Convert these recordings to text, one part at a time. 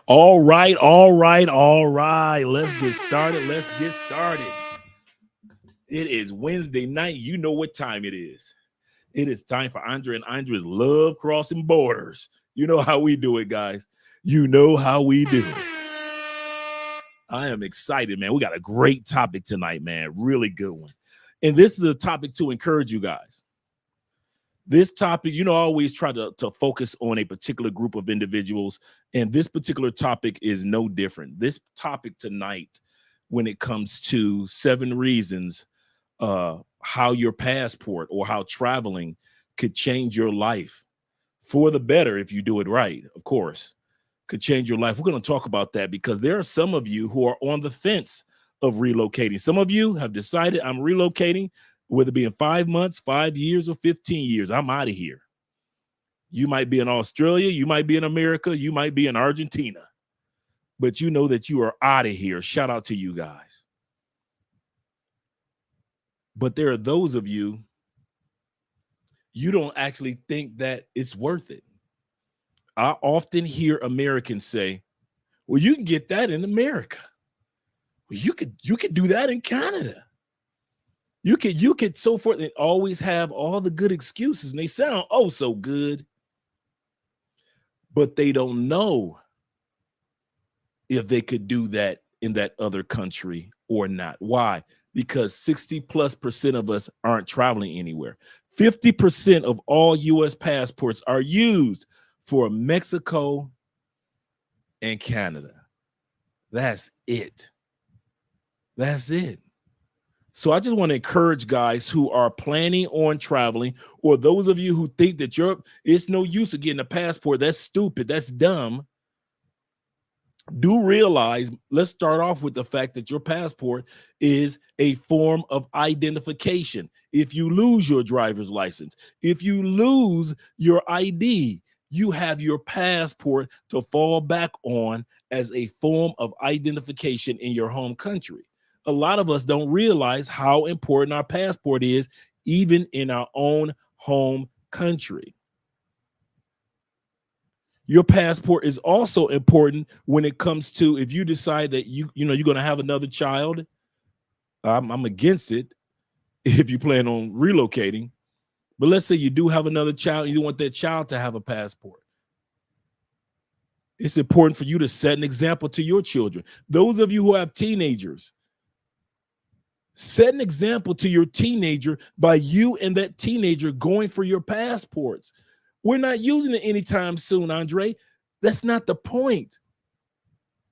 All right, all right, all right. Let's get started. Let's get started. It is Wednesday night. You know what time it is. It is time for Andrea and Andrea's Love Crossing Borders. You know how we do it, guys. You know how we do it. I am excited, man. We got a great topic tonight, man. Really good one. And this is a topic to encourage you guys. This topic, I always try to focus on a particular group of individuals, and this particular topic is no different. This topic tonight, when it comes to 7 reasons how your passport or how traveling could change your life for the better if you do it right, of course, could change your life. We're going to talk about that because there are some of you who are on the fence of relocating. Some of you have decided I'm relocating. Whether it be in 5 months, 5 years, or 15 years, I'm out of here. You might be in Australia, you might be in America, you might be in Argentina, but you know that you are out of here. Shout out to you guys. But there are those of you, you don't actually think that it's worth it. I often hear Americans say, well, you can get that in America. Well, you could do that in Canada. You could so forth, and always have all the good excuses, and they sound oh so good, but they don't know if they could do that in that other country or not. Why? Because 60+% of us aren't traveling anywhere. 50% of all U.S. passports are used for Mexico and Canada. That's it. That's it. So I just want to encourage guys who are planning on traveling, or those of you who think that it's no use of getting a passport. That's stupid. That's dumb. Do realize, let's start off with the fact that your passport is a form of identification. If you lose your driver's license, if you lose your ID, you have your passport to fall back on as a form of identification in your home country. A lot of us don't realize how important our passport is, even in our own home country. Your passport is also important when it comes to if you decide that you're going to have another child. I'm against it if you plan on relocating. But let's say you do have another child, and you want that child to have a passport. It's important for you to set an example to your children. Those of you who have teenagers, set an example to your teenager by you and that teenager going for your passports. We're not using it anytime soon, Andre. That's not the point.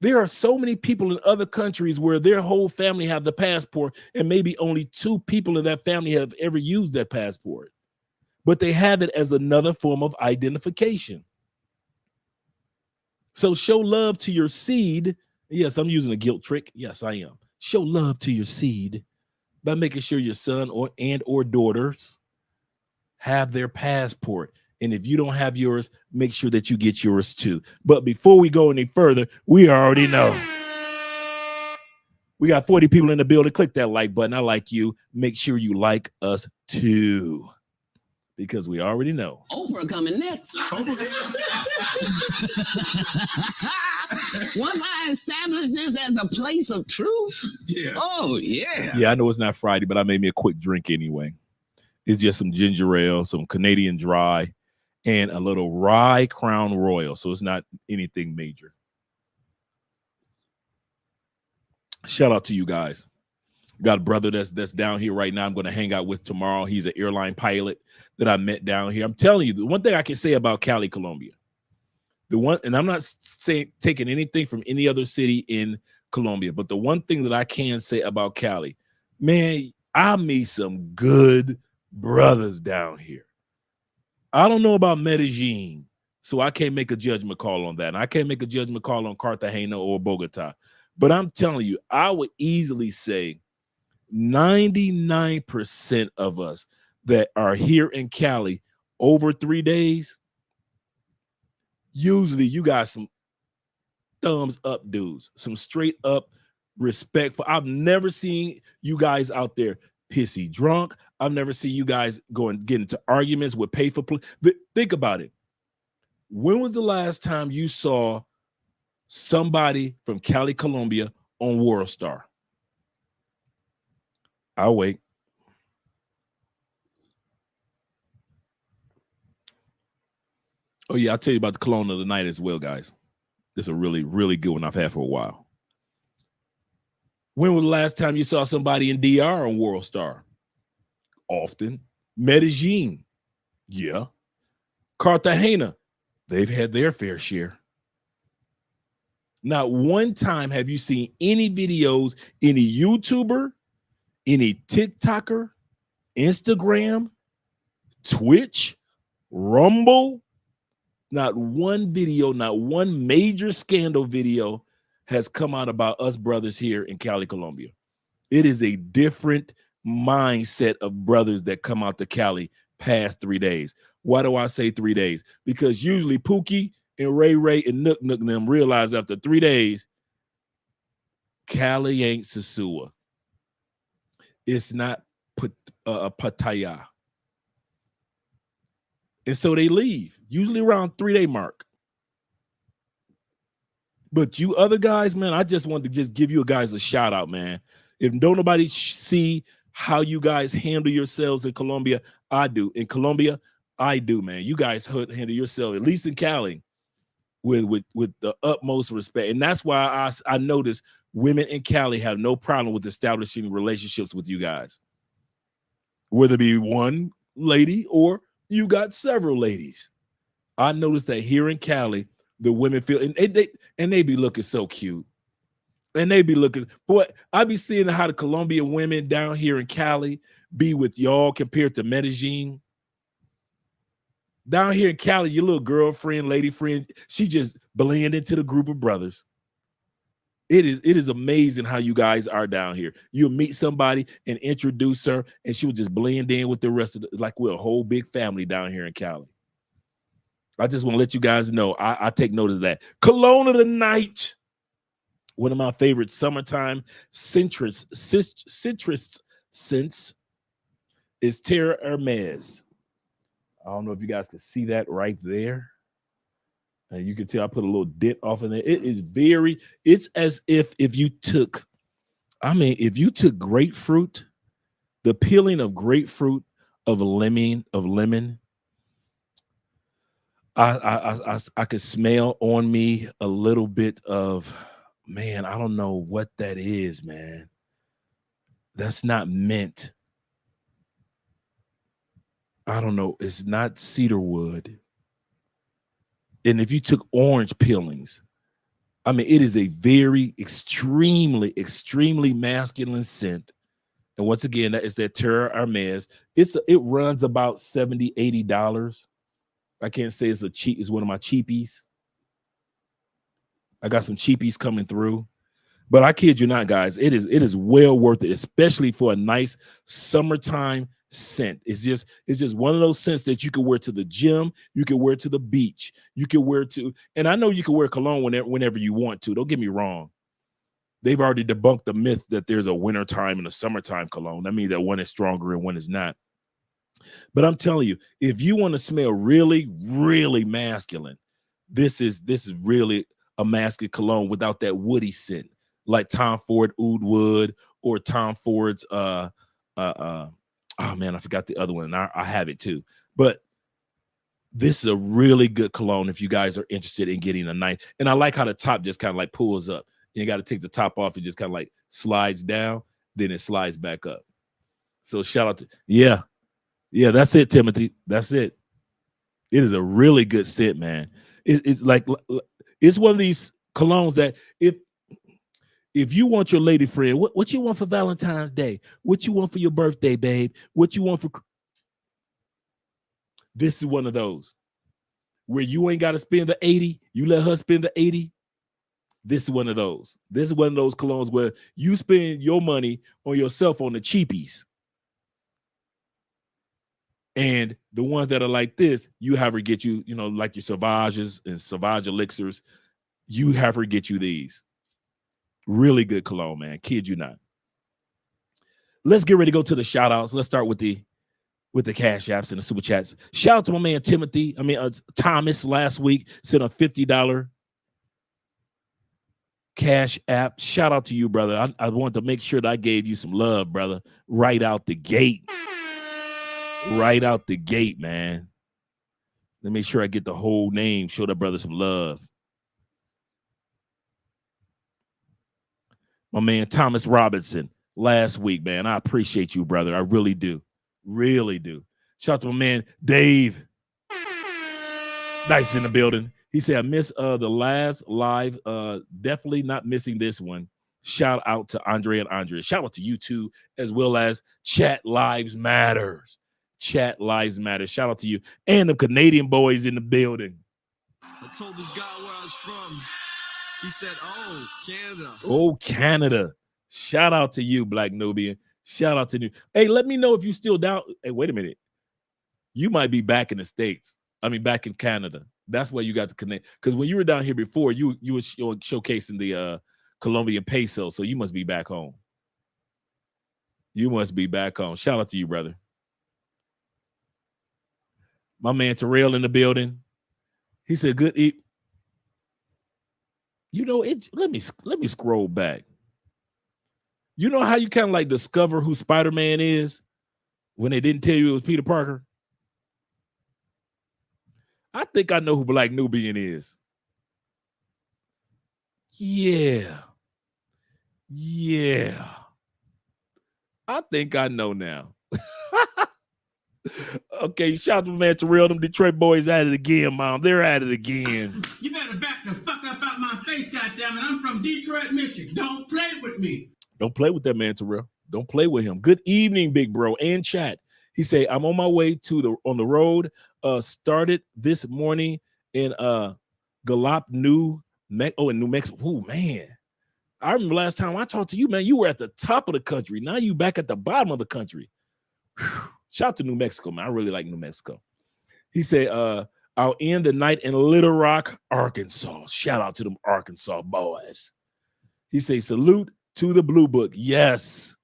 There are so many people in other countries where their whole family have the passport, and maybe only 2 people in that family have ever used that passport. But they have it as another form of identification. So show love to your seed. Yes, I'm using a guilt trick. Yes, I am. Show love to your seed by making sure your son or daughters have their passport. And if you don't have yours, make sure that you get yours too. But before we go any further, we already know. We got 40 people in the building. Click that like button. I like you. Make sure you like us too, because we already know. Oprah coming next. Once I establish this as a place of truth, oh yeah. Yeah, I know it's not Friday, but I made me a quick drink anyway. It's just some ginger ale, some Canadian dry, and a little rye Crown Royal. So it's not anything major. Shout out to you guys. Got a brother that's down here right now I'm going to hang out with tomorrow. He's an airline pilot that I met down here. I'm telling you, the one thing I can say about Cali, Colombia, and I'm not saying taking anything from any other city in Colombia, but the one thing that I can say about Cali, man, I meet some good brothers down here. I don't know about Medellin, so I can't make a judgment call on that. And I can't make a judgment call on Cartagena or Bogota. But I'm telling you, I would easily say 99% of us that are here in Cali over 3 days, usually you got some thumbs up dudes, some straight up respectful. I've never seen you guys out there pissy drunk. I've never seen you guys get into arguments with pay for. Think about it. When was the last time you saw somebody from Cali, Colombia on World Star. I'll wait. Oh, yeah, I'll tell you about the cologne of the night as well, guys. This is a really, really good one I've had for a while. When was the last time you saw somebody in DR on World Star? Often. Medellin. Yeah. Cartagena. They've had their fair share. Not one time have you seen any videos, any YouTuber, any TikToker, Instagram, Twitch, Rumble. Not one video, not one major scandal video has come out about us brothers here in Cali, Colombia. It is a different mindset of brothers that come out to Cali past 3 days. Why do I say 3 days? Because usually Pookie and Ray and Nook and them realize after 3 days, Cali ain't Sosua. It's not Pattaya. And so they leave, usually around 3 day mark. But you other guys, man, I just wanted to just give you guys a shout out, man. If don't nobody see how you guys handle yourselves in Colombia, I do. In Colombia, I do, man. You guys handle yourself, at least in Cali, with the utmost respect. And that's why I notice women in Cali have no problem with establishing relationships with you guys. Whether it be one lady or you got several ladies. I noticed that here in Cali, the women feel, and they be looking so cute. And they be looking, boy, I be seeing how the Colombian women down here in Cali be with y'all compared to Medellin. Down here in Cali, your little girlfriend, lady friend, she just blend into the group of brothers. It is amazing how you guys are down here. You'll meet somebody and introduce her, and she will just blend in with the rest of like we're a whole big family down here in Cali. I just want to let you guys know I take note of that. Cologne of the night. One of my favorite summertime citrus scents is Terra Hermes. I don't know if you guys can see that right there. And you can tell I put a little dent off in there. It is it's as if you took, if you took grapefruit, the peeling of grapefruit, of lemon, I could smell on me a little bit of, man, I don't know what that is, man. That's not mint. I don't know. It's not cedar wood. And if you took orange peelings, it is a very extremely, extremely masculine scent. And once again, that is that Terra Hermes. It runs about $70, $80. I can't say it's it's one of my cheapies. I got some cheapies coming through. But I kid you not, guys, it is well worth it, especially for a nice summertime scent. It's just one of those scents that you can wear to the gym, you can wear to the beach, you can wear to, and I know you can wear cologne whenever you want to. Don't get me wrong. They've already debunked the myth that there's a wintertime and a summertime cologne. That means that one is stronger and one is not. But I'm telling you, if you want to smell really, really masculine, this is really a masculine cologne without that woody scent, like Tom Ford Oud Wood or Tom Ford's oh man, I forgot the other one. I have it too. But this is a really good cologne if you guys are interested in getting a nice. And I like how the top just kind of like pulls up. You got to take the top off. It just kind of like slides down, then it slides back up. So shout out to, yeah, that's it, Timothy. That's it. It is a really good scent, man. It's like, it's one of these colognes that if you want your lady friend, what you want for Valentine's Day? What you want for your birthday, babe? What you want for... This is one of those where you ain't got to spend the 80. You let her spend the 80. This is one of those. This is one of those colognes where you spend your money on yourself on the cheapies. And the ones that are like this, you have her get you, like your Sauvages and Sauvage elixirs, you have her get you these. Really good cologne, man. Kid you not. Let's get ready to go to the shout outs. Let's start with the cash apps and the super chats. Shout out to my man Thomas last week, sent a $50 Cash App. Shout out to you, brother. I want to make sure that I gave you some love, brother. Right out the gate. Right out the gate, man. Let me make sure I get the whole name. Show that brother some love. My man Thomas Robinson last week, man. I appreciate you, brother. I really do. Really do. Shout out to my man Dave. Nice in the building. He said, I missed the last live. Definitely not missing this one. Shout out to Andrea and Andrea. Shout out to you two, as well as Chat Lives Matters. Chat Lives Matter. Shout out to you. And the Canadian boys in the building. I told this guy where I was from. He said, oh, Canada. Oh, Canada. Shout out to you, Black Nubian. Shout out to you. Hey, let me know if you still down. Hey, wait a minute. You might be back in the States. I mean, back in Canada. That's where you got to connect. Because when you were down here before, you were showcasing the Colombian peso. So you must be back home. You must be back home. Shout out to you, brother. My man Terrell in the building. He said, good eat. You know, let me scroll back. You know how you kind of like discover who Spider-Man is when they didn't tell you it was Peter Parker? I think I know who Black Nubian is. Yeah. Yeah. I think I know now. Okay, shout out to my man Terrell. Them Detroit boys at it again, Mom. They're at it again. You better back the fuck up out my face, goddammit. I'm from Detroit, Michigan. Don't play with me. Don't play with that man, Terrell. Don't play with him. Good evening, big bro, and chat. He say, I'm on my way on the road. Started this morning in Gallup, New Mexico. Oh, man. I remember last time I talked to you, man, you were at the top of the country. Now you back at the bottom of the country. Whew. Shout out to New Mexico, man. I really like New Mexico. He said, I'll end the night in Little Rock, Arkansas. Shout out to them Arkansas boys. He say, salute to the Blue Book. Yes.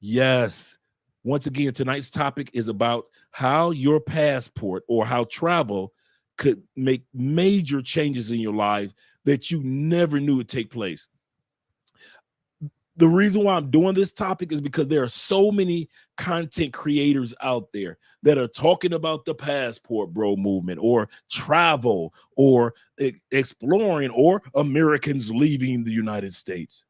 Yes. Once again, tonight's topic is about how your passport or how travel could make major changes in your life that you never knew would take place. The reason why I'm doing this topic is because there are so many content creators out there that are talking about the passport bro movement or travel or exploring or Americans leaving the United States.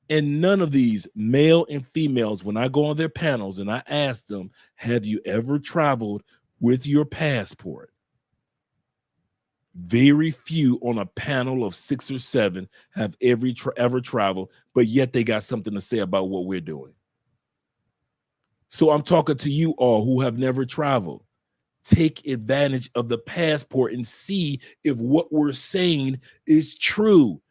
And none of these male and females, when I go on their panels and I ask them, have you ever traveled with your passport? Very few on a panel of 6 or 7 have ever traveled, but yet they got something to say about what we're doing. So I'm talking to you all who have never traveled. Take advantage of the passport and see if what we're saying is true.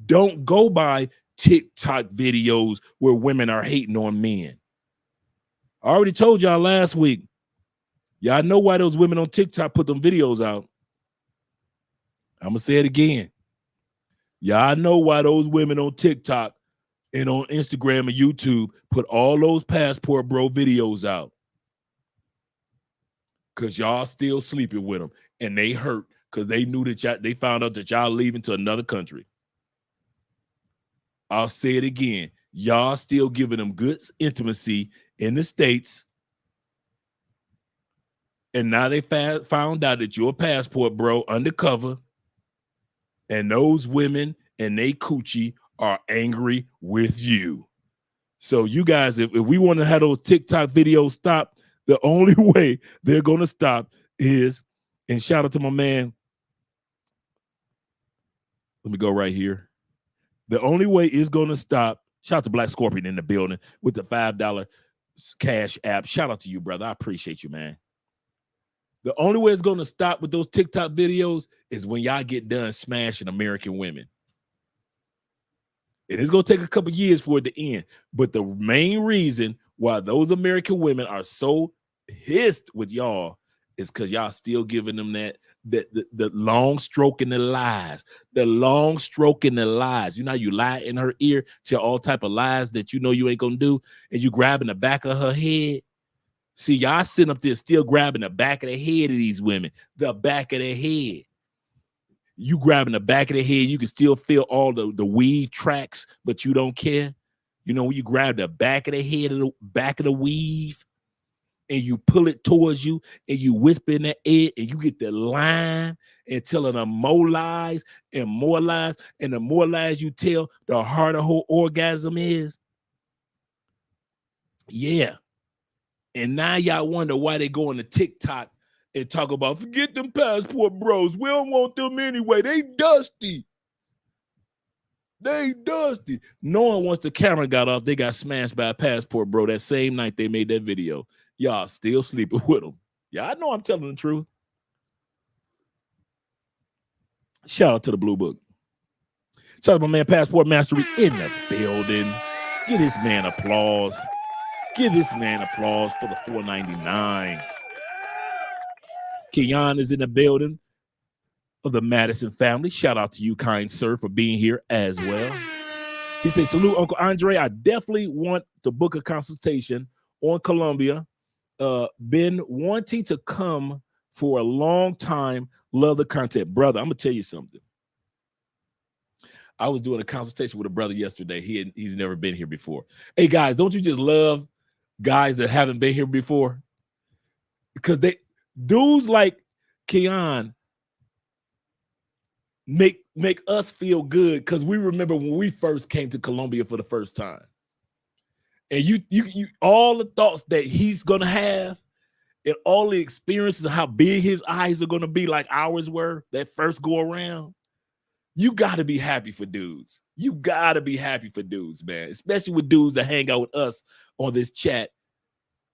Don't go by TikTok videos where women are hating on men. I already told y'all last week. Y'all know why those women on TikTok put them videos out. I'm going to say it again. Y'all know why those women on TikTok and on Instagram and YouTube put all those passport bro videos out. Because y'all still sleeping with them. And they hurt because they knew that they found out that y'all leaving to another country. I'll say it again. Y'all still giving them good intimacy in the States. And now they found out that you're a passport bro undercover. And those women and they coochie are angry with you. So you guys, if we want to have those TikTok videos stop, the only way they're going to stop is, and shout out to my man. Let me go right here. The only way it's going to stop, shout out to Black Scorpion in the building with the $5 cash app. Shout out to you, brother. I appreciate you, man. The only way it's going to stop with those TikTok videos is when y'all get done smashing American women. And it's going to take a couple years for it to end. But the main reason why those American women are so pissed with y'all is because y'all still giving them the long stroke in the lies. The long stroke in the lies. You know how you lie in her ear, tell all type of lies that you know you ain't going to do, and you grabbing the back of her head. See, y'all sitting up there still grabbing the back of the head of these women, the back of their head. you grabbing the back of the head, you can still feel all the weave tracks, but you don't care. You know, when you grab the back of the head, of the back of the weave, and you pull it towards you, and you whisper in the ear, and you get the line and telling them more lies and more lies, and the more lies you tell, the harder whole orgasm is. Yeah. And now y'all wonder why they go on to TikTok and talk about, forget them passport bros. We don't want them anyway. They dusty. They dusty. No one, once the camera got off, they got smashed by a passport bro that same night they made that video. Y'all still sleeping with them. Yeah, I know I'm telling the truth. Shout out to the Blue Book. Shout out to my man Passport Mastery in the building. Give this man applause. Give this man applause for the $4.99. Keon is in the building of the Madison family. Shout out to you, kind sir, for being here as well. He says, salute, Uncle Andre. I definitely want to book a consultation on Colombia. Been wanting to come for a long time. Love the content. Brother, I'm going to tell you something. I was doing a consultation with a brother yesterday. He's never been here before. Hey, guys, don't you just love guys that haven't been here before? Because dudes like Keon make us feel good, because we remember when we first came to Colombia for the first time. And you all the thoughts that he's gonna have and all the experiences of how big his eyes are gonna be, like ours were that first go around. You gotta be happy for dudes. You gotta be happy for dudes, man. Especially with dudes that hang out with us on this chat,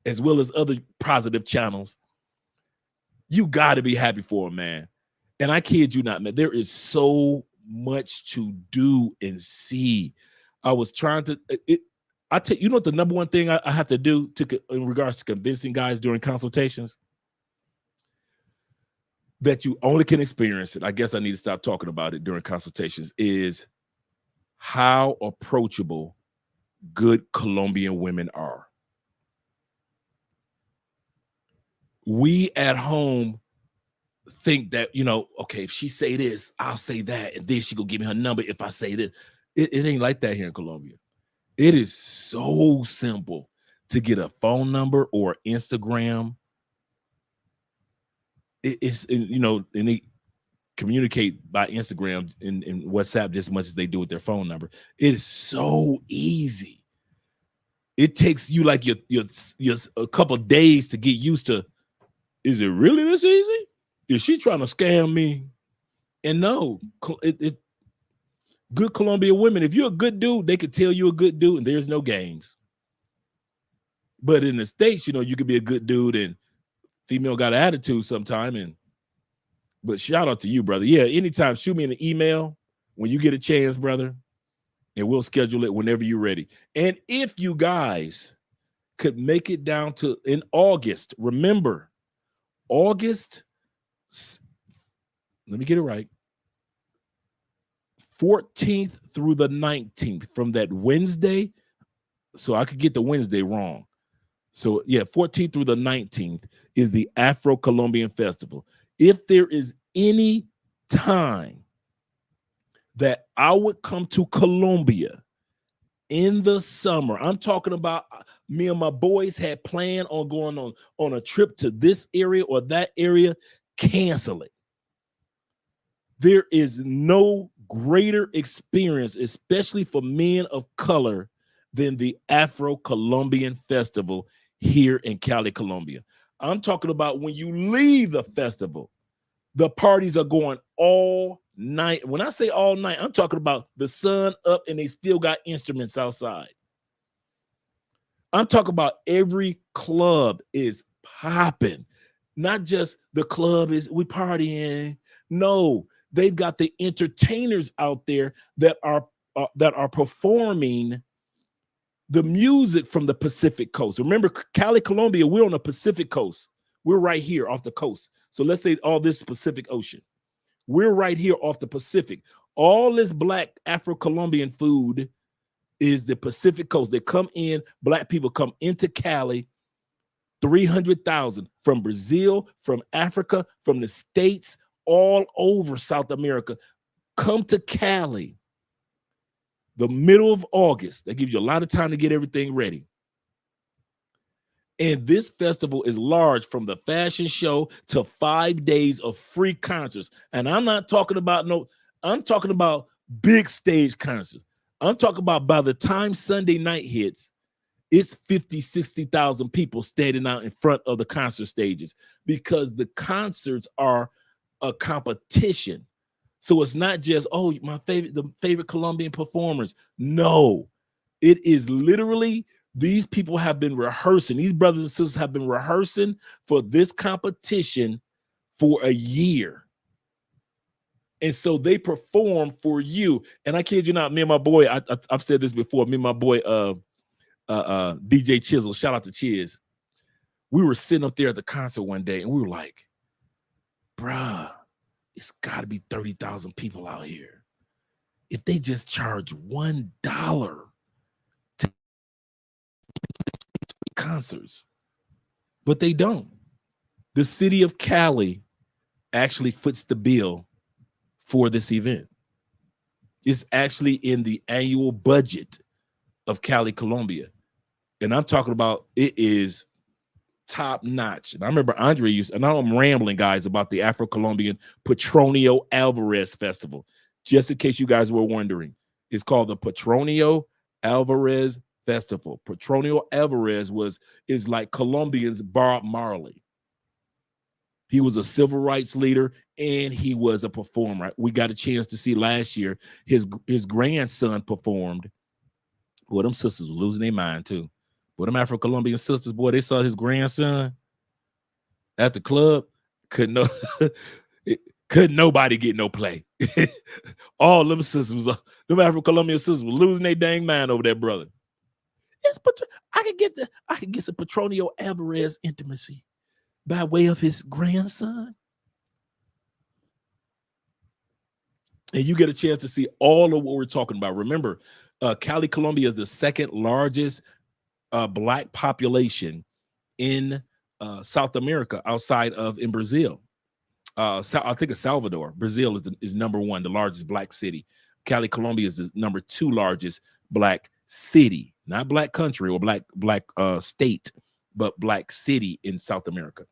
as well as other positive channels. You gotta be happy for them, man. And I kid you not, man. There is so much to do and see. I was trying to. I tell you know what the number one thing I have to do in regards to convincing guys during consultations, that you only can experience it. I guess I need to stop talking about it during consultations, is how approachable good Colombian women are. We at home think that, you know, okay, if she say this, I'll say that, and then she go give me her number if I say this. It ain't like that here in Colombia. It is so simple to get a phone number or Instagram. It's, you know, and they communicate by Instagram and WhatsApp just as much as they do with their phone number. It is so easy. It takes you like your a couple of days to get used to. Is it really this easy? Is she trying to scam me? And no, good Colombian women, if you're a good dude, they could tell you a good dude, and there's no games. But in the States, you know, you could be a good dude and female got an attitude sometime. But shout out to you, brother. Yeah, anytime, shoot me an email when you get a chance, brother, and we'll schedule it whenever you're ready. And if you guys could make it down to in August, remember, August, let me get it right, 14th through the 19th, from that Wednesday. So I could get the Wednesday wrong. So yeah, 14th through the 19th is the Afro-Colombian Festival. If there is any time that I would come to Colombia in the summer, I'm talking about me and my boys had planned on going on a trip to this area or that area, cancel it. There is no greater experience, especially for men of color, than the Afro-Colombian Festival here in Cali, Colombia. I'm talking about when you leave the festival, the parties are going all night. When I say all night, I'm talking about the sun up and they still got instruments outside. I'm talking about every club is popping. Not just the club is we partying. No, they've got the entertainers out there that are performing the music from the Pacific coast. Remember, Cali, Colombia, we're on the Pacific coast. We're right here off the coast. So let's say all this Pacific Ocean. We're right here off the Pacific. All this black Afro-Colombian food is the Pacific coast. They come in, black people come into Cali, 300,000 from Brazil, from Africa, from the States, all over South America. Come to Cali, the middle of August. That gives you a lot of time to get everything ready. And this festival is large, from the fashion show to 5 days of free concerts. And I'm not talking about I'm talking about big stage concerts. I'm talking about by the time Sunday night hits, it's 50, 60,000 people standing out in front of the concert stages, because the concerts are a competition. So it's not just, oh, the favorite Colombian performers. No, it is literally, these people have been rehearsing. These brothers and sisters have been rehearsing for this competition for a year. And so they perform for you. And I kid you not, me and my boy, I've said this before, me and my boy, DJ Chisel, shout out to Chiz. We were sitting up there at the concert one day and we were like, bruh, it's got to be 30,000 people out here. If they just charge $1 to concerts, but they don't. The city of Cali actually foots the bill for this event. It's actually in the annual budget of Cali, Colombia. And I'm talking about, it is top notch. And I remember Andrea used, and I'm rambling, guys, about the Afro-Colombian Petronio Alvarez Festival. Just in case you guys were wondering, it's called the Petronio Alvarez Festival. Petronio Alvarez is like Colombian's Bob Marley. He was a civil rights leader and he was a performer. We got a chance to see last year his grandson performed. Boy, them sisters were losing their mind too. But them Afro-Colombian sisters, boy, they saw his grandson at the club. Couldn't nobody get no play. All them sisters, them Afro-Colombian sisters were losing their dang mind over that brother. Yes, but I could get some Petronio Alvarez intimacy by way of his grandson. And you get a chance to see all of what we're talking about. Remember, Cali, Colombia is the second largest Black population in South America, outside of in Brazil. I think it's Salvador. Brazil is number one, the largest Black city. Cali, Colombia is the number 2 largest Black city, not Black country or black state, but Black city in South America.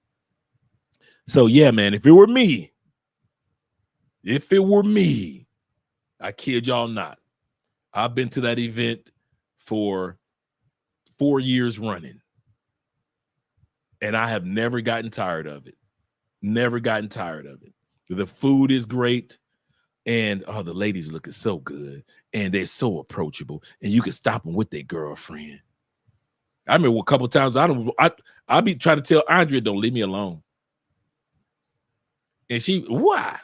So yeah, man, if it were me, I kid y'all not, I've been to that event for 4 years running, and I have never gotten tired of it. Never gotten tired of it. The food is great, and the ladies looking so good, and they're so approachable, and you can stop them with their girlfriend. I remember a couple of times I be trying to tell Andrea, don't leave me alone, and she, why?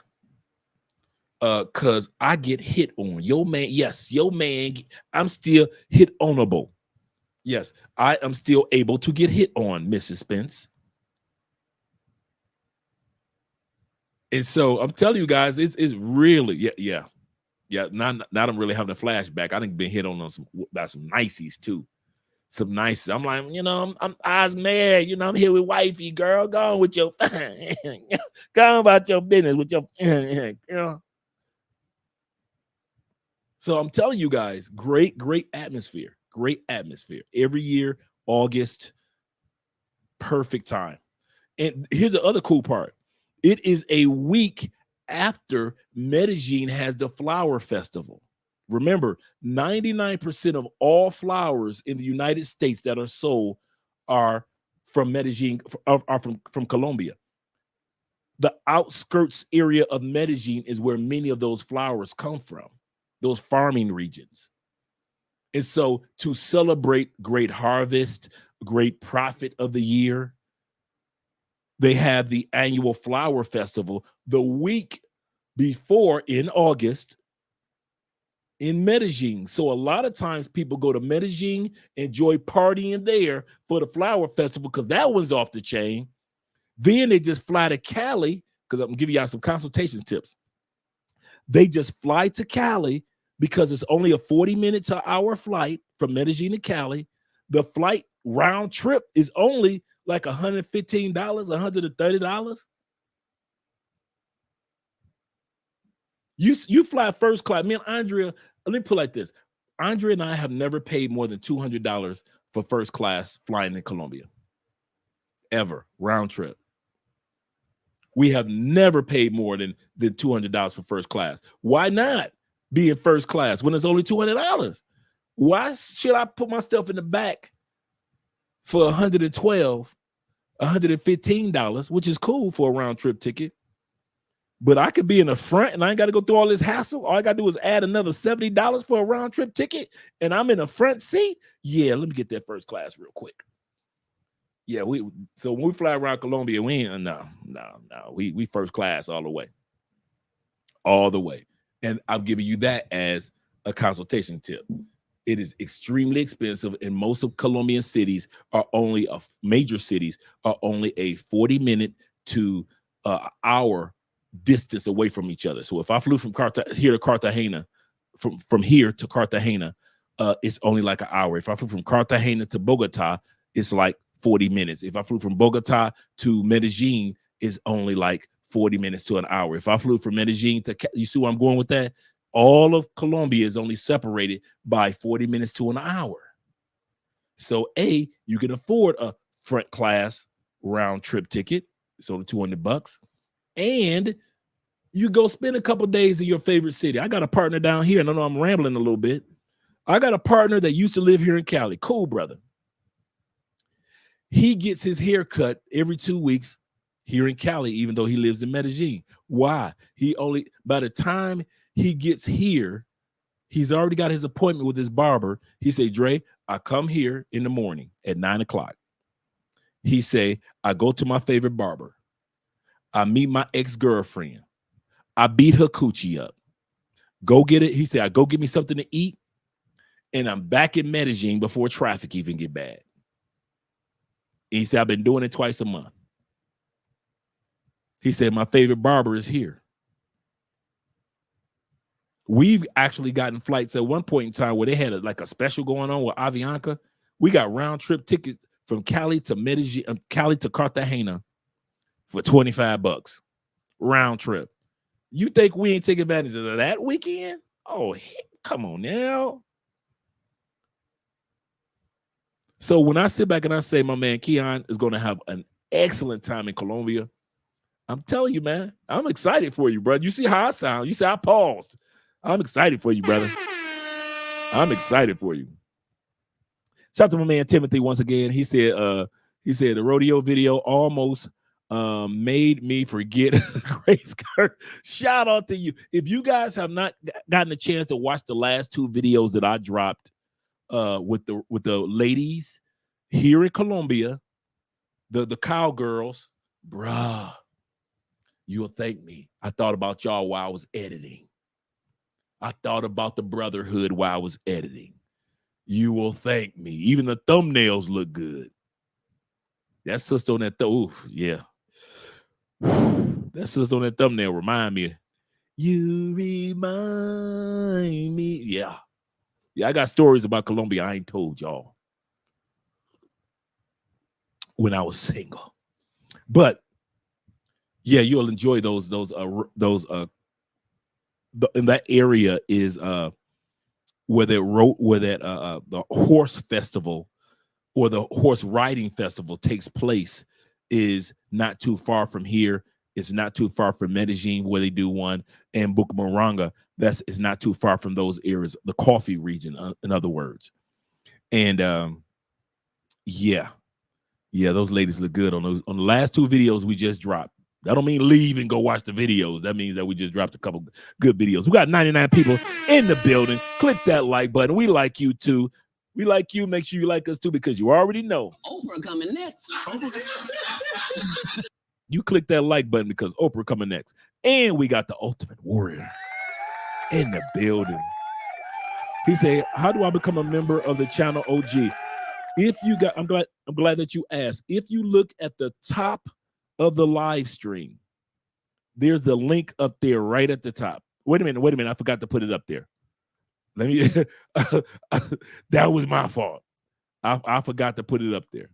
Cause I get hit on. Your man, yes, your man. I'm still hit onable. Yes, I am still able to get hit on, Mrs. Spence. And so I'm telling you guys, it's really, yeah. Now I'm really having a flashback. I think been hit on by some niceys too. Some niceys. I'm like, I'm eyes married. I'm here with wifey, girl. Go on with your, go on about your business with your, So I'm telling you guys, great atmosphere. Great atmosphere. Every year, August, perfect time. And here's the other cool part. It is a week after Medellin has the flower festival. Remember, 99% of all flowers in the United States that are sold are from Medellin, are from Colombia. The outskirts area of Medellin is where many of those flowers come from, those farming regions. And so to celebrate great harvest, great profit of the year, they have the annual flower festival the week before in August in Medellin. So a lot of times people go to Medellin, enjoy partying there for the flower festival because that one's off the chain. Then they just fly to Cali, because I'm giving y'all some consultation tips. They just fly to Cali because it's only a 40-minute to hour flight from Medellin to Cali. The flight round trip is only like $115, $130. You fly first class. Me and Andrea, let me put it like this. Andrea and I have never paid more than $200 for first class flying in Colombia. Ever. Round trip. We have never paid more than $200 for first class. Why not be in first class when it's only $200? Why should I put myself in the back for $112, $115, which is cool for a round trip ticket? But I could be in the front and I ain't got to go through all this hassle. All I got to do is add another $70 for a round trip ticket and I'm in the front seat. Yeah, let me get that first class real quick. Yeah, so when we fly around Colombia, we ain't we first class all the way. All the way. And I'm giving you that as a consultation tip. It is extremely expensive, and most of Colombian cities are only major cities are only a 40-minute to hour distance away from each other. So if I flew from here to Cartagena, from here to Cartagena, it's only like an hour. If I flew from Cartagena to Bogota, it's like 40 minutes. If I flew from Bogota to Medellin, it's only like 40 minutes to an hour. If I flew from Medellin to, you see where I'm going with that? All of Colombia is only separated by 40 minutes to an hour. So you can afford a front class round trip ticket. It's only $200. And you go spend a couple days in your favorite city. I got a partner down here, and I know I'm rambling a little bit. I got a partner that used to live here in Cali. Cool, brother. He gets his hair cut every 2 weeks here in Cali, even though he lives in Medellin. Why? By the time he gets here, he's already got his appointment with his barber. He say, Dre, I come here in the morning at 9 o'clock. He say, I go to my favorite barber. I meet my ex-girlfriend. I beat her coochie up. Go get it. He said, I go get me something to eat. And I'm back in Medellin before traffic even get bad. And he said, I've been doing it twice a month. He said, my favorite barber is here. We've actually gotten flights at one point in time where they had a special going on with Avianca. We got round trip tickets from Cali to Medellin, Cali to Cartagena for $25 round trip. You think we ain't take advantage of that weekend? Oh, come on now. So when I sit back and I say my man Keon is going to have an excellent time in Colombia, I'm telling you, man, I'm excited for you, brother. You see how I sound? You see I paused. I'm excited for you, brother. I'm excited for you. Shout out to my man Timothy once again. He said the rodeo video almost made me forget Grace Kirk. Shout out to you. If you guys have not gotten a chance to watch the last two videos that I dropped with the ladies here in Colombia, the cowgirls, bruh, you'll thank me. I thought about y'all while I was editing. I thought about the brotherhood while I was editing. You will thank me. Even the thumbnails look good. That sister on that, yeah. That sister on that thumbnail remind me. You remind me. Yeah. Yeah, I got stories about Colombia I ain't told y'all when I was single. But yeah, you'll enjoy those in that area is where the horse festival or the horse riding festival takes place is not too far from here. It's not too far from Medellin where they do one, and Bucaramanga. Is not too far from those areas, the coffee region, in other words. And yeah, those ladies look good on the last two videos we just dropped. That don't mean leave and go watch the videos. That means that we just dropped a couple good videos. We got 99 people in the building. Click that like button. We like you too. We like you. Make sure you like us too, because you already know. Oprah coming next. You click that like button because Oprah coming next. And we got the Ultimate Warrior in the building. He said, how do I become a member of the channel OG? If you got, I'm glad that you asked. If you look at the top of the live stream, there's the link up there right at the top. Wait a minute. I forgot to put it up there. Let me, that was my fault. I forgot to put it up there.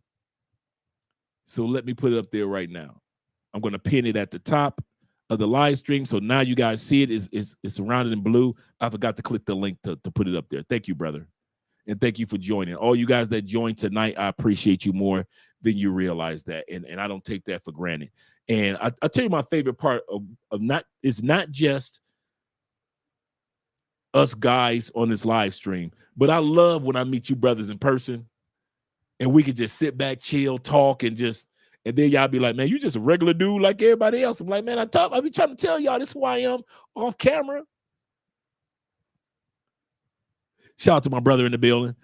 So let me put it up there right now. I'm going to pin it at the top. of the live stream. So now you guys see it is surrounded in blue. I forgot to click the link to put it up there. Thank you, brother. And thank you for joining. All you guys that joined tonight, I appreciate you more than you realize that. And I don't take that for granted. And I'll tell you my favorite part of not just us guys on this live stream, but I love when I meet you brothers in person and we can just sit back, chill, talk, and then y'all be like, man, you just a regular dude like everybody else. I'm like, man, I be trying to tell y'all this is who I am off camera. Shout out to my brother in the building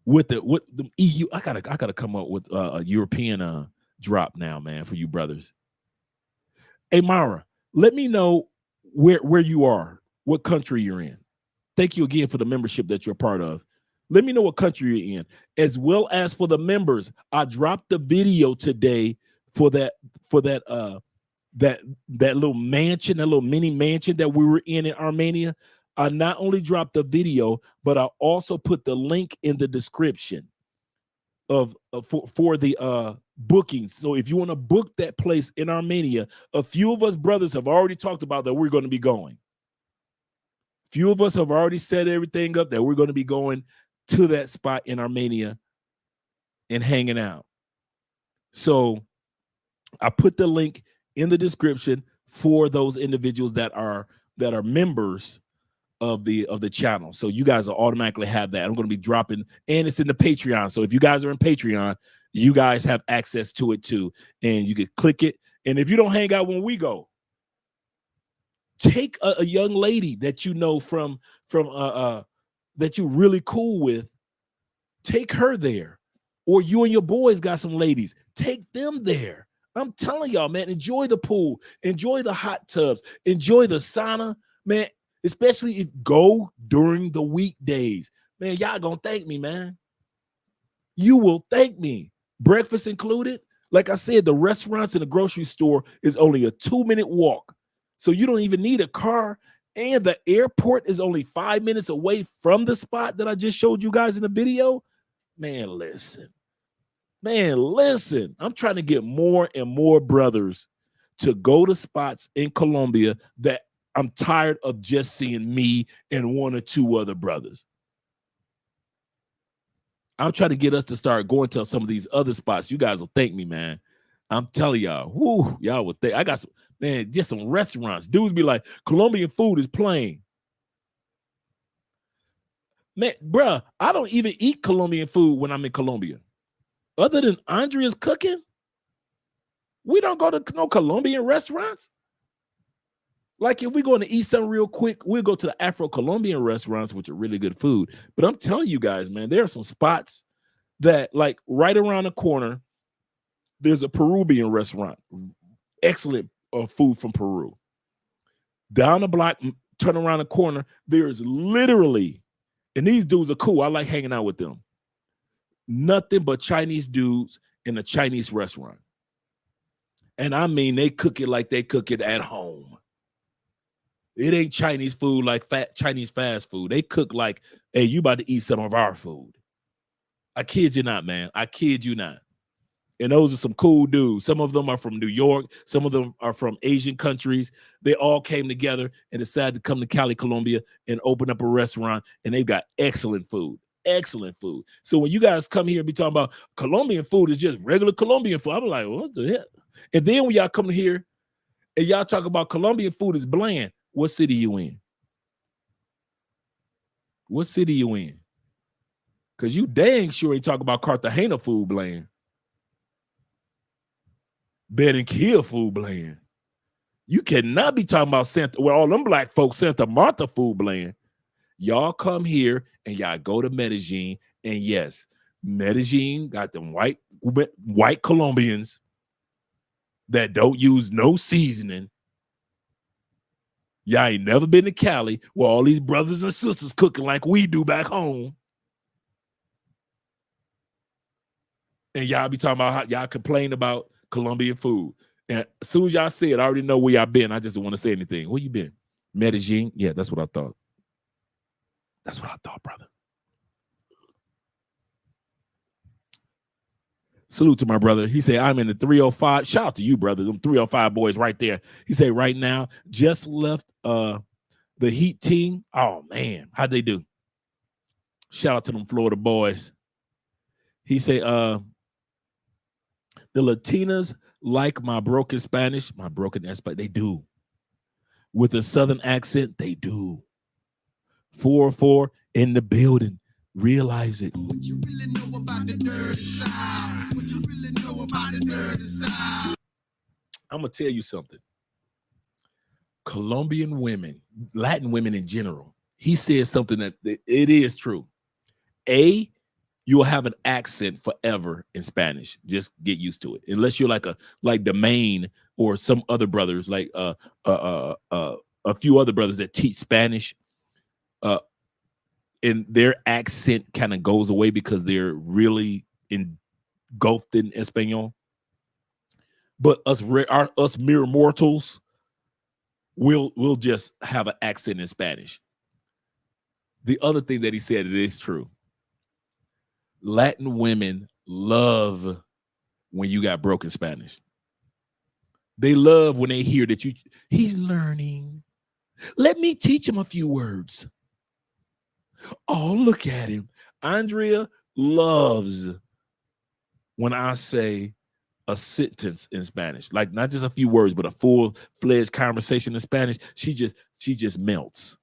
with the EU. I gotta come up with a European drop now, man, for you brothers. Hey, Mara, let me know where you are, what country you're in. Thank you again for the membership that you're a part of. Let me know what country you're in, as well as for the members. I dropped the video today for that little mansion, that little mini mansion that we were in Armenia. I not only dropped the video, but I also put the link in the description for the bookings. So if you want to book that place in Armenia, a few of us brothers have already talked about that we're going to be going. Few of us have already set everything up that we're going to be going to that spot in Armenia and hanging out. So I put the link in the description for those individuals that are members of the channel. So you guys will automatically have that. I'm going to be dropping, and it's in the Patreon. So if you guys are in Patreon, you guys have access to it too. And you can click it. And if you don't hang out when we go, take a young lady that you know from that you're really cool with, take her there. Or you and your boys got some ladies, take them there. I'm telling y'all, man, enjoy the pool, enjoy the hot tubs, enjoy the sauna, man, especially if go during the weekdays. Man, y'all gonna thank me, man. You will thank me. Breakfast included. Like I said, the restaurants and the grocery store is only a 2-minute walk. So you don't even need a car. And the airport is only 5 minutes away from the spot that I just showed you guys in the video. Man, listen. I'm trying to get more and more brothers to go to spots in Colombia that I'm tired of just seeing me and 1 or 2 other brothers. I'm trying to get us to start going to some of these other spots. You guys will thank me, man. I'm telling y'all, whoo, y'all will think. I got some, man, just some restaurants. Dudes be like, Colombian food is plain. Man, bruh, I don't even eat Colombian food when I'm in Colombia. Other than Andrea's cooking, we don't go to no Colombian restaurants. Like if we're going to eat something real quick, we'll go to the Afro-Colombian restaurants, which are really good food. But I'm telling you guys, man, there are some spots that like right around the corner, there's a Peruvian restaurant. Excellent food from Peru. Down the block, turn around the corner, there's literally, and these dudes are cool. I like hanging out with them. Nothing but Chinese dudes in a Chinese restaurant. And I mean, they cook it like they cook it at home. It ain't Chinese food like Chinese fast food. They cook like, hey, you about to eat some of our food. I kid you not, man. I kid you not. And those are some cool dudes. Some of them are from New York. Some of them are from Asian countries. They all came together and decided to come to Cali, Colombia and open up a restaurant. And they've got excellent food. Excellent food. So when you guys come here and be talking about Colombian food is just regular Colombian food, I'm like, what the hell? And then when y'all come here and y'all talk about Colombian food is bland, what city you in? What city you in? Because you dang sure ain't talking about Cartagena food bland. Bed and kill food bland. You cannot be talking about all them black folks, Santa Marta food bland. Y'all come here and y'all go to Medellin, and yes, Medellin got them white Colombians that don't use no seasoning. Y'all ain't never been to Cali where all these brothers and sisters cooking like we do back home. And y'all be talking about how y'all complain about Colombian food. And as soon as y'all say it, I already know where y'all been. I just don't want to say anything. Where you been? Medellin? Yeah, that's what I thought. That's what I thought, brother. Salute to my brother. He said, I'm in the 305. Shout out to you, brother. Them 305 boys right there. He said, right now, just left the Heat team. Oh, man. How'd they do? Shout out to them Florida boys. He said, the Latinas like my broken Spanish, my broken Espanol. They do. With a Southern accent, they do. 4-4 in the building. Realize it. What you really know about the dirty side? What you really know about the dirty side? I'm going to tell you something. Colombian women, Latin women in general, he says something that it is true. You'll have an accent forever in Spanish. Just get used to it. Unless you're like the Maine or some other brothers, like a few other brothers that teach Spanish, and their accent kind of goes away because they're really engulfed in Espanol. But us mere mortals, we'll just have an accent in Spanish. The other thing that he said, it is true. Latin women love when you got broken Spanish. They love when they hear that he's learning. Let me teach him a few words. Oh, look at him. Andrea loves when I say a sentence in Spanish, like not just a few words, but a full-fledged conversation in Spanish. She just melts.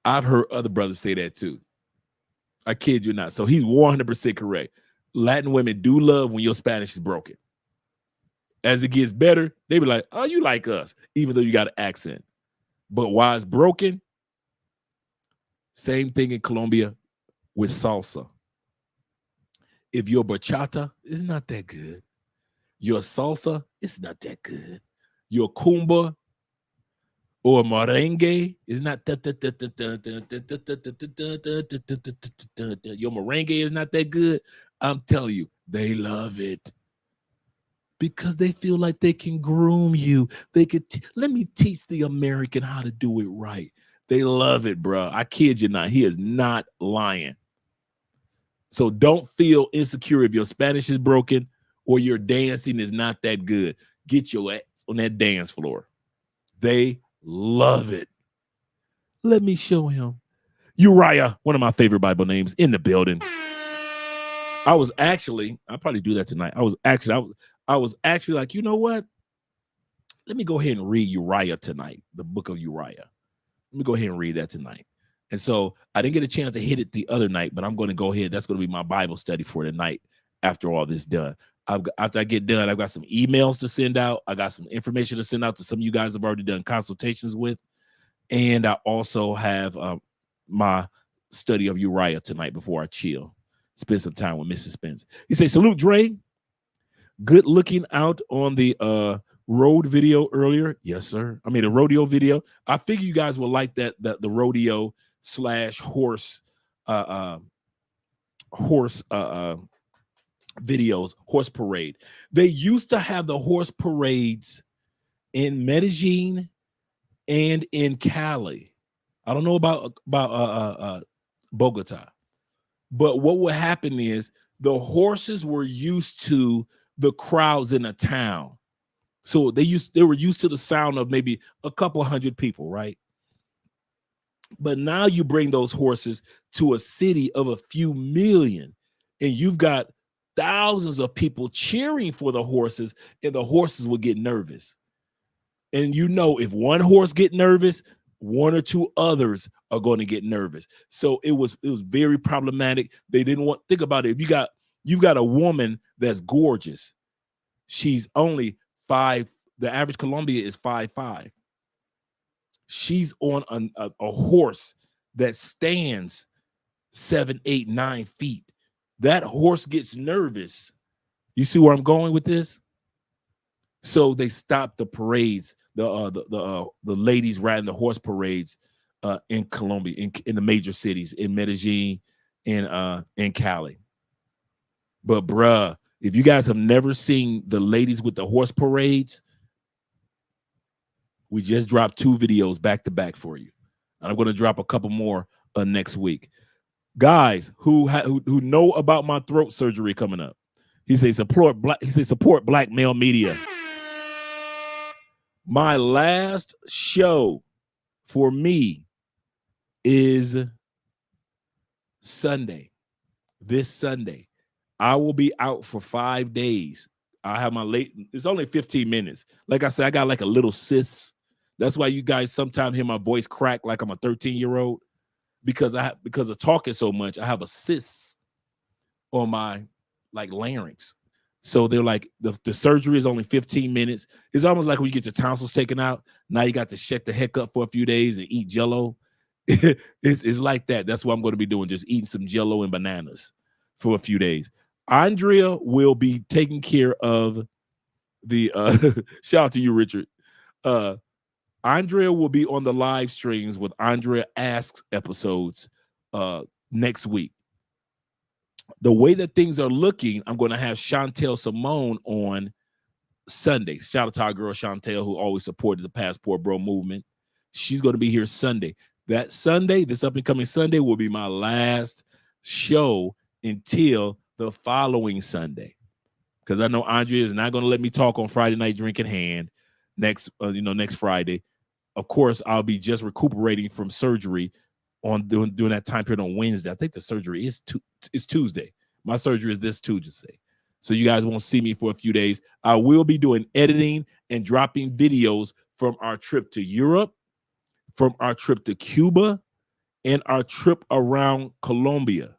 I've heard other brothers say that too. I kid you not. So he's 100% correct. Latin women do love when your Spanish is broken. As it gets better, they be like, oh, you like us, even though you got an accent. But while it's broken, same thing in Colombia with salsa. If your bachata is not that good, your salsa is not that good, your kumba or merengue is not your merengue is not that good. I'm telling you, they love it because they feel like they can groom you. They could let me teach the American how to do it right. They love it, bro. I kid you not. He is not lying. So don't feel insecure if your Spanish is broken or your dancing is not that good. Get your ass on that dance floor. They love it. Let me show him. Uriah, one of my favorite Bible names, in the building. I'll probably do that tonight. I was actually like, you know what? Let me go ahead and read Uriah tonight, the book of Uriah. Let me go ahead and read that tonight. And so I didn't get a chance to hit it the other night, but I'm going to go ahead. That's going to be my Bible study for tonight after all this done. After I get done, I've got some emails to send out. I got some information to send out to some of you guys I've already done consultations with. And I also have my study of Uriah tonight before I chill. Spend some time with Mrs. Spence. He says, salute, Dre. Good looking out on the road video earlier. Yes, sir. I mean, the rodeo video. I figure you guys will like the rodeo / horse videos, horse parade. They used to have the horse parades in Medellin and in Cali. I don't know about Bogota, but what would happen is the horses were used to the crowds in a town. So they were used to the sound of maybe a couple hundred people, right? But now you bring those horses to a city of a few million, and you've got thousands of people cheering for the horses, and the horses will get nervous. And you know, if one horse get nervous, one or two others are going to get nervous. So it was very problematic. They didn't want, think about it. If you've got a woman that's gorgeous, she's only 5. The average Colombian is 5'5". She's on a horse that stands 7, 8, 9 feet. That horse gets nervous. You see where I'm going with this? So they stopped the parades, the ladies riding the horse parades in Colombia, in the major cities, in Medellin, in Cali. But bruh, if you guys have never seen the ladies with the horse parades, we just dropped 2 videos back to back for you. And I'm going to drop a couple more next week. Guys who know about my throat surgery coming up, He says support black male media. My last show for me is Sunday. This Sunday. I will be out for 5 days. I have my it's only 15 minutes. Like I said, I got like a little cyst. That's why you guys sometimes hear my voice crack like I'm a 13-year-old because of talking so much. I have a cyst on my like larynx. So they're like the surgery is only 15 minutes. It's almost like when you get your tonsils taken out. Now you got to shut the heck up for a few days and eat Jell-O. it's like that. That's what I'm going to be doing, just eating some Jell-O and bananas for a few days. Andrea will be taking care of the shout out to you, Richard. Andrea will be on the live streams with Andrea Asks episodes next week. The way that things are looking, I'm going to have Chantel Simone on Sunday. Shout out to our girl Chantel, who always supported the Passport Bro movement. She's going to be here Sunday. That Sunday, this up and coming Sunday, will be my last show until the following Sunday, because I know Andrea is not going to let me talk on Friday night drinking hand next Friday. Of course, I'll be just recuperating from surgery on during that time period on Wednesday. I think the surgery is Tuesday. My surgery is this Tuesday. So you guys won't see me for a few days. I will be doing editing and dropping videos from our trip to Europe, from our trip to Cuba, and our trip around Colombia.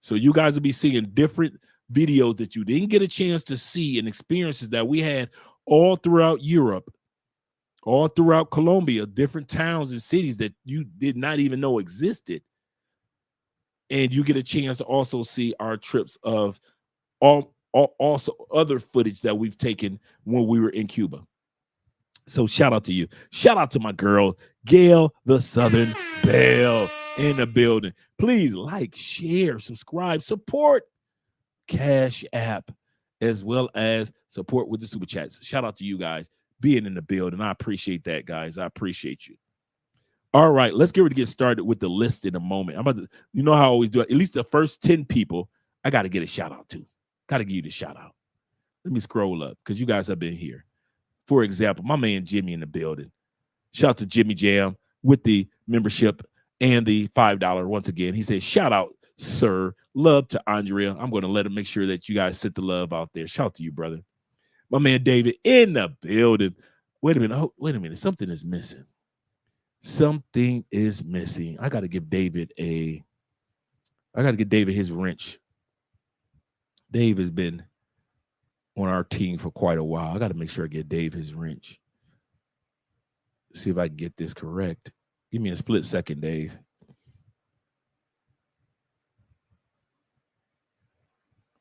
So you guys will be seeing different videos that you didn't get a chance to see and experiences that we had all throughout Europe, all throughout Colombia, different towns and cities that you did not even know existed. And you get a chance to also see our trips of also other footage that we've taken when we were in Cuba. So shout out to you. Shout out to my girl, Gail the Southern Belle in the building. Please like, share, subscribe, support Cash App, as well as support with the super chats. Shout out to you guys being in the building. I appreciate that, guys. I appreciate you. All right, let's get ready to get started with the list in a moment. I'm about to, you know how I always do it. At least the first 10 people, I got to get a shout out to. Got to give you the shout out. Let me scroll up because you guys have been here. For example, my man Jimmy in the building. Shout out to Jimmy Jam with the membership and the $5 once again. He says, shout out, sir. Love to Andrea. I'm going to let him make sure that you guys send the love out there. Shout out to you, brother. My man David in the building. Wait a minute. Oh, wait a minute. Something is missing. Something is missing. I got to give David his wrench. Dave has been on our team for quite a while. I got to make sure I get Dave his wrench. See if I can get this correct. Give me a split second, Dave.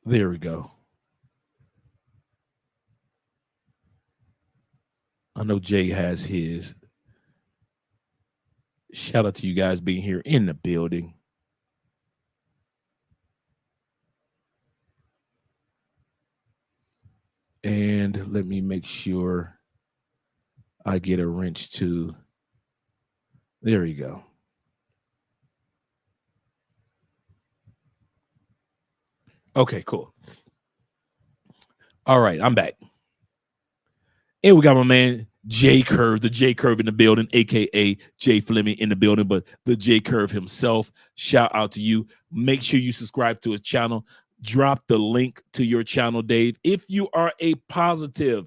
There we go. I know Jay has his. Shout out to you guys being here in the building. And let me make sure I get a wrench too. There we go. Okay, cool. All right, I'm back. And we got my man J Curve, the J Curve in the building, aka Jay Fleming in the building, but the J Curve himself. Shout out to you. Make sure you subscribe to his channel. Drop the link to your channel, Dave. If you are a positive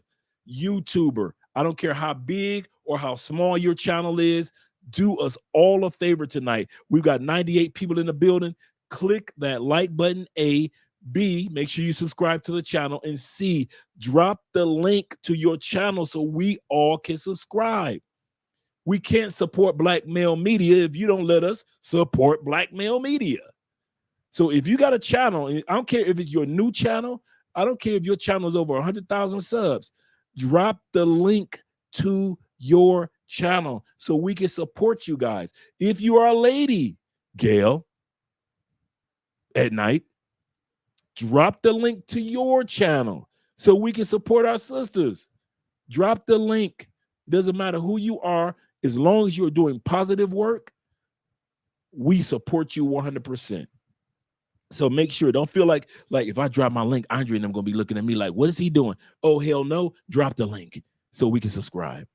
YouTuber, I don't care how big or how small your channel is, do us all a favor tonight. We've got 98 people in the building. Click that like button, A. B, make sure you subscribe to the channel, and C, drop the link to your channel so we all can subscribe. We can't support black male media if you don't let us support black male media. So if you got a channel, and I don't care if it's your new channel, I don't care if your channel is over 100,000 subs, drop the link to your channel so we can support you guys. If you are a lady, Gail, at night, drop the link to your channel so we can support our sisters. Drop the link. Doesn't matter who you are. As long as you're doing positive work, we support you 100%. So make sure, don't feel like if I drop my link, Andre and I'm going to be looking at me like, what is he doing? Oh, hell no. Drop the link so we can subscribe.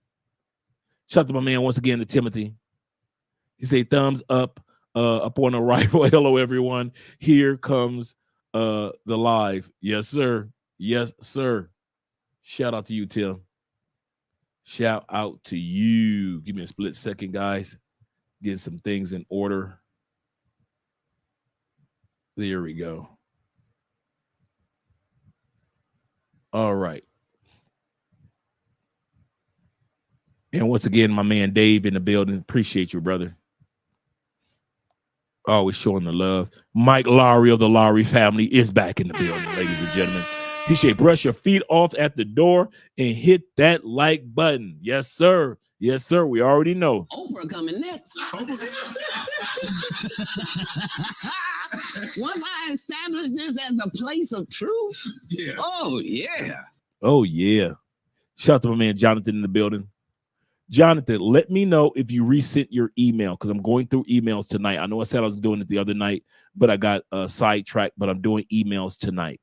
Shout out to my man once again, to Timothy. He say thumbs up upon arrival. Hello, everyone. Here comes the live. Yes, sir. Yes, sir. Shout out to you, Tim. Shout out to you. Give me a split second, guys. Get some things in order. There we go. All right. And once again, my man Dave in the building. Appreciate you, brother. Always showing the love. Mike Lowry of the Lowry family is back in the building, ladies and gentlemen. He said, brush your feet off at the door and hit that like button. Yes, sir. Yes, sir. We already know. Oprah coming next. Once I establish this as a place of truth, oh, yeah. Oh, yeah. Shout out to my man Jonathan in the building. Jonathan, let me know if you resent your email, because I'm going through emails tonight. I know I said I was doing it the other night, but I got sidetracked, but I'm doing emails tonight.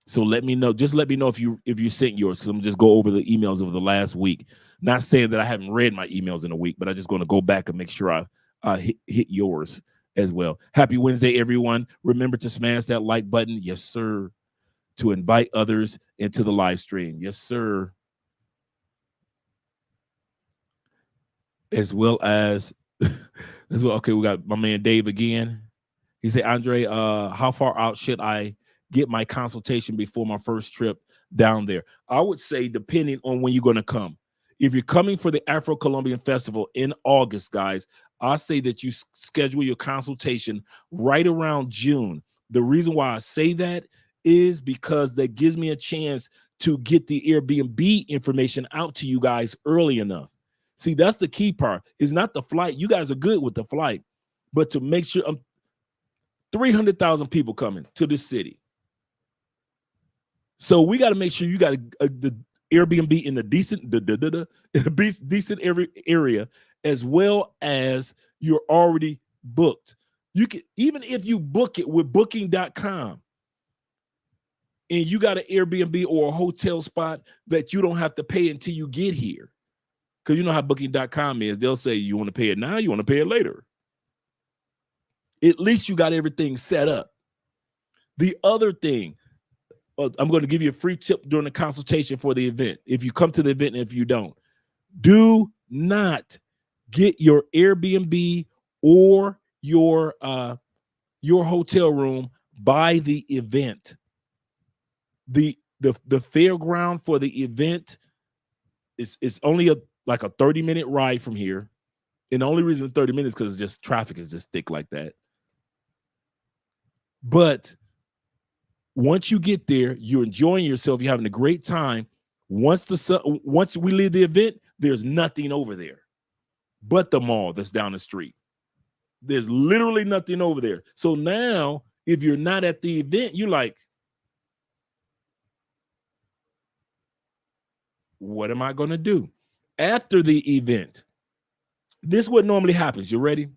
So let me know. Just let me know if you sent yours, because I'm just go over the emails over the last week. Not saying that I haven't read my emails in a week, but I'm just going to go back and make sure I hit yours as well. Happy Wednesday, everyone. Remember to smash that like button. Yes, sir. To invite others into the live stream. Yes, sir. As well. Okay, we got my man Dave again. He said, Andre, how far out should I get my consultation before my first trip down there? I would say depending on when you're going to come. If you're coming for the Afro-Colombian Festival in August, guys, I say that you schedule your consultation right around June. The reason why I say that is because that gives me a chance to get the Airbnb information out to you guys early enough. See, that's the key part. It's not the flight. You guys are good with the flight, but to make sure 300,000 people coming to this city. So we got to make sure you got the Airbnb in the decent area, as well as you're already booked. You can, even if you book it with booking.com and you got an Airbnb or a hotel spot that you don't have to pay until you get here. Because you know how booking.com is. They'll say, you want to pay it now, you want to pay it later. At least you got everything set up. The other thing, I'm going to give you a free tip during the consultation for the event. If you come to the event and if you don't, do not get your Airbnb or your hotel room by the event. The fairground for the event is only like a 30-minute ride from here. And the only reason 30 minutes because just traffic is just thick like that. But once you get there, you're enjoying yourself, you're having a great time. Once we leave the event, there's nothing over there but the mall that's down the street. There's literally nothing over there. So now, if you're not at the event, you're like, what am I going to do? After the event, this is what normally happens. You ready?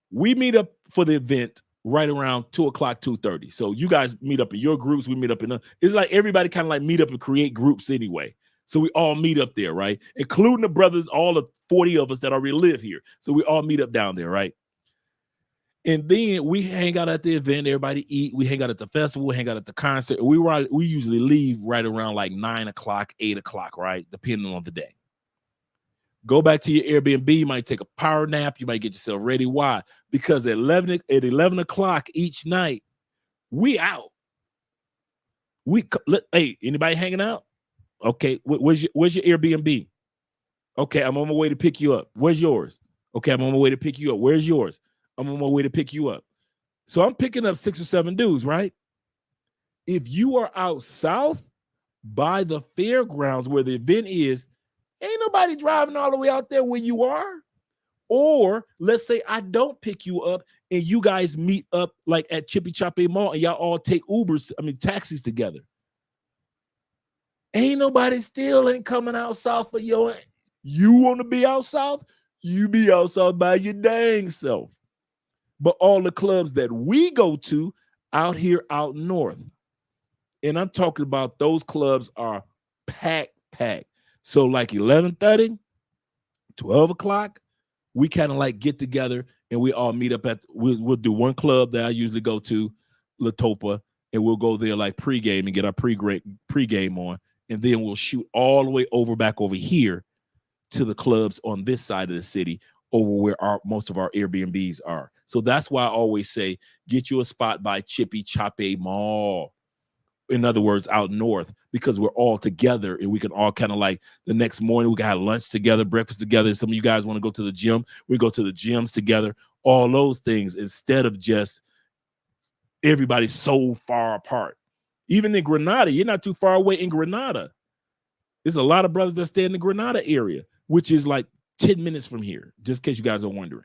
We meet up for the event right around 2 o'clock, 2:30. So you guys meet up in your groups. We meet up it's like everybody kind of like meet up and create groups anyway. So we all meet up there, right? Including the brothers, all the 40 of us that already live here. So we all meet up down there, right? And then we hang out at the event. Everybody eat. We hang out at the festival. We hang out at the concert. We usually leave right around like 9 o'clock, 8 o'clock, right? Depending on the day. Go back to your Airbnb. You might take a power nap. You might get yourself ready. Why? Because at 11 o'clock each night, we out. Hey, anybody hanging out? Okay, where's your Airbnb? Okay, I'm on my way to pick you up. Where's yours? Okay, I'm on my way to pick you up. Where's yours? I'm on my way to pick you up. So I'm picking up 6 or 7 dudes, right? If you are out south by the fairgrounds where the event is, ain't nobody driving all the way out there where you are. Or let's say I don't pick you up and you guys meet up like at Chippy Choppy Mall and y'all all take taxis together. Ain't nobody ain't coming out south for your. You want to be out south? You be out south by your dang self. but all the clubs that we go to out here out north. And I'm talking about those clubs are packed. So like 11:30, 12 o'clock, we kind of like get together and we all meet up we'll do one club that I usually go to, La Topa, and we'll go there like pregame and get our pregame on. And then we'll shoot all the way back over here to the clubs on this side of the city, over where most of our Airbnbs are. So that's why I always say, get you a spot by Chippy Chape Mall. In other words, out north, because we're all together and we can all kind of like the next morning, we can have lunch together, breakfast together. Some of you guys want to go to the gym. We go to the gyms together, all those things, instead of just everybody so far apart. Even in Grenada, you're not too far away in Grenada. There's a lot of brothers that stay in the Grenada area, which is like 10 minutes from here, just in case you guys are wondering.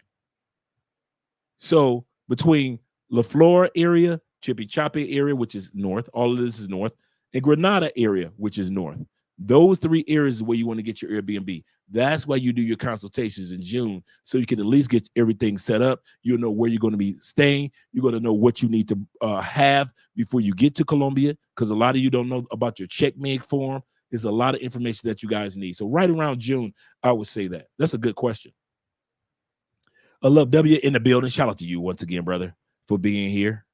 So between La Flora area, Chippy Chape area, which is north, all of this is north, and Grenada area, which is north. Those three areas is where you want to get your Airbnb. That's why you do your consultations in June, so you can at least get everything set up. You'll know where you're going to be staying. You're going to know what you need to have before you get to Colombia, because a lot of you don't know about your checkmate form. There's a lot of information that you guys need. So right around June, I would say that. That's a good question. I love W in the building. Shout out to you once again, brother, for being here.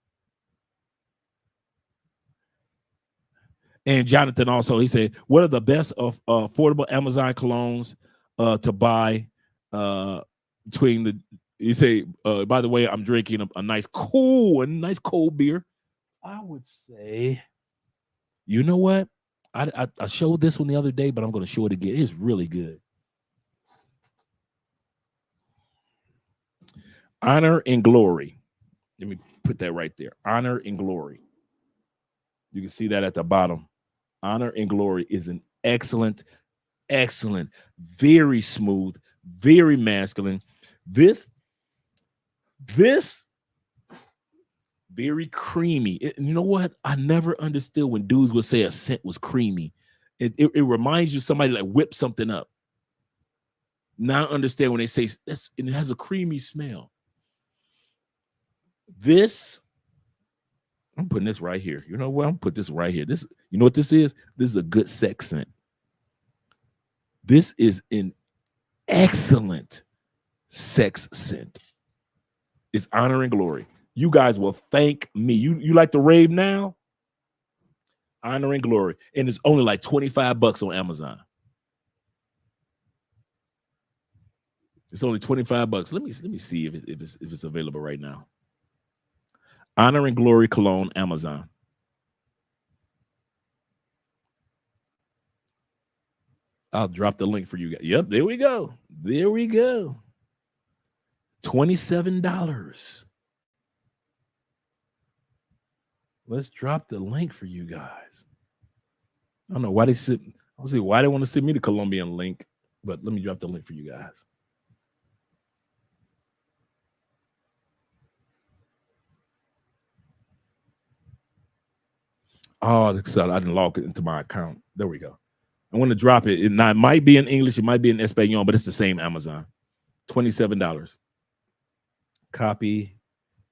And Jonathan also, he said, what are the best of affordable Amazon colognes to buy between the, you say, by the way, I'm drinking a nice cold beer. I would say, you know what? I showed this one the other day, but I'm going to show it again. It's really good. Honor and Glory. Let me put that right there. Honor and Glory. You can see that at the bottom. Honor and Glory is an excellent, very smooth, very masculine. This very creamy. You know what? I never understood when dudes would say a scent was creamy. It reminds you of somebody like whipped something up. Now I understand when they say it has a creamy smell. This, I'm putting this right here. You know what? I'm gonna put this right here. This, you know what this is? This is a good sex scent. This is an excellent sex scent. It's Honor and Glory. You guys will thank me. You like to rave now? Honor and Glory. And it's only like $25 on Amazon. It's only $25. Let me see if it's available right now. Honor and Glory cologne, Amazon. I'll drop the link for you guys. Yep, there we go. There we go. $27. Let's drop the link for you guys. I don't know why they sit. I'll see why they want to send me the Colombian link, but let me drop the link for you guys. Oh, I didn't log it into my account. There we go. I'm going to drop it. It might be in English. It might be in Espanol, but it's the same Amazon. $27. Copy,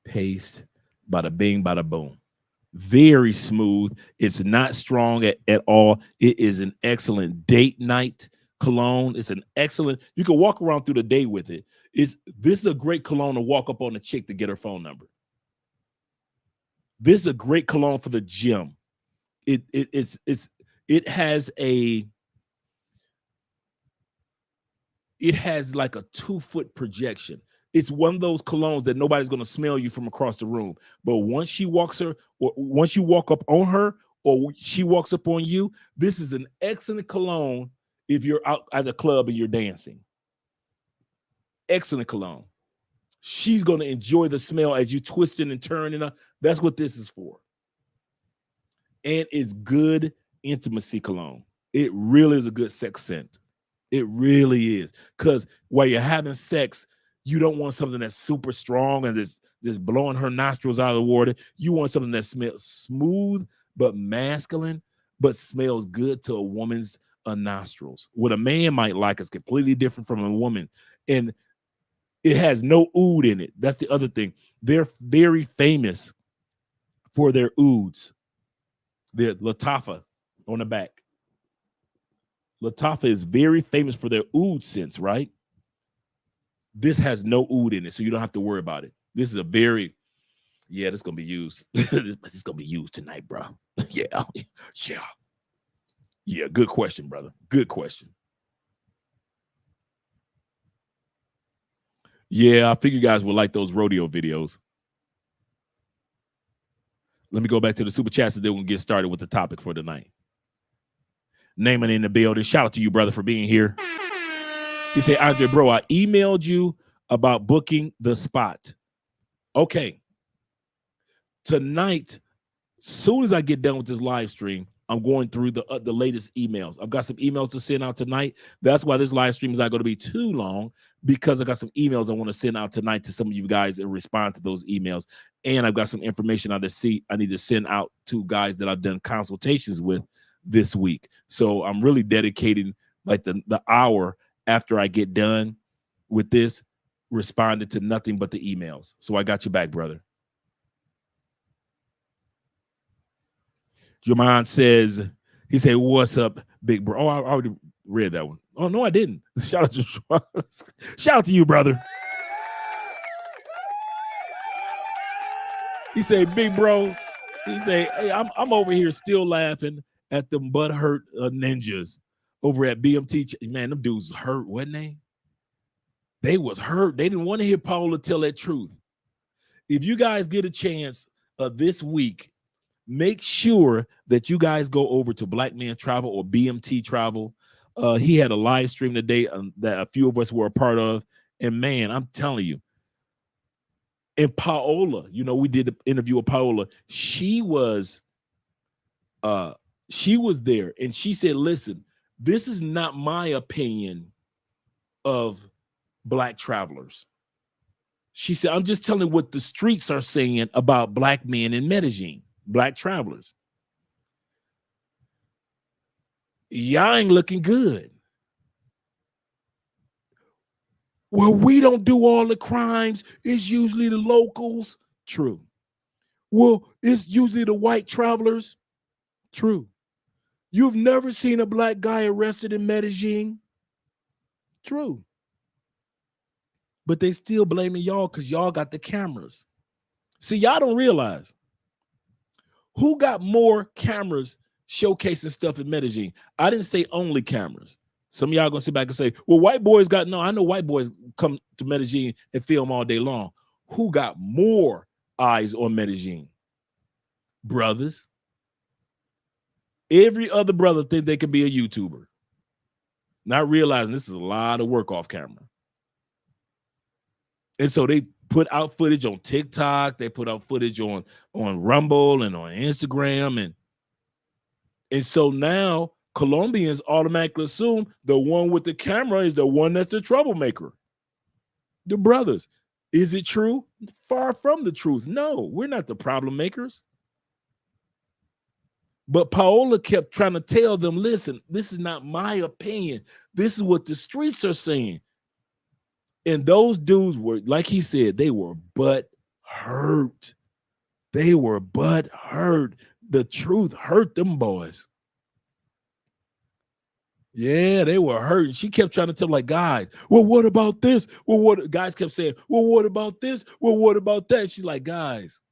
paste, bada bing, bada boom. Very smooth. It's not strong at all. It is an excellent date night cologne. It's an excellent, you can walk around through the day with it. This is a great cologne to walk up on a chick to get her phone number. This is a great cologne for the gym. It has like a 2-foot projection. It's one of those colognes that nobody's going to smell you from across the room. But once you walk up on her, or she walks up on you, this is an excellent cologne if you're out at the club and you're dancing. Excellent cologne. She's going to enjoy the smell as you twisting and turning up. That's what this is for. And it's good intimacy cologne. It really is a good sex scent. It really is. Because while you're having sex, you don't want something that's super strong and just blowing her nostrils out of the water. You want something that smells smooth but masculine, but smells good to a woman's nostrils. What a man might like is completely different from a woman. And It has no oud in it. That's the other thing. They're very famous for their ouds. Their Latafa on the back. Latafa is very famous for their oud scents, right? This has no oud in it, so you don't have to worry about it. This is a very, yeah, this is going to be used. This is going to be used tonight, bro. Yeah. Yeah, good question, brother. Good question. Yeah, I figure you guys would like those rodeo videos. Let me go back to the super chats and then we'll get started with the topic for tonight. Naaman in the building. Shout out to you, brother, for being here. He said, Andre, bro, I emailed you about booking the spot. Okay. Tonight, soon as I get done with this live stream, I'm going through the latest emails. I've got some emails to send out tonight. That's why this live stream is not going to be too long, because I got some emails I want to send out tonight to some of you guys and respond to those emails. And I've got some information I need to send out to guys that I've done consultations with this week. So I'm really dedicating like the hour after I get done with this, responding to nothing but the emails. So I got you back, brother. Jermon says, he said, what's up, big bro? Oh, I already read that one. Oh, no, I didn't. Shout out to shout out to you, brother. He said, big bro. He said, hey, I'm over here still laughing at them butthurt ninjas over at BMT. Man, them dudes was hurt, wasn't they? They was hurt. They didn't want to hear Paola tell that truth. If you guys get a chance this week, make sure that you guys go over to Black Man Travel or BMT Travel. He had a live stream today that a few of us were a part of. And man, I'm telling you, and Paola, you know, we did an interview with Paola. She was there and she said, listen, this is not my opinion of Black travelers. She said, I'm just telling what the streets are saying about Black men in Medellin. Black travelers. Y'all ain't looking good. Well, we don't do all the crimes. It's usually the locals. True. Well, it's usually the white travelers. True. You've never seen a Black guy arrested in Medellin. True. But they still blaming y'all because y'all got the cameras. See, y'all don't realize who got more cameras showcasing stuff in Medellin. I didn't say only cameras. Some of y'all gonna sit back and say, well, white boys got, no, I know white boys come to Medellin and film all day long. Who got more eyes on Medellin? Brothers. Every other brother think they could be a YouTuber, not realizing this is a lot of work off camera. And so they put out footage on TikTok. They put out footage on Rumble and on Instagram. And so now Colombians automatically assume the one with the camera is the one that's the troublemaker. The brothers. Is it true? Far from the truth. No, we're not the problem makers. But Paola kept trying to tell them, listen, this is not my opinion. This is what the streets are saying. And those dudes were, like he said, they were butt hurt. They were butt hurt. The truth hurt them boys. Yeah, they were hurt. She kept trying to tell, like, guys, well, what about this? Well, what? Guys kept saying, well, what about this? Well, what about that? She's like, guys,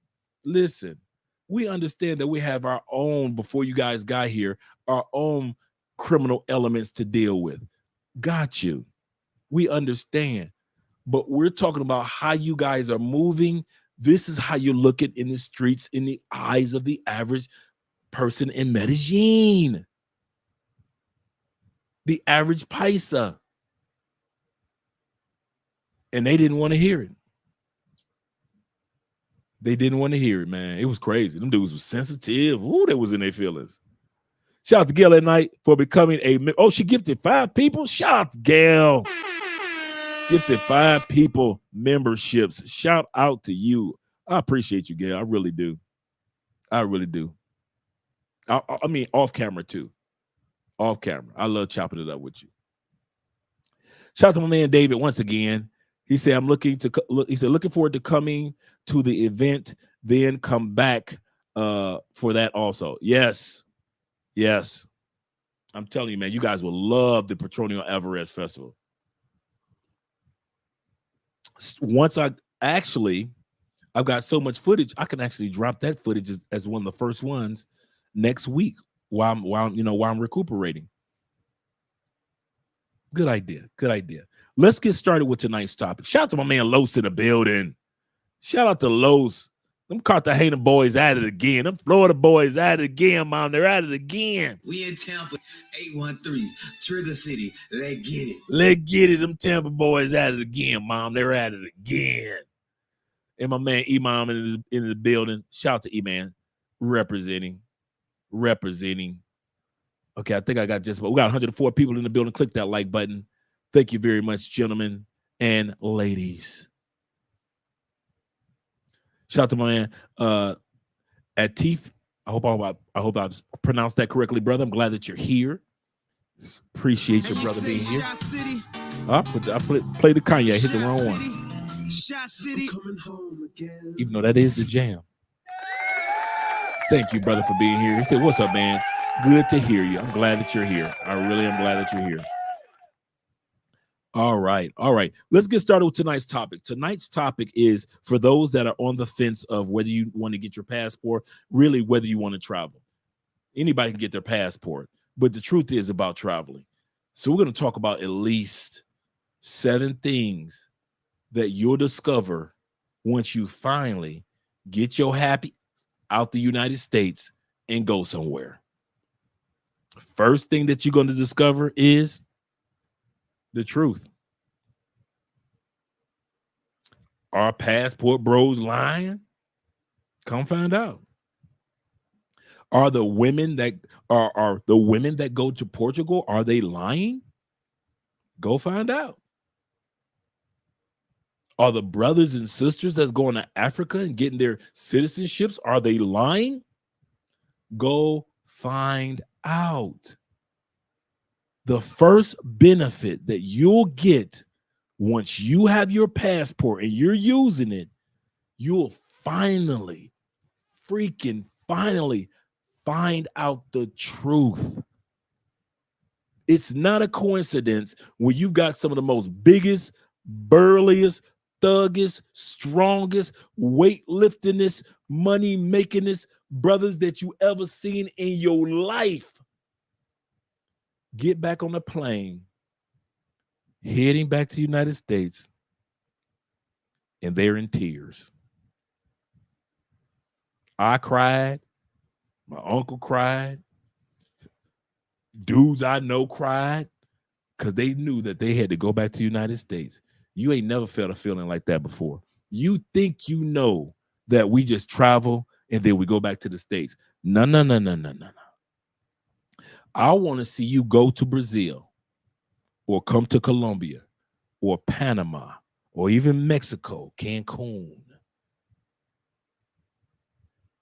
listen, we understand that we have our own, before you guys got here, our own criminal elements to deal with. Got you. We understand. But we're talking about how you guys are moving. This is how you look at in the streets, in the eyes of the average person in Medellin. The average paisa. And they didn't want to hear it. They didn't want to hear it, man. It was crazy. Them dudes were sensitive. Ooh, they was in their feelings. Shout out to Gail at night for becoming oh, she gifted 5 people. Shout out to Gail. Gifted 5 people memberships. Shout out to you. I appreciate you, Gail. I really do. I really do. I mean, off camera too. Off camera. I love chopping it up with you. Shout out to my man David once again. He said, I'm looking to look. He said, looking forward to coming to the event, then come back for that also. Yes. Yes. I'm telling you, man, you guys will love the Petronio Alvarez Festival. Once I've got so much footage, I can actually drop that footage as one of the first ones next week while I'm recuperating. Good idea. Good idea. Let's get started with tonight's topic. Shout out to my man Los in the building. Shout out to Los. Them Cartagena boys at it again. Them Florida boys at it again, Mom. They're at it again. We in Tampa, 813, Trigger City. Let's get it. Let's get it. Them Tampa boys at it again, Mom. They're at it again. And my man Imam in the building. Shout out to Imam representing. Okay, I think I got we got 104 people in the building. Click that like button. Thank you very much, gentlemen and ladies. Shout out to my man Atif. I hope I pronounced that correctly, brother. I'm glad that you're here. Appreciate your brother being here. I played the Kanye. I hit the wrong one. City. Coming home again. Even though that is the jam. Thank you, brother, for being here. He said, "What's up, man? Good to hear you. I'm glad that you're here. I really am glad that you're here." All right. Let's get started with tonight's topic. Tonight's topic is for those that are on the fence of whether you want to get your passport, really whether you want to travel. Anybody can get their passport, but the truth is about traveling. So we're going to talk about at least 7 things that you'll discover once you finally get your happy out the United States and go somewhere. First thing that you're going to discover is the truth. Are passport bros lying? Come find out. Are the women that go to Portugal, are they lying? Go find out. Are the brothers and sisters that's going to Africa and getting their citizenships, are they lying? Go find out. The first benefit that you'll get once you have your passport and you're using it, you'll finally find out the truth. It's not a coincidence when you've got some of the most biggest, burliest, thuggest, strongest, weightliftingest, money makingest brothers that you ever seen in your life get back on the plane, heading back to the United States, and they're in tears. I cried. My uncle cried. Dudes I know cried because they knew that they had to go back to the United States. You ain't never felt a feeling like that before. You think you know that we just travel and then we go back to the States. No. I want to see you go to Brazil or come to Colombia or Panama or even Mexico, Cancun.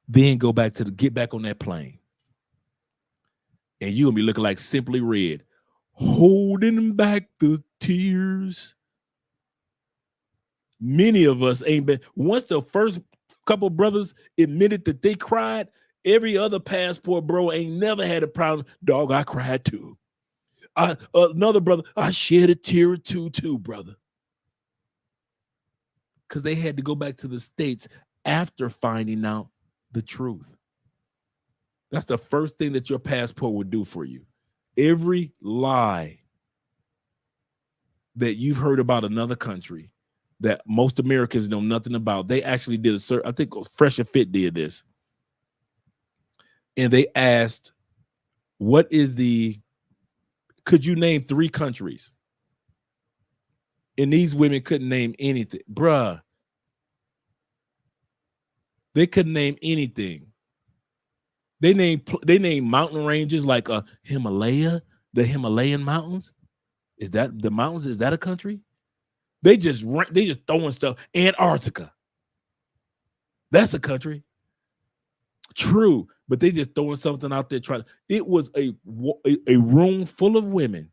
Then get back on that plane. And you'll be looking like Simply Red, holding back the tears. Many of us ain't been. Once the first couple brothers admitted that they cried, every other passport bro ain't never had a problem. Dog, I cried too. Another brother, I shed a tear or two too, brother. Because they had to go back to the States after finding out the truth. That's the first thing that your passport would do for you. Every lie that you've heard about another country that most Americans know nothing about, they actually did I think Fresh and Fit did this. And they asked, could you name 3 countries? And these women couldn't name anything. Bruh. They couldn't name anything. They named mountain ranges like Himalaya, the Himalayan mountains. Is that the mountains? Is that a country? They just throwing stuff. Antarctica. That's a country. True, but they just throwing something out there trying. It was a room full of women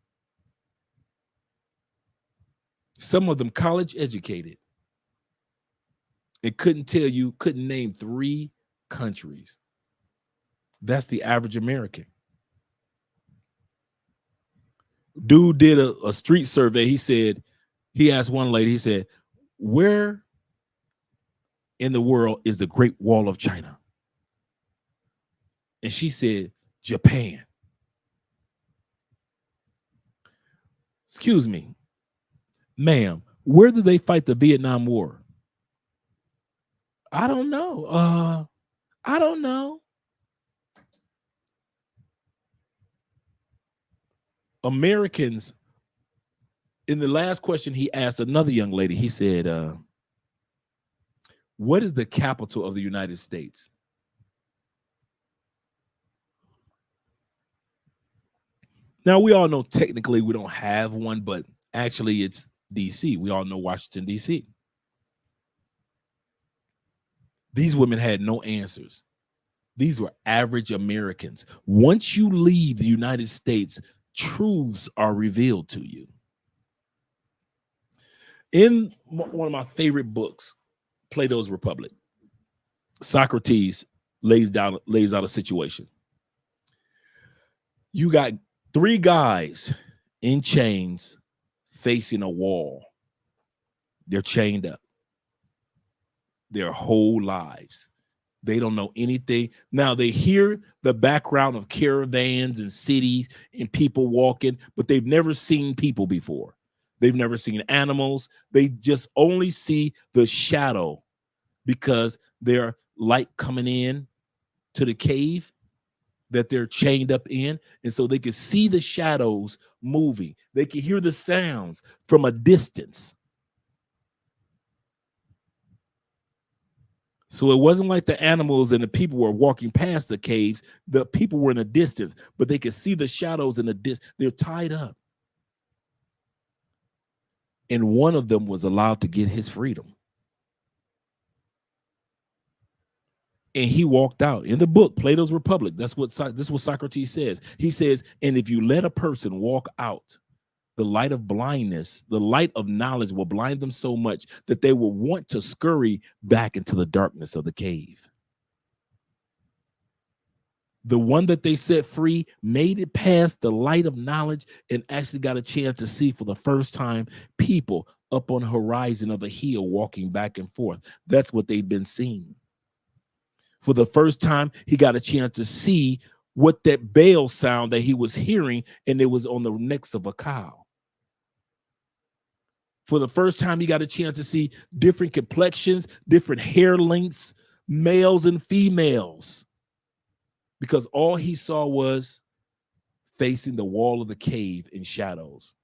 Some of them college educated. It couldn't name 3 countries. That's the average American. Dude did a street survey. He asked one lady, he said, where in the world is the Great Wall of China? And she said, Japan. Excuse me, ma'am, where did they fight the Vietnam War? I don't know. I don't know. Americans, in the last question he asked another young lady, he said, what is the capital of the United States? Now, we all know technically we don't have one, but actually it's DC. We all know Washington, DC. These women had no answers. These were average Americans. Once you leave the United States, truths are revealed to you. In one of my favorite books, Plato's Republic, Socrates lays out a situation. You got 3 guys in chains facing a wall. They're chained up their whole lives. They don't know anything. Now they hear the background of caravans and cities and people walking, but they've never seen people before. They've never seen animals. They just only see the shadow because their light coming in to the cave that they're chained up in. And so they can see the shadows moving. They can hear the sounds from a distance. So it wasn't like the animals and the people were walking past the caves. The people were in a distance, but they could see the shadows in the distance. They're tied up. And one of them was allowed to get his freedom. And he walked out. In the book, Plato's Republic, this is what Socrates says. He says, and if you let a person walk out, the light of blindness, the light of knowledge will blind them so much that they will want to scurry back into the darkness of the cave. The one that they set free made it past the light of knowledge and actually got a chance to see for the first time people up on the horizon of a hill walking back and forth. That's what they'd been seeing. For the first time, he got a chance to see what that bell sound that he was hearing, and it was on the necks of a cow. For the first time, he got a chance to see different complexions, different hair lengths, males and females, because all he saw was facing the wall of the cave in shadows.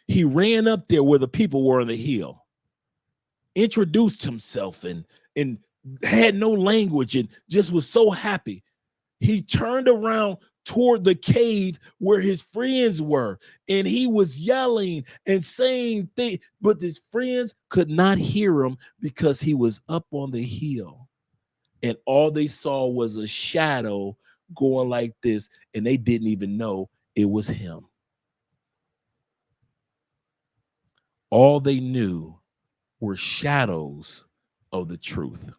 He ran up there where the people were on the hill, introduced himself and had no language and just was so happy. He turned around toward the cave where his friends were, and he was yelling and saying things, but his friends could not hear him because he was up on the hill, and all they saw was a shadow going like this, and they didn't even know it was him. All they knew were shadows of the truth.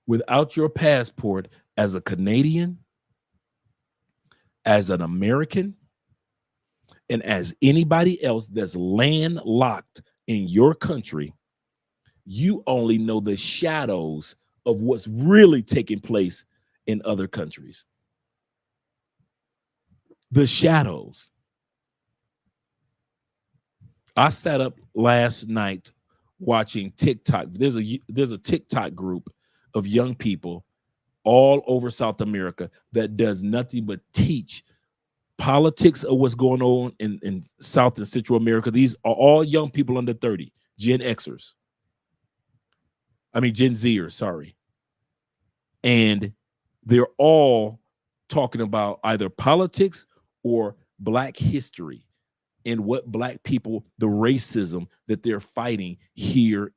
Without your passport, as a Canadian, as an American, and as anybody else that's landlocked in your country, you only know the shadows of what's really taking place in other countries. The shadows. I sat up last night watching TikTok. There's a TikTok group of young people all over South America that does nothing but teach politics of what's going on in South and Central America. These are all young people under 30, Gen Zers, sorry. And they're all talking about either politics or Black history and what Black people, the racism that they're fighting here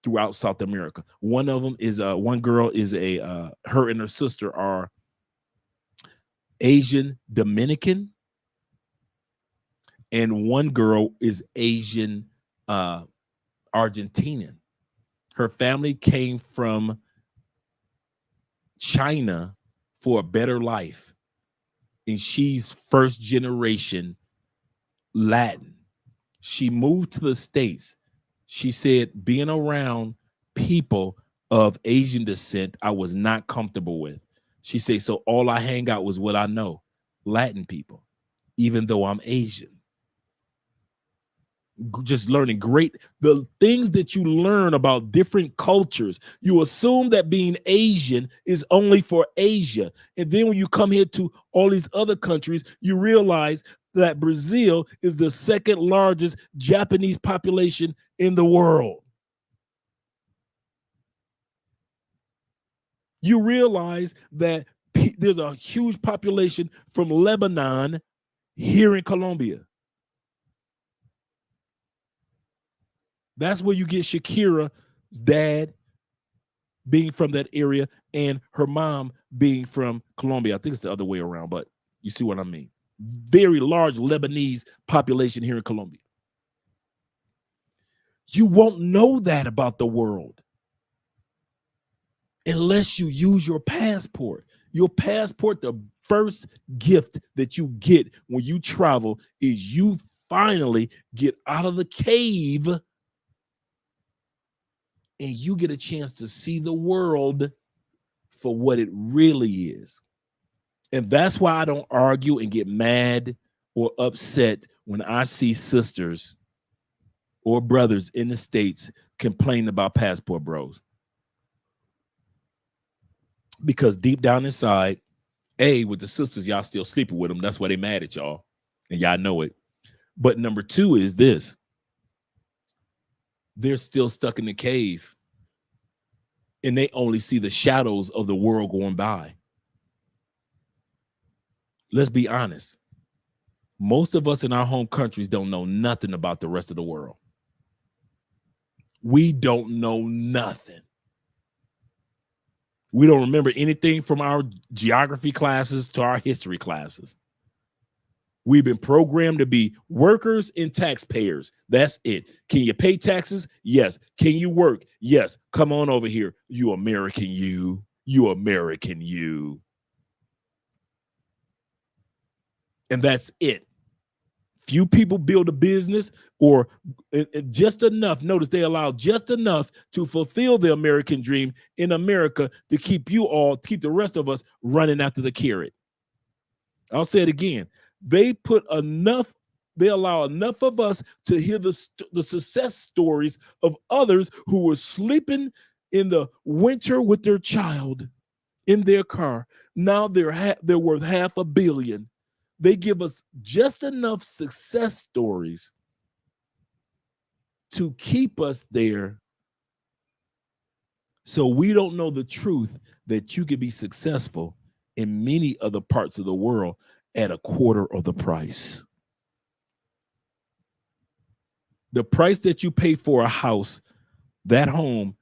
throughout South America. One of them is one girl is her and her sister are Asian Dominican, and one girl is Asian Argentinian. Her family came from China for a better life, and she's first generation Latin. She moved to the States. She said being around people of Asian descent, I was not comfortable with. She said, so all I hang out was what I know, Latin people, even though I'm Asian. Just learning the things that you learn about different cultures. You assume that being Asian is only for Asia. And then when you come here to all these other countries, you realize that Brazil is the second largest Japanese population in the world. You realize that there's a huge population from Lebanon here in Colombia. That's where you get Shakira's dad being from that area and her mom being from Colombia. I think it's the other way around, but you see what I mean. Very large Lebanese population here in Colombia. You won't know that about the world unless you use your passport. Your passport, the first gift that you get when you travel is you finally get out of the cave and you get a chance to see the world for what it really is. And that's why I don't argue and get mad or upset when I see sisters or brothers in the States complain about passport bros. Because deep down inside, with the sisters, y'all still sleeping with them. That's why they mad at y'all. And y'all know it. But number two is this. They're still stuck in the cave. And they only see the shadows of the world going by. Let's be honest. Most of us in our home countries don't know nothing about the rest of the world. We don't know nothing. We don't remember anything from our geography classes to our history classes. We've been programmed to be workers and taxpayers. That's it. Can you pay taxes? Yes. Can you work? Yes. Come on over here. You American, you. You American, you. And that's it. Few people build a business or just enough. Notice they allow just enough to fulfill the American dream in America to keep the rest of us running after the carrot. I'll say it again. They allow enough of us to hear the success stories of others who were sleeping in the winter with their child in their car. Now they're worth $500 million. They give us just enough success stories to keep us there so we don't know the truth that you can be successful in many other parts of the world at a quarter of the price. The price that you pay for a house, that home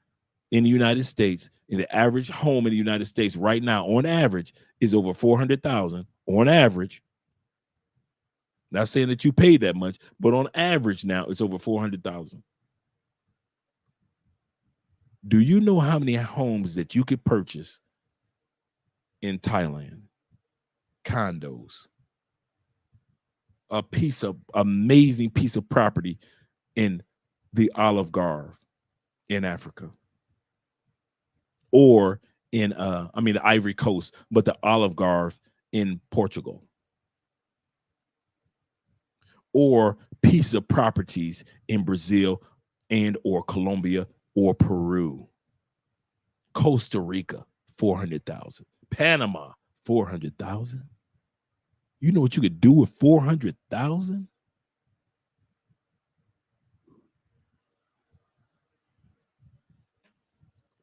in the United States, in the average home in the United States right now, on average, is over $400,000 on average. Not saying that you pay that much, but on average now it's over $400,000. Do you know how many homes that you could purchase in Thailand? Condos. Amazing piece of property in the Olive Garden in Africa. Or in the Ivory Coast, but the Olive Garden in Portugal. Or piece of properties in Brazil and or Colombia or Peru. Costa Rica, 400,000. Panama, 400,000. You know what you could do with 400,000?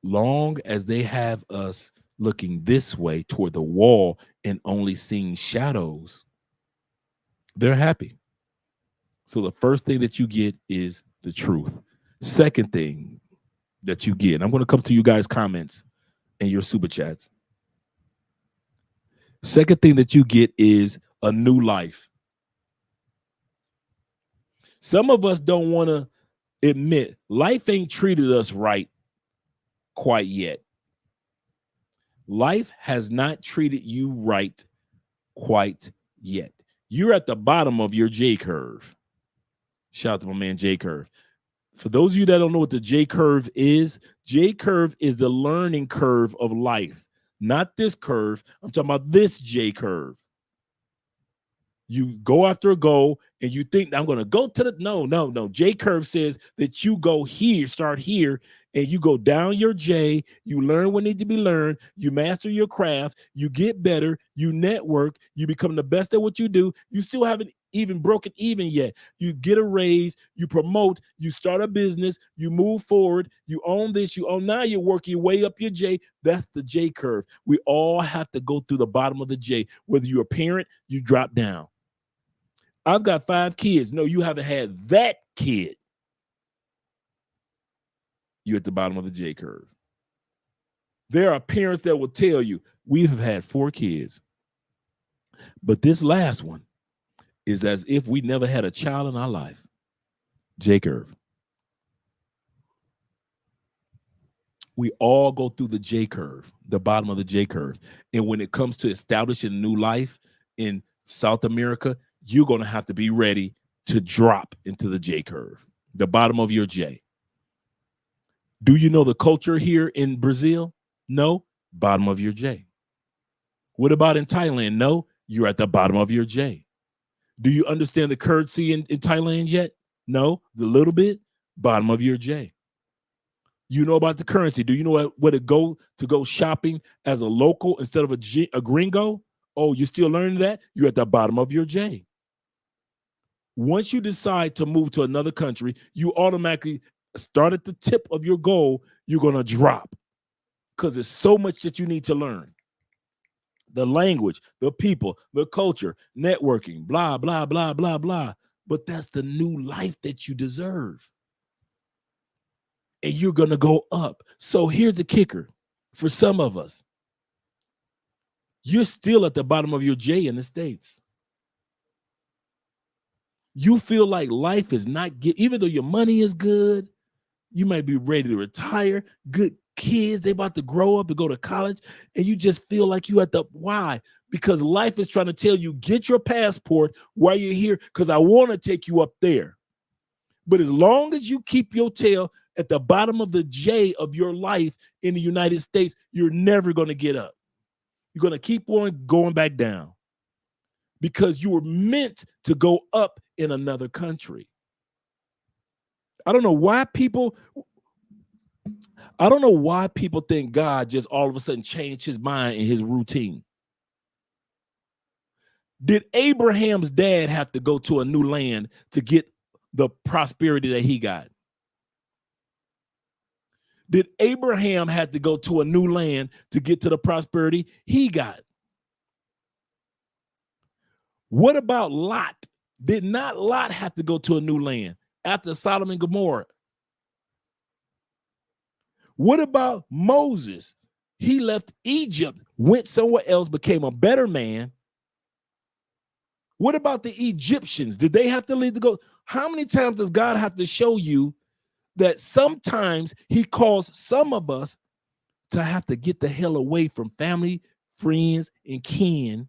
Long as they have us looking this way toward the wall and only seeing shadows, they're happy. So the first thing that you get is the truth. Second thing that you get, I'm going to come to you guys' comments and your super chats. Second thing that you get is a new life. Some of us don't want to admit life ain't treated us right quite yet. Life has not treated you right quite yet. You're at the bottom of your J curve. Shout out to my man J curve. For those of you that don't know what the J curve is the learning curve of life. Not this curve. I'm talking about this J curve. You go after a goal and you think I'm going to go to the no. J curve says that you go here, start here, and you go down your J. You learn what needs to be learned. You master your craft. You get better. You network. You become the best at what you do. You still haven't even broken even yet. You get a raise. You promote. You start a business. You move forward. You own this. You own now. You're working your way up your J. That's the J curve. We all have to go through the bottom of the J. Whether you're a parent, you drop down. I've got 5 kids. No, you haven't had that kid. You're at the bottom of the J curve. There are parents that will tell you, we have had 4 kids. But this last one is as if we never had a child in our life. J curve. We all go through the J curve, the bottom of the J curve. And when it comes to establishing a new life in South America, you're going to have to be ready to drop into the J curve, the bottom of your J. Do you know the culture here in Brazil? No, bottom of your J. What about in Thailand? No, you're at the bottom of your J. Do you understand the currency in Thailand yet? No, a little bit, bottom of your J. You know about the currency. Do you know where to go shopping as a local instead of a gringo? Oh, you're still learning that? You're at the bottom of your J. Once you decide to move to another country, you automatically start at the tip of your goal. You're going to drop because there's so much that you need to learn. The language, the people, the culture, networking, blah, blah, blah, blah, blah. But that's the new life that you deserve. And you're going to go up. So here's the kicker. For some of us, you're still at the bottom of your J in the States. You feel like life is not good, even though your money is good. You might be ready to retire, good kids, they about to grow up and go to college, and you just feel like you at the why? Because life is trying to tell you, get your passport while you're here, because I want to take you up there. But as long as you keep your tail at the bottom of the J of your life in the United States, you're never going to get up. You're going to keep on going back down because you were meant to go up in another country. I don't know why people think God just all of a sudden changed his mind and his routine. Did Abraham's dad have to go to a new land to get the prosperity that he got? Did Abraham have to go to a new land to get to the prosperity he got? What about Lot? Did not Lot have to go to a new land after Sodom and Gomorrah? What about Moses? He left Egypt, went somewhere else, became a better man. What about the Egyptians? Did they have to leave to go? How many times does God have to show you that sometimes he calls some of us to have to get the hell away from family, friends, and kin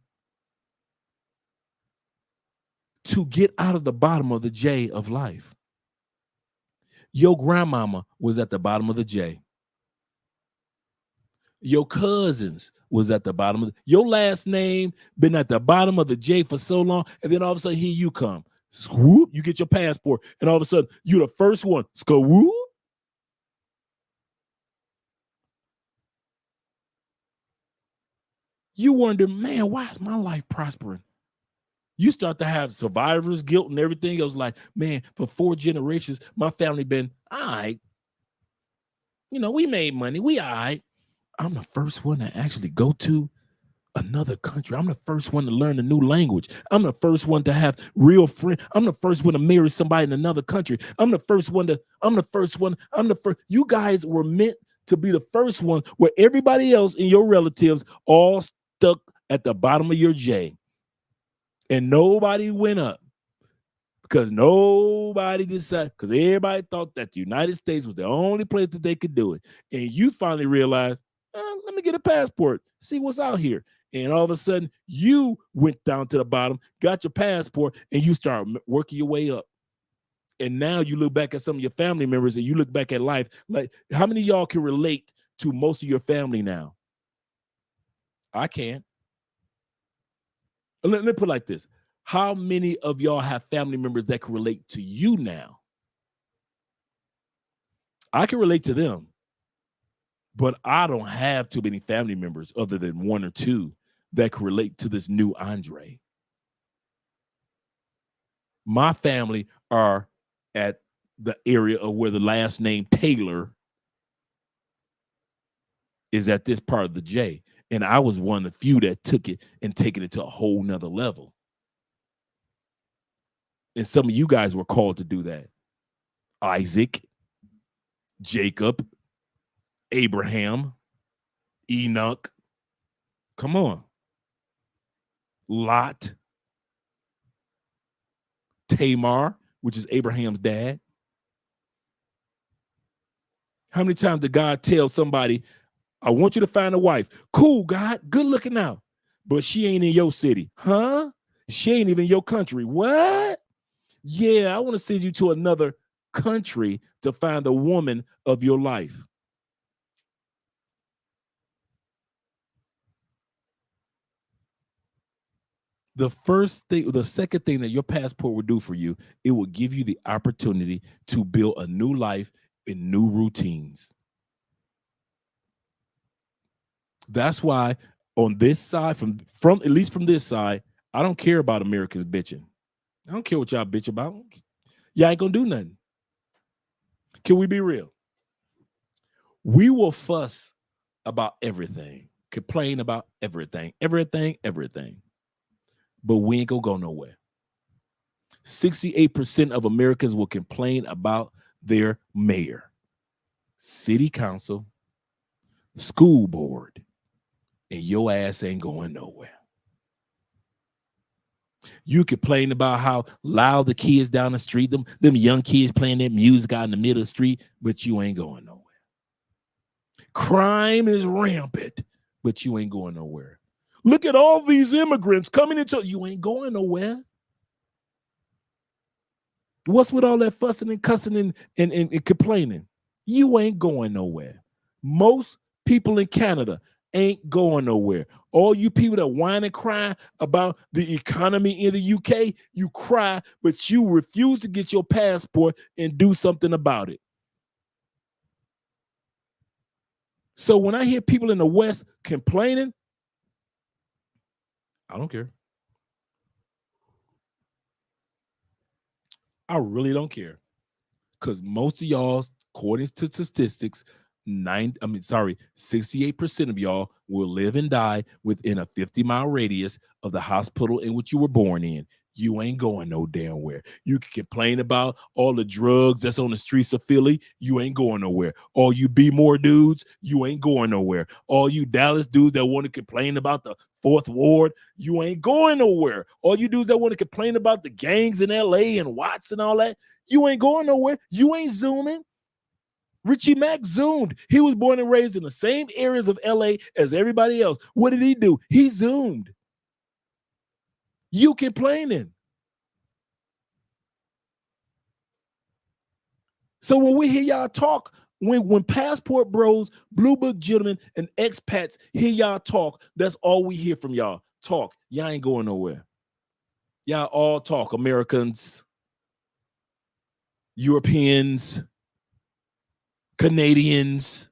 to get out of the bottom of the J of life? Your grandmama was at the bottom of the J. Your cousins was at the bottom of your last name been at the bottom of the J for so long, and then all of a sudden here you come. Swoop, you get your passport, and all of a sudden you're the first one. Swoop. You wonder, man, why is my life prospering? You start to have survivor's guilt and everything else. Like, man, for 4 generations, my family been all right. You know, we made money. We all right. I'm the first one to actually go to another country. I'm the first one to learn a new language. I'm the first one to have real friends. I'm the first one to marry somebody in another country. I'm the first. You guys were meant to be the first one where everybody else and your relatives all stuck at the bottom of your J. And nobody went up. because nobody decided, because everybody thought that the United States was the only place that they could do it. And you finally realized, let me get a passport, see what's out here. And all of a sudden, you went down to the bottom, got your passport, and you start working your way up. And now you look back at some of your family members and you look back at life. Like, how many of y'all can relate to most of your family now? I can't. Let me put it like this. How many of y'all have family members that can relate to you now? I can relate to them, but I don't have too many family members other than one or two that can relate to this new Andre. My family are at the area of where the last name Taylor is at this part of the J. And I was one of the few that took it and taken it to a whole nother level. And some of you guys were called to do that. Isaac, Jacob, Abraham, Enoch. Come on. Lot, Tamar, which is Abraham's dad. How many times did God tell somebody, I want you to find a wife? Cool, God, good looking out. But she ain't in your city. Huh? She ain't even in your country. What? Yeah, I want to send you to another country to find the woman of your life. The second thing that your passport will do for you, it will give you the opportunity to build a new life in new routines. That's why on this side, from at least from this side, I don't care about Americans bitching. I don't care what y'all bitch about. Y'all ain't gonna do nothing. Can we be real? We will fuss about everything, complain about everything. But we ain't gonna go nowhere. 68% of Americans will complain about their mayor, city council, school board, and your ass ain't going nowhere. You complain about how loud the kids down the street, them young kids playing that music out in the middle of the street, but you ain't going nowhere. Crime is rampant, but you ain't going nowhere. Look at all these immigrants coming into, you ain't going nowhere. What's with all that fussing and cussing and complaining? You ain't going nowhere. Most people in Canada ain't going nowhere. All you people that whine and cry about the economy in the UK, you cry, but you refuse to get your passport and do something about it. So when I hear people in the West complaining, I don't care. I really don't care. Because most of y'all, according to statistics, 68% of y'all will live and die within a 50-mile radius of the hospital in which you were born in. You ain't going no damn where. You can complain about all the drugs that's on the streets of Philly. You ain't going nowhere. All you B-more dudes, you ain't going nowhere. All you Dallas dudes that want to complain about the Fourth Ward, you ain't going nowhere. All you dudes that want to complain about the gangs in LA and Watts and all that, you ain't going nowhere. You ain't zooming. Richie Mack zoomed. He was born and raised in the same areas of LA as everybody else. What did he do? He zoomed. You complaining. So when we hear y'all talk, when passport bros, blue book gentlemen, and expats hear y'all talk, that's all we hear from y'all. Talk. Y'all ain't going nowhere. Y'all all talk. Americans, Europeans, Canadians,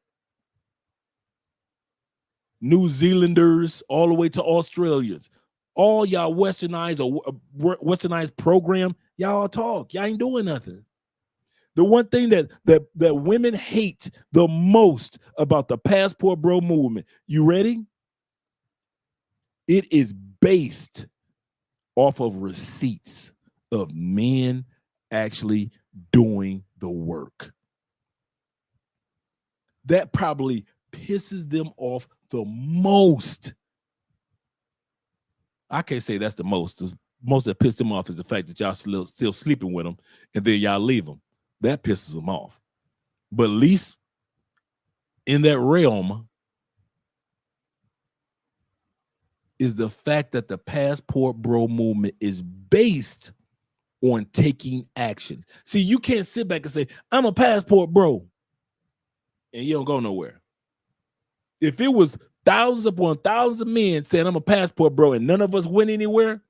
New Zealanders, all the way to Australians. All y'all westernized program, y'all talk. Y'all ain't doing nothing. The one thing that women hate the most about the passport bro movement, you ready? It is based off of receipts of men actually doing the work. That probably pisses them off the most. I can't say that's the most. most that pissed him off is the fact that y'all still sleeping with him, and then y'all leave him. That pisses him off. But at least in that realm is the fact that the passport bro movement is based on taking actions. See, you can't sit back and say, I'm a passport bro, and you don't go nowhere. If it was thousands upon thousands of men saying I'm a passport bro and none of us went anywhere,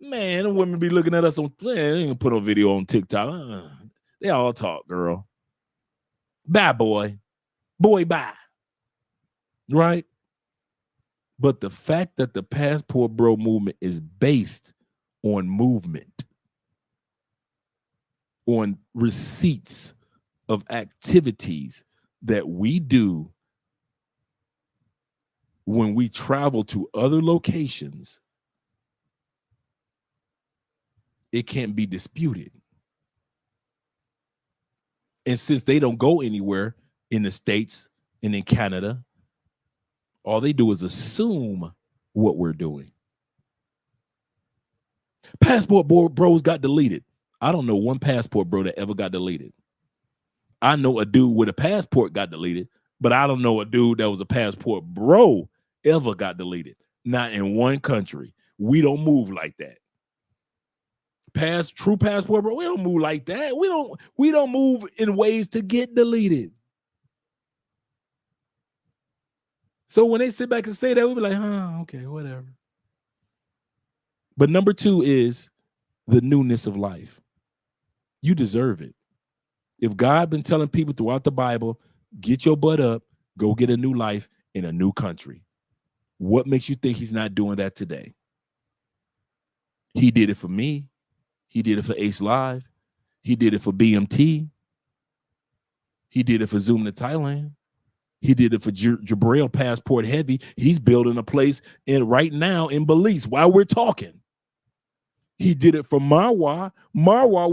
man, the women be looking at us on, man, they ain't gonna put a video on TikTok. They all talk, girl. Bye, boy. Boy, bye. Right? But the fact that the passport bro movement is based on movement, on receipts of activities that we do when we travel to other locations, it can't be disputed. And since they don't go anywhere in the States and in Canada, all they do is assume what we're doing. Passport bros got deleted. I don't know one passport bro that ever got deleted. I know a dude with a passport got deleted, but I don't know a dude that was a passport bro ever got deleted. Not in one country. We don't move like that. True passport bro, we don't move like that. We don't move in ways to get deleted. So when they sit back and say that, we be like, okay, whatever. But number 2 is the newness of life. You deserve it. If God been telling people throughout the Bible, get your butt up, go get a new life in a new country, what makes you think he's not doing that today? He did it for me. He did it for Ace Live. He did it for BMT. He did it for Zoom to Thailand. He did it for Jabril Passport Heavy. He's building a place right now in Belize while we're talking. He did it for Marwa. Marwa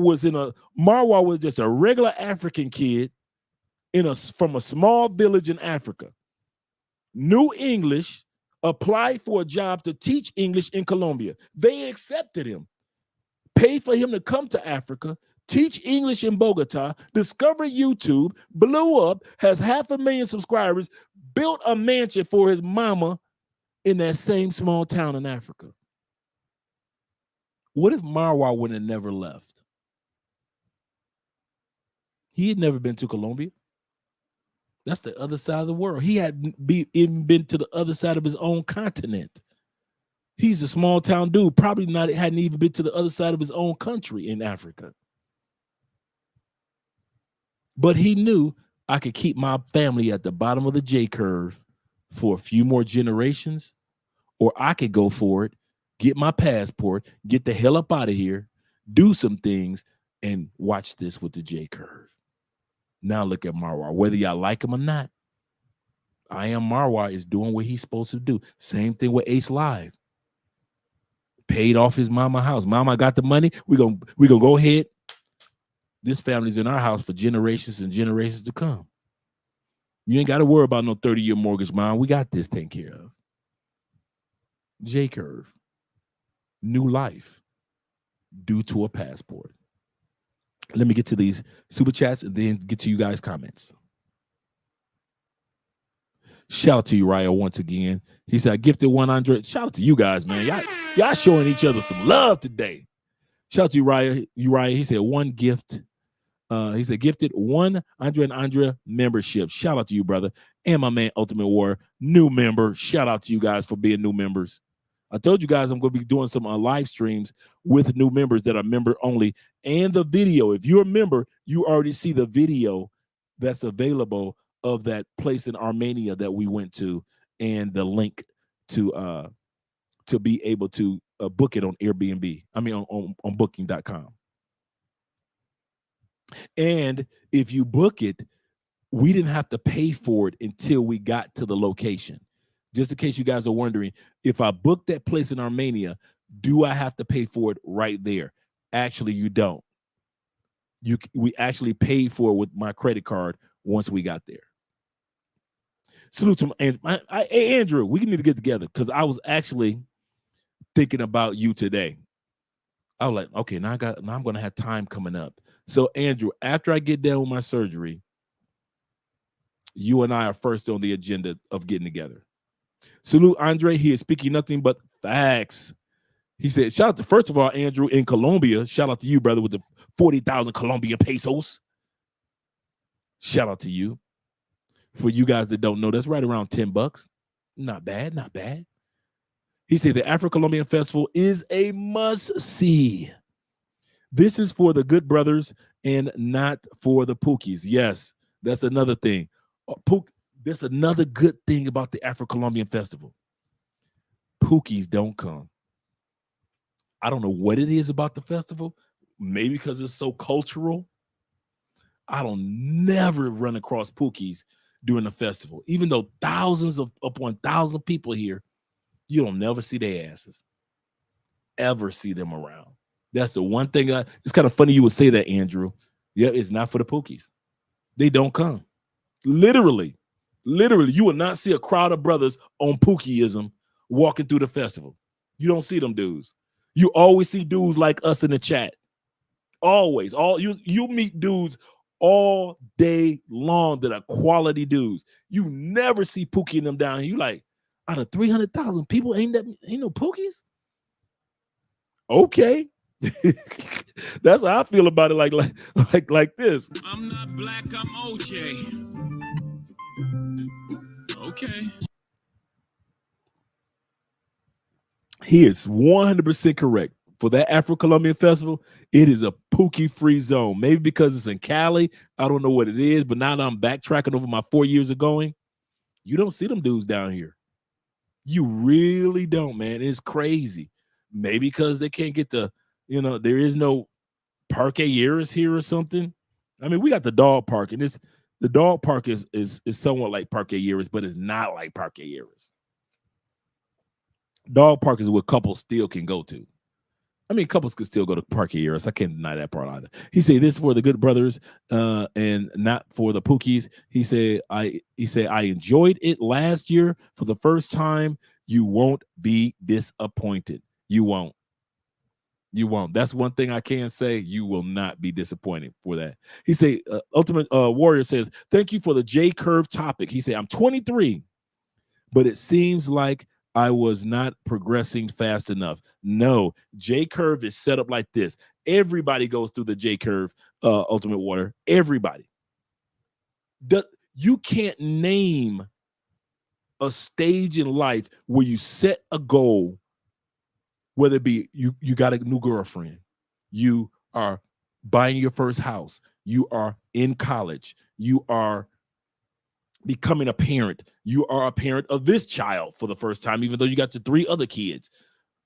was just a regular African kid from a small village in Africa. Knew English, applied for a job to teach English in Colombia. They accepted him, paid for him to come to Africa, teach English in Bogota, discover YouTube, blew up, has 500,000 subscribers, built a mansion for his mama in that same small town in Africa. What if Marwa would have never left? He had never been to Colombia. That's the other side of the world. He hadn't even been to the other side of his own continent. He's a small town dude, probably hadn't even been to the other side of his own country in Africa. But he knew I could keep my family at the bottom of the J curve for a few more generations, or I could go for it, get my passport, get the hell up out of here, do some things, and watch this with the J curve. Now look at Marwa. Whether y'all like him or not, I Am Marwa is doing what he's supposed to do. Same thing with Ace Live. Paid off his mama house. Mama got the money. We gonna go ahead. This family's in our house for generations and generations to come. You ain't got to worry about no 30-year mortgage, Mom. We got this taken care of. J curve. New life due to a passport. Let me get to these super chats and then get to you guys' comments. Shout out to Uriah once again. He said, I gifted 100. Shout out to you guys, man. Y'all showing each other some love today. Shout out to Uriah. He said, one gift. He said, gifted one Andrea membership. Shout out to you, brother. And my man, Ultimate Warrior, new member. Shout out to you guys for being new members. I told you guys I'm going to be doing some live streams with new members that are member only, and the video. If you're a member, you already see the video that's available of that place in Armenia that we went to, and the link to be able to book it on Airbnb. I mean, on booking.com. And if you book it, we didn't have to pay for it until we got to the location. Just in case you guys are wondering, if I book that place in Armenia, do I have to pay for it right there? Actually, you don't. We actually paid for it with my credit card once we got there. Salute to Andrew. We need to get together because I was actually thinking about you today. I was like, okay, now I'm gonna have time coming up. So Andrew, after I get done with my surgery, you and I are first on the agenda of getting together. Salute Andre. He is speaking nothing but facts. He said, shout out to, first of all, Andrew in Colombia. Shout out to you, brother, with the 40,000 Colombian pesos. Shout out to you. For you guys that don't know, that's right around $10. Not bad, not bad. He said the Afro-Colombian Festival is a must-see. This is for the good brothers and not for the Pookies. Yes, that's another thing. That's another good thing about the Afro-Colombian Festival. Pookies don't come. I don't know what it is about the festival. Maybe because it's so cultural. I don't never run across Pookies during the festival. Even though thousands upon thousands of people here, you don't never see their asses. Ever see them around. That's the one thing. It's kind of funny you would say that, Andrew. Yeah, it's not for the Pookies. They don't come. Literally, you will not see a crowd of brothers on Pookieism walking through the festival. You don't see them dudes. You always see dudes like us in the chat. Always. You meet dudes all day long that are quality dudes. You never see Pookie and them down here. You like, out of 300,000 people, ain't no Pookies? Okay. That's how I feel about it. Like this. I'm not black, I'm OJ. Okay. He is 100% correct. For that Afro-Colombian Festival, it is a Pookie-free zone. Maybe because it's in Cali. I don't know what it is, but now that I'm backtracking over my 4 years of going, you don't see them dudes down here. You really don't, man. It's crazy. Maybe because they can't get there is no Parque Yeras here or something. I mean, we got the dog park, and the dog park is somewhat like Parque Yeras, but it's not like Parque Yeras. Dog park is where couples still can go to. I mean, couples could still go to Parque Yeras. I can't deny that part either. He said this is for the good brothers and not for the Pookies. He said I enjoyed it last year for the first time. You won't be disappointed. You won't. You won't. That's one thing I can say. You will not be disappointed for that. He said, Ultimate Warrior says, thank you for the J-curve topic. He said, I'm 23, but it seems like I was not progressing fast enough. No, J-curve is set up like this. Everybody goes through the J-curve, Ultimate Warrior. Everybody. You can't name a stage in life where you set a goal, whether it be you got a new girlfriend, you are buying your first house, you are in college, you are becoming a parent, you are a parent of this child for the first time, even though you got your 3 other kids.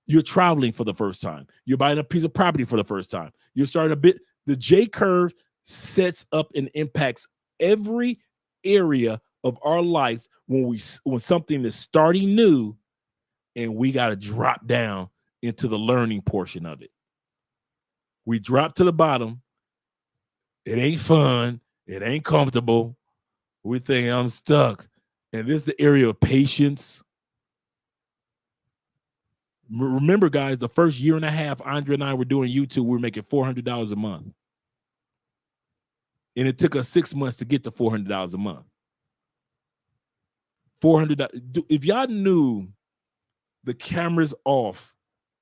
You're traveling for the first time. You're buying a piece of property for the first time. You're starting the J-curve sets up and impacts every area of our life when something is starting new, and we got to drop down into the learning portion of it. We drop to the bottom. It ain't fun. It ain't comfortable. We think I'm stuck. And this is the area of patience. Remember, guys, the first year and a half, Andrea and I were doing YouTube, we were making $400 a month. And it took us 6 months to get to $400 a month. $400. If y'all knew the cameras off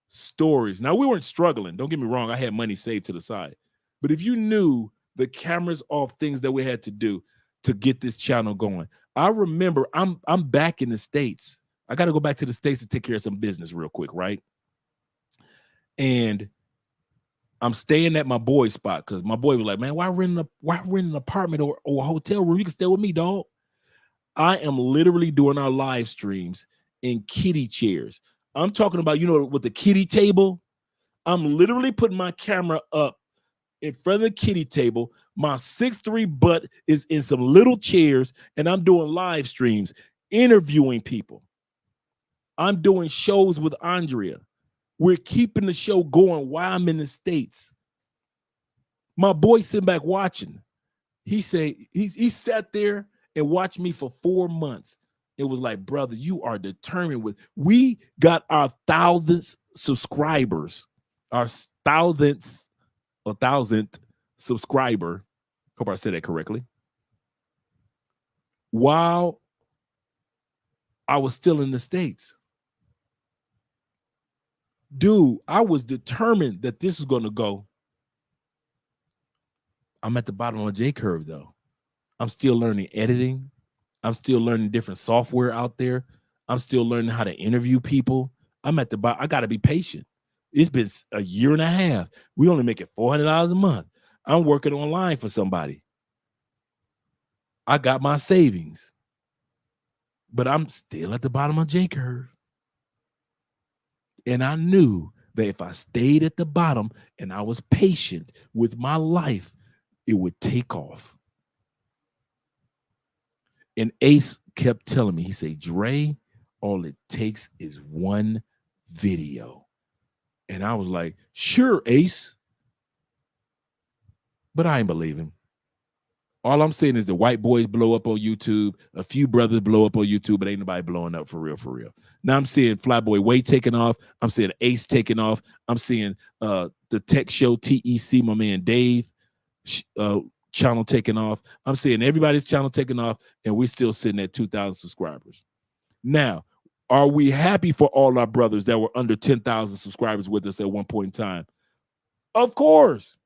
stories. Now, we weren't struggling. Don't get me wrong. I had money saved to the side. But if you knew the cameras off things that we had to do to get this channel going. I remember I'm back in the States. I got to go back to the States to take care of some business real quick, right? And I'm staying at my boy's spot because my boy was like, man, why rent an apartment or a hotel room? You can stay with me, dog. I am literally doing our live streams in kiddie chairs. I'm talking about, with the kiddie table. I'm literally putting my camera up in front of the kiddie table. My 6'3" butt is in some little chairs, and I'm doing live streams, interviewing people. I'm doing shows with Andrea. We're keeping the show going while I'm in the States. My boy sitting back watching. He sat there and watched me for 4 months. It was like, brother, you are determined with. We got our 1,000th subscribers, our thousandth subscriber. Hope I said that correctly. While I was still in the States. Dude, I was determined that this was going to go. I'm at the bottom of a J curve, though. I'm still learning editing. I'm still learning different software out there. I'm still learning how to interview people. I'm at the bottom. I got to be patient. It's been a year and a half. We only make it $400 a month. I'm working online for somebody. I got my savings, but I'm still at the bottom of J curve. And I knew that if I stayed at the bottom and I was patient with my life, it would take off. And Ace kept telling me, he said, Dre, all it takes is one video. And I was like, sure, Ace. But I ain't believe him. All I'm saying is the white boys blow up on YouTube. A few brothers blow up on YouTube, but ain't nobody blowing up for real, for real. Now I'm seeing Flyboy Wade taking off. I'm seeing Ace taking off. I'm seeing the tech show TEC, my man Dave, channel taking off. I'm seeing everybody's channel taking off, and we're still sitting at 2,000 subscribers. Now, are we happy for all our brothers that were under 10,000 subscribers with us at one point in time? Of course.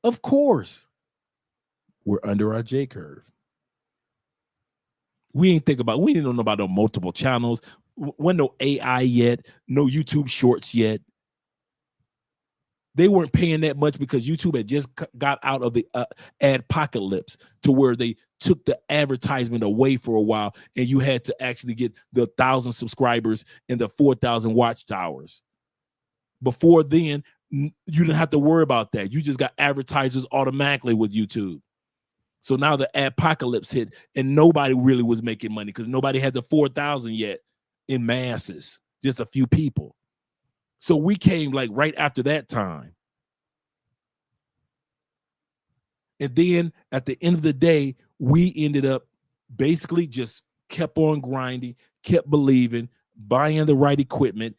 Of course. We're under our J curve. We didn't know about no multiple channels. Wasn't no AI yet, no YouTube shorts yet. They weren't paying that much because YouTube had just got out of the adpocalypse to where they took the advertisement away for a while, and you had to actually get the 1,000 subscribers and the 4,000 watchtowers. Before then, you didn't have to worry about that. You just got advertisers automatically with YouTube. So now the apocalypse hit, and nobody really was making money because nobody had the 4,000 yet in masses, just a few people. So we came like right after that time. And then at the end of the day, we ended up basically just kept on grinding, kept believing, buying the right equipment.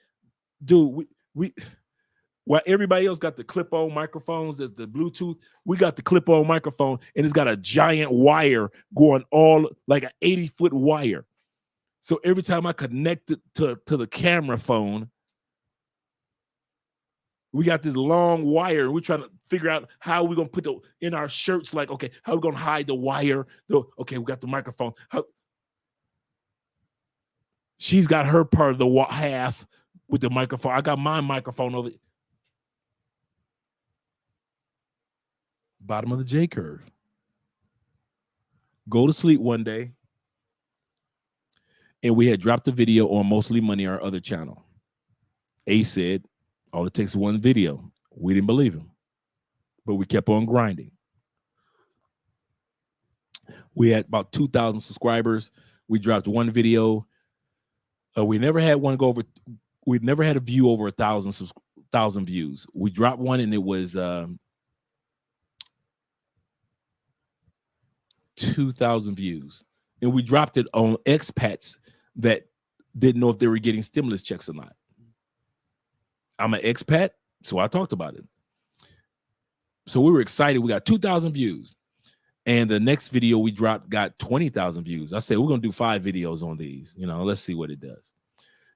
Dude, we while everybody else got the clip-on microphones, the Bluetooth, we got the clip-on microphone, and it's got a giant wire going all like an 80-foot wire. So every time I connect it to the camera phone, we got this long wire. We're trying to figure out how we're going to put in our shirts, like, okay, how we're going to hide the wire. Okay, we got the microphone. She's got her part of the half with the microphone. I got my microphone over it. Bottom of the J curve. Go to sleep one day, and we had dropped the video on Mostly Money, our other channel. Ace said, all it takes is one video. We didn't believe him, but we kept on grinding. We had about 2,000 subscribers. We dropped one video. We never had one go over. We'd never had a view over 1,000 views. We dropped one, and it was 2,000 views, and we dropped it on expats that didn't know if they were getting stimulus checks or not. I'm an expat, so I talked about it. So we were excited. We got 2,000 views, and the next video we dropped got 20,000 views. I said, we're going to do 5 videos on these. Let's see what it does.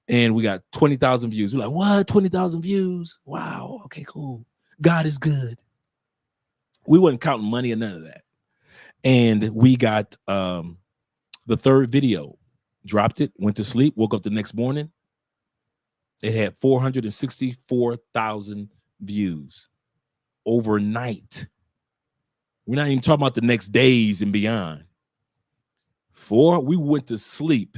And we got 20,000 views. We're like, what? 20,000 views? Wow. Okay, cool. God is good. We wasn't counting money or none of that. And we got the third video, dropped it, went to sleep, woke up the next morning. It had 464,000 views overnight. We're not even talking about the next days and beyond. We went to sleep,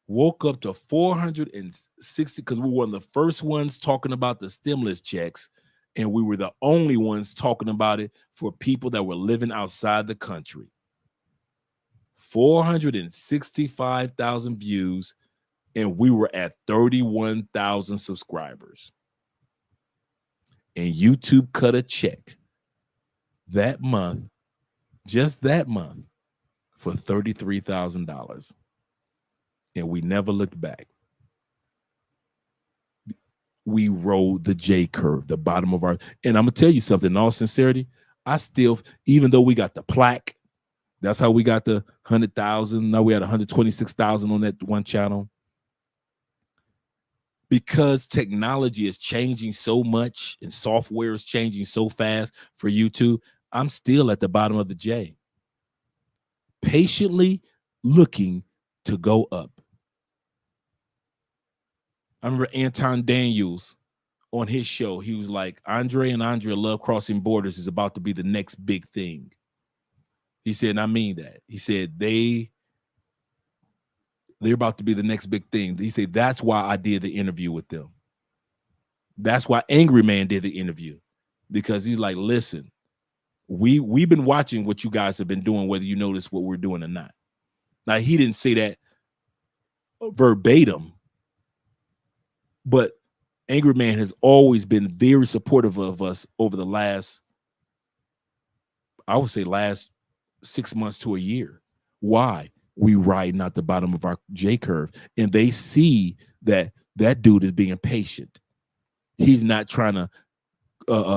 woke up to 460, because we were one of the first ones talking about the stimulus checks. And we were the only ones talking about it for people that were living outside the country. 465,000 views, and we were at 31,000 subscribers. And YouTube cut a check that month, just that month, for $33,000. And we never looked back. we rode the J curve, the bottom of our. And I'm gonna tell you something. In all sincerity, I still, even though we got the plaque, that's how we got the 100,000. Now we had 126,000 on that one channel. Because technology is changing so much and software is changing so fast for YouTube, I'm still at the bottom of the J, patiently looking to go up. I remember Anton Daniels on his show. He was like, Andre and Andrea Love Crossing Borders is about to be the next big thing. He said, and I mean that. He said, they're about to be the next big thing. He said, that's why I did the interview with them. That's why Angry Man did the interview, because he's like, listen, we've been watching what you guys have been doing, whether you notice what we're doing or not. Now, he didn't say that verbatim, but Angry Man has always been very supportive of us over the last, I would say last 6 months to a year. Why? We riding at the bottom of our J curve, and they see that that dude is being patient. He's not trying to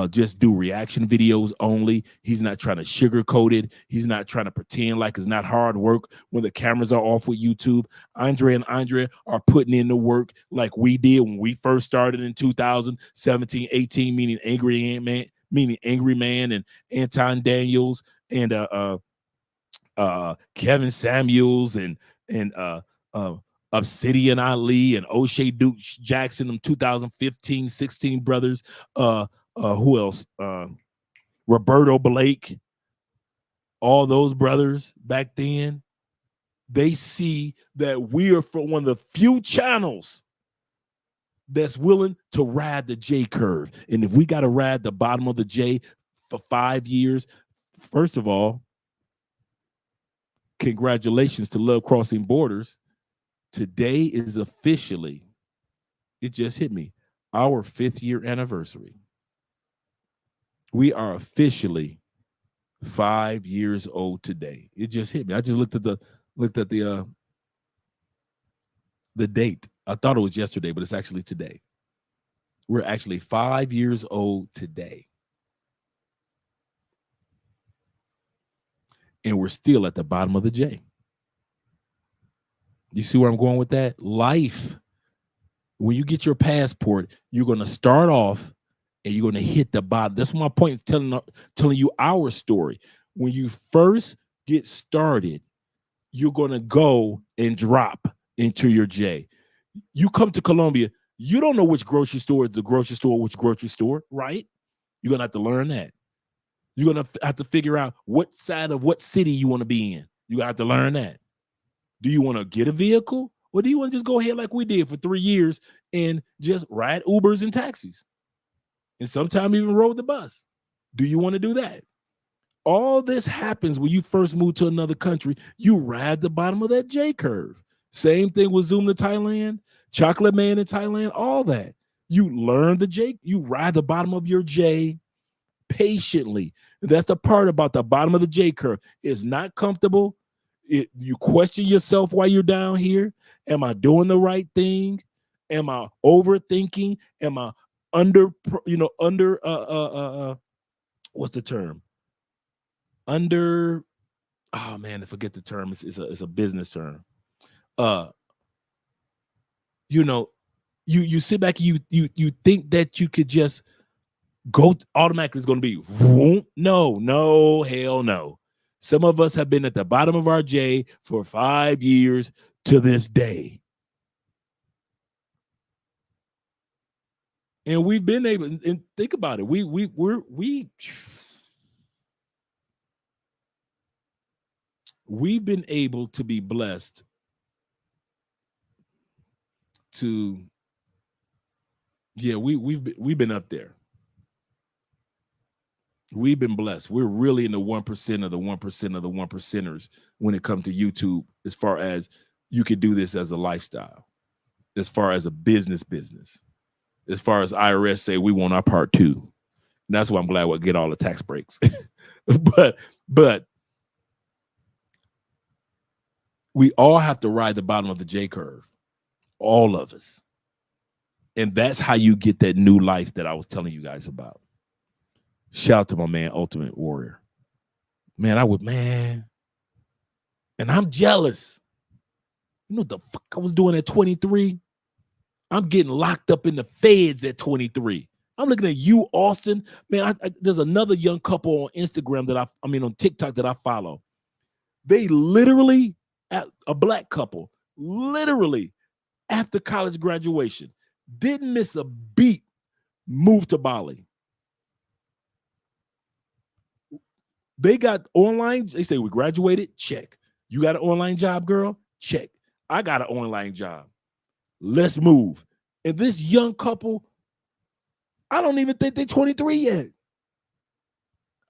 just do reaction videos only. He's not trying to sugarcoat it. He's not trying to pretend like it's not hard work when the cameras are off with YouTube. Andre and Andrea are putting in the work like we did when we first started in 2017, 18, meaning Angry Man and Anton Daniels and Kevin Samuels and Obsidian Ali and O'Shea Duke Jackson, them 2015, 16 brothers. Who else? Roberto Blake. All those brothers back then. They see that we are from one of the few channels that's willing to ride the J curve. And if we got to ride the bottom of the J for 5 years, first of all, congratulations to Love Crossing Borders. Today is officially, it just hit me, our 5th year anniversary. We are officially 5 years old today. It just hit me. I just looked at the date. I thought it was yesterday, but it's actually today. We're actually 5 years old today. And we're still at the bottom of the J. You see where I'm going with that? Life, when you get your passport, you're going to start off and you're going to hit the bottom. That's my point, telling you our story. When you first get started, you're going to go and drop into your J. You come to Colombia, you don't know which grocery store is the grocery store, which grocery store, right? You're going to have to learn that. You're going to have to figure out what side of what city you want to be in. You have to learn that. Do you want to get a vehicle, or do you want to just go ahead like we did for 3 years and just ride Ubers and taxis? And sometimes even rode the bus. Do you want to do that? All this happens when you first move to another country. You ride the bottom of that J curve. Same thing with Zoom to Thailand, Chocolate Man in Thailand, all that. You learn the J, you ride the bottom of your J patiently. And that's the part about the bottom of the J curve. It's not comfortable. You question yourself while you're down here. Am I doing the right thing? Am I overthinking? Am I what's the term? Under, oh man, I forget the term. It's a business term. You sit back and you think that you could just go automatically. It's going to be whoop. No, hell no. Some of us have been at the bottom of our J for 5 years to this day. And we've been able, and think about it. We've been able to be blessed to, we've been up there. We've been blessed. We're really in the 1% of the 1% of the 1%ers when it comes to YouTube, as far as you could do this as a lifestyle, as far as a business, as far as IRS say, we want our part too. And that's why I'm glad we'll get all the tax breaks. but we all have to ride the bottom of the J curve. All of us. And that's how you get that new life that I was telling you guys about. Shout out to my man, Ultimate Warrior. Man, and I'm jealous. You know what the fuck I was doing at 23? I'm getting locked up in the feds at 23. I'm looking at you, Austin. Man, there's another young couple on Instagram on TikTok that I follow. They literally, a black couple, literally after college graduation, didn't miss a beat, moved to Bali. They got online, they say we graduated, check. You got an online job, girl? Check. I got an online job. Let's move. And this young couple, I don't even think they're 23 yet.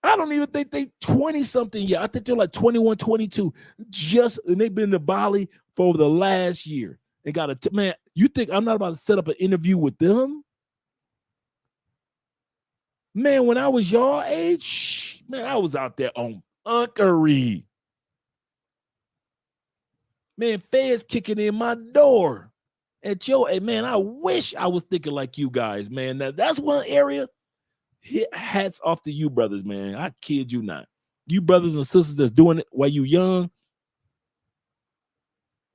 I don't even think they 20-something yet. I think they're like 21, 22. And they've been to Bali for over the last year. They got man, you think I'm not about to set up an interview with them? Man, when I was your age, man, I was out there on unkery. Man, feds kicking in my door at your age. Man, I wish I was thinking like you guys, man. Now, that's one area. Hats off to you brothers, man. I kid you not. You brothers and sisters that's doing it while you young.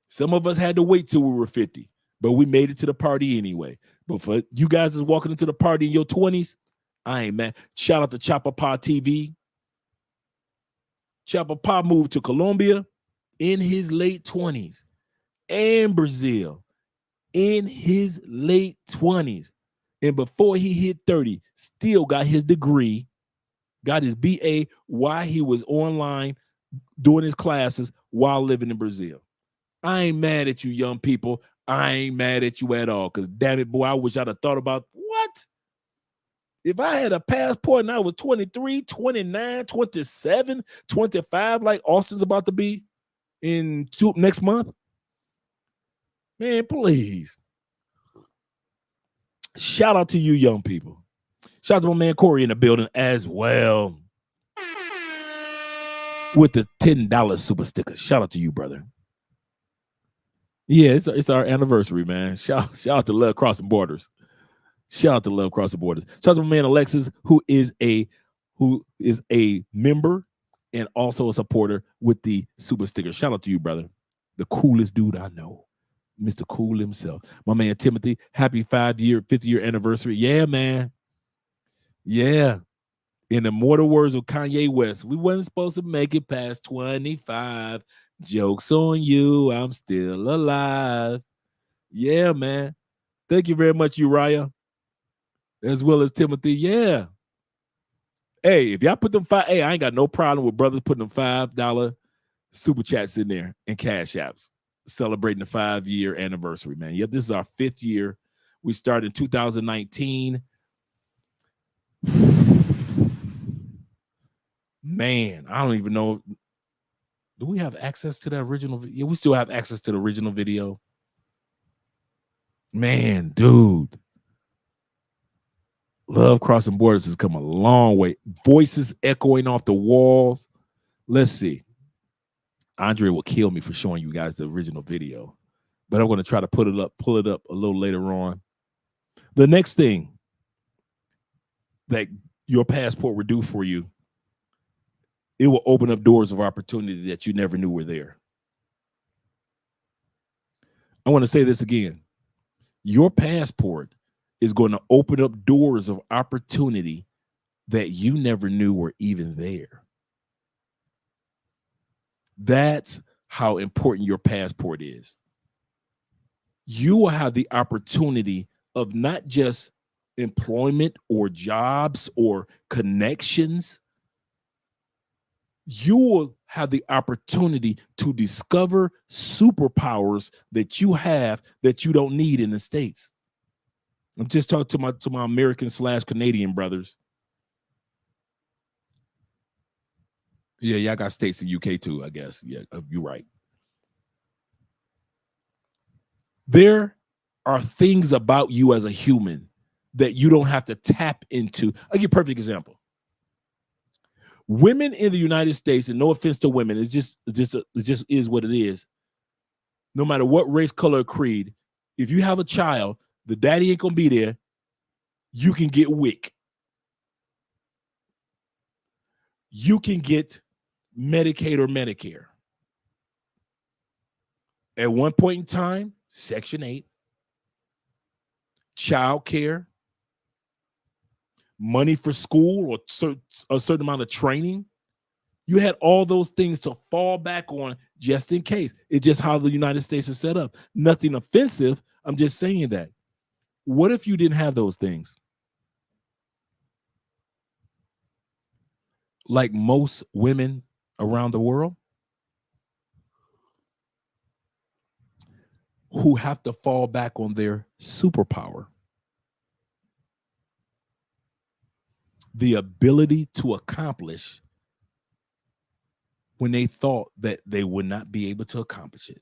Some of us had to wait till we were 50, but we made it to the party anyway. But for you guys that's walking into the party in your 20s, I ain't mad. Shout out to Chopper Pa TV. Chopper Pa moved to Colombia in his late 20s and Brazil in his late 20s. And before he hit 30, still got his degree, got his BA while he was online doing his classes while living in Brazil. I ain't mad at you, young people. I ain't mad at you at all. Because damn it, boy, I wish I'd have thought about what? If I had a passport and I was 23, 29, 27, 25, like Austin's about to be next month, man, please. Shout out to you, young people. Shout out to my man Corey in the building as well with the $10 super sticker. Shout out to you, brother. Yeah, it's our anniversary, man. Shout out to Love Crossing Borders. Shout out to Love Crossing Borders. Shout out to my man Alexis, who is a member and also a supporter with the super sticker. Shout out to you, brother. The coolest dude I know. Mr. Cool himself. My man Timothy, happy 5th year anniversary. Yeah, man. Yeah. In the immortal words of Kanye West, we wasn't supposed to make it past 25. Joke's on you. I'm still alive. Yeah, man. Thank you very much, Uriah, as well as Timothy. Yeah. Hey, if y'all put them I ain't got no problem with brothers putting them $5 super chats in there and cash apps. Celebrating the 5-year anniversary, man. Yep, this is our 5th year. We started in 2019. Man, I don't even know. Do we have access to that original video? Yeah, we still have access to the original video. Man, dude. Love Crossing Borders has come a long way. Voices echoing off the walls. Let's see. Andrea will kill me for showing you guys the original video, but I'm going to try to pull it up a little later on. The next thing that your passport will do for you, it will open up doors of opportunity that you never knew were there. I want to say this again. Your passport is going to open up doors of opportunity that you never knew were even there. That's how important your passport is. You will have the opportunity of not just employment or jobs or connections. You will have the opportunity to discover superpowers that you have that you don't need in the States. I'm just talking to my American/Canadian brothers. Yeah, I got states in UK too, I guess. Yeah, you're right. There are things about you as a human that you don't have to tap into. I'll give you a perfect example. Women in the United States, and no offense to women, it just is what it is. No matter what race, color, or creed, if you have a child, the daddy ain't gonna be there, you can get WIC. You can get Medicaid or Medicare. At one point in time, Section 8, child care, money for school, or a certain amount of training. You had all those things to fall back on just in case. It's just how the United States is set up. Nothing offensive. I'm just saying that. What if you didn't have those things? Like most women around the world who have to fall back on their superpower. The ability to accomplish when they thought that they would not be able to accomplish it.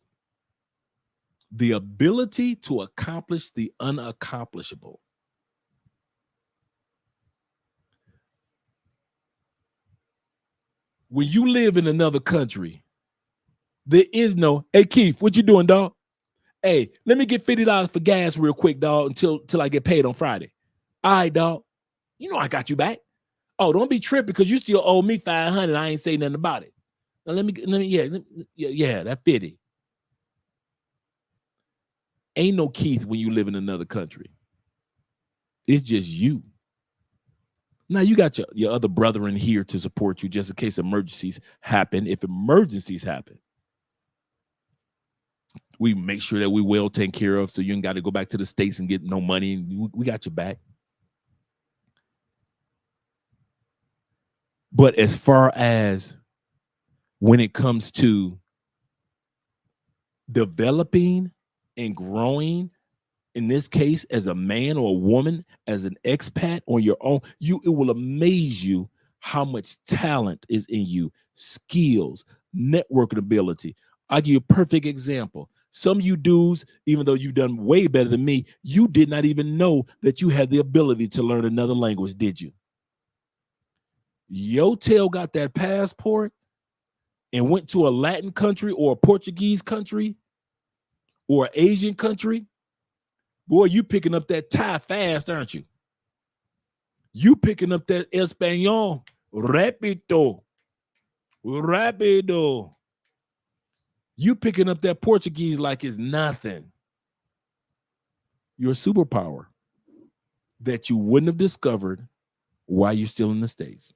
The ability to accomplish the unaccomplishable. When you live in another country, there is no, hey Keith, what you doing, dog? Hey, let me get $50 for gas real quick, dog, until I get paid on Friday. All right, dog. You know I got you back. Oh, don't be tripping because you still owe me $500. I ain't say nothing about it. Now yeah, that 50. Ain't no Keith when you live in another country. It's just you. Now you got your other brethren here to support you just in case emergencies happen. If emergencies happen, we make sure that we well taken care of so you ain't got to go back to the States and get no money. We got your back. But as far as when it comes to developing and growing, in this case, as a man or a woman, as an expat on your own, it will amaze you how much talent is in you, skills, networking ability. I'll give you a perfect example. Some of you dudes, even though you've done way better than me, you did not even know that you had the ability to learn another language, did you? Your tail got that passport and went to a Latin country or a Portuguese country or an Asian country. Boy, you picking up that Thai fast, aren't you? You picking up that Espanol rapido. You picking up that Portuguese like it's nothing. Your superpower that you wouldn't have discovered while you're still in the States.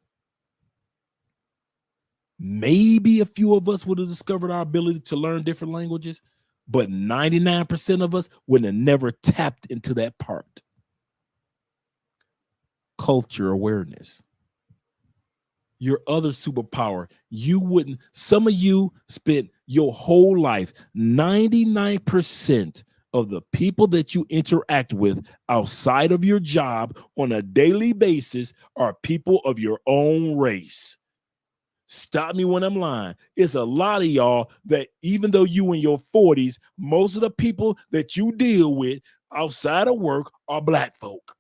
Maybe a few of us would have discovered our ability to learn different languages, but 99% of us would have never tapped into that part. Culture awareness. Your other superpower, some of you spent your whole life, 99% of the people that you interact with outside of your job on a daily basis are people of your own race. Stop me when I'm lying. It's a lot of y'all that even though you in your 40s, most of the people that you deal with outside of work are black folk.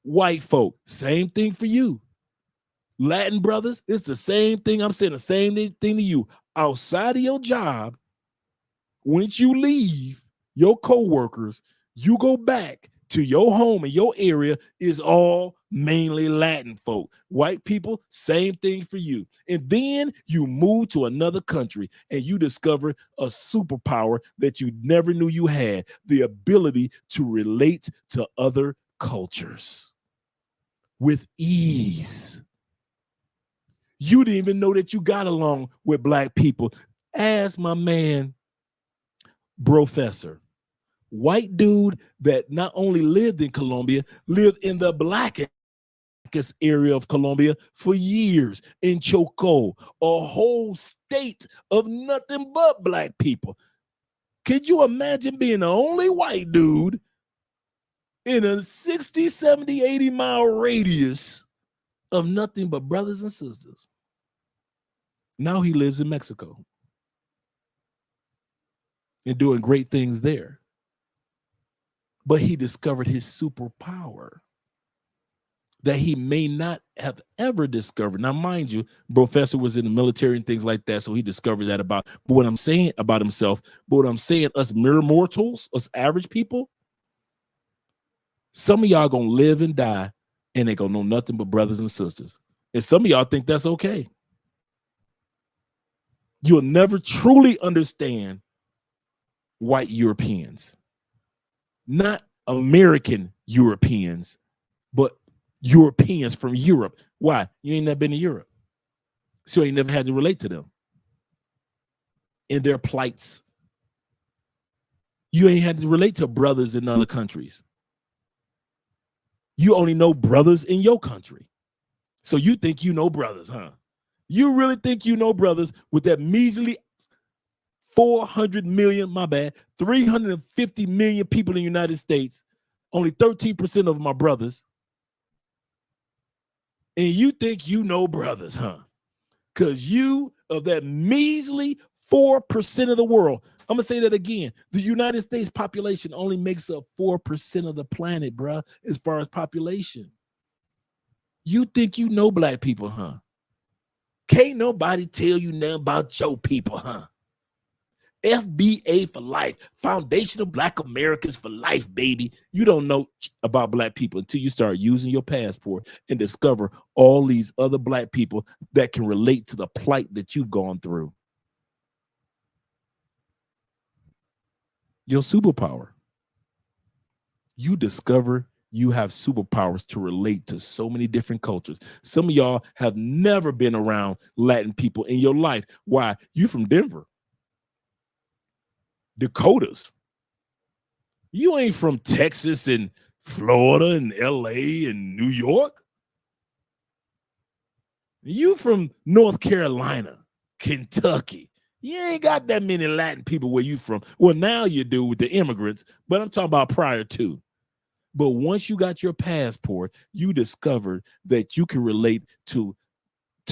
White folk, same thing for you. Latin brothers, it's the same thing. I'm saying the same thing to you. Outside of your job, once you leave your coworkers, you go back to your home and your area is all mainly Latin folk. White people, same thing for you. And then you move to another country and you discover a superpower that you never knew you had, the ability to relate to other cultures with ease. You didn't even know that you got along with black people. Ask my man, Professor. White dude that not only lived in Colombia, lived in the blackest area of Colombia for years, in Choco, a whole state of nothing but black people. Could you imagine being the only white dude in a 60, 70, 80-mile radius of nothing but brothers and sisters? Now he lives in Mexico and doing great things there. But he discovered his superpower. that he may not have ever discovered. Now, mind you, Professor was in the military and things like that, so he discovered that about. But what I'm saying about himself, but what I'm saying, us mere mortals, us average people, some of y'all gonna live and die, and they gonna know nothing but brothers and sisters. And some of y'all think that's okay. You'll never truly understand white Europeans, not American Europeans, but Europeans from Europe. Why? You ain't never been to Europe, so you ain't never had to relate to them in their plights. You ain't had to relate to brothers in other countries. You only know brothers in your country. So you think you know brothers, huh? You really think you know brothers with that measly 400 million, 350 million people in the United States. Only 13% of them are brothers. And you think you know brothers, huh? Because you, of that measly 4% of the world, I'm going to say that again. The United States population only makes up 4% of the planet, bruh, as far as population. You think you know black people, huh? Can't nobody tell you nothing about your people, huh? FBA for life, Foundational Black Americans for life, baby. You don't know about black people until you start using your passport and discover all these other black people that can relate to the plight that you've gone through. Your superpower. You discover you have superpowers to relate to so many different cultures. Some of y'all have never been around Latin people in your life. Why? You from Denver. Dakotas. You ain't from Texas and Florida and LA and New York. You from North Carolina, Kentucky. You ain't got that many Latin people where you from. Well, now you do with the immigrants, but I'm talking about prior to. But once you got your passport, you discovered that you can relate to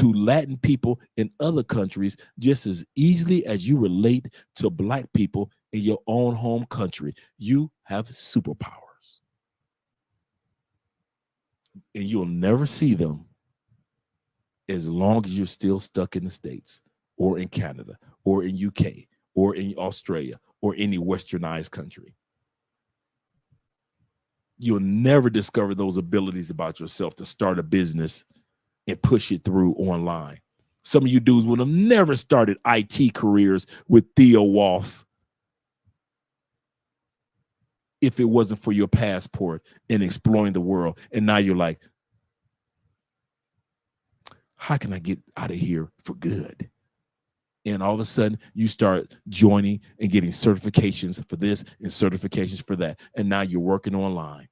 Latin people in other countries just as easily as you relate to black people in your own home country. You have superpowers. And you'll never see them as long as you're still stuck in the States or in Canada or in UK or in Australia or any westernized country. You'll never discover those abilities about yourself to start a business and push it through online. Some of you dudes would have never started IT careers with Theo Wolf if it wasn't for your passport and exploring the world. And now you're like, how can I get out of here for good? And all of a sudden you start joining and getting certifications for this and certifications for that. And now you're working online.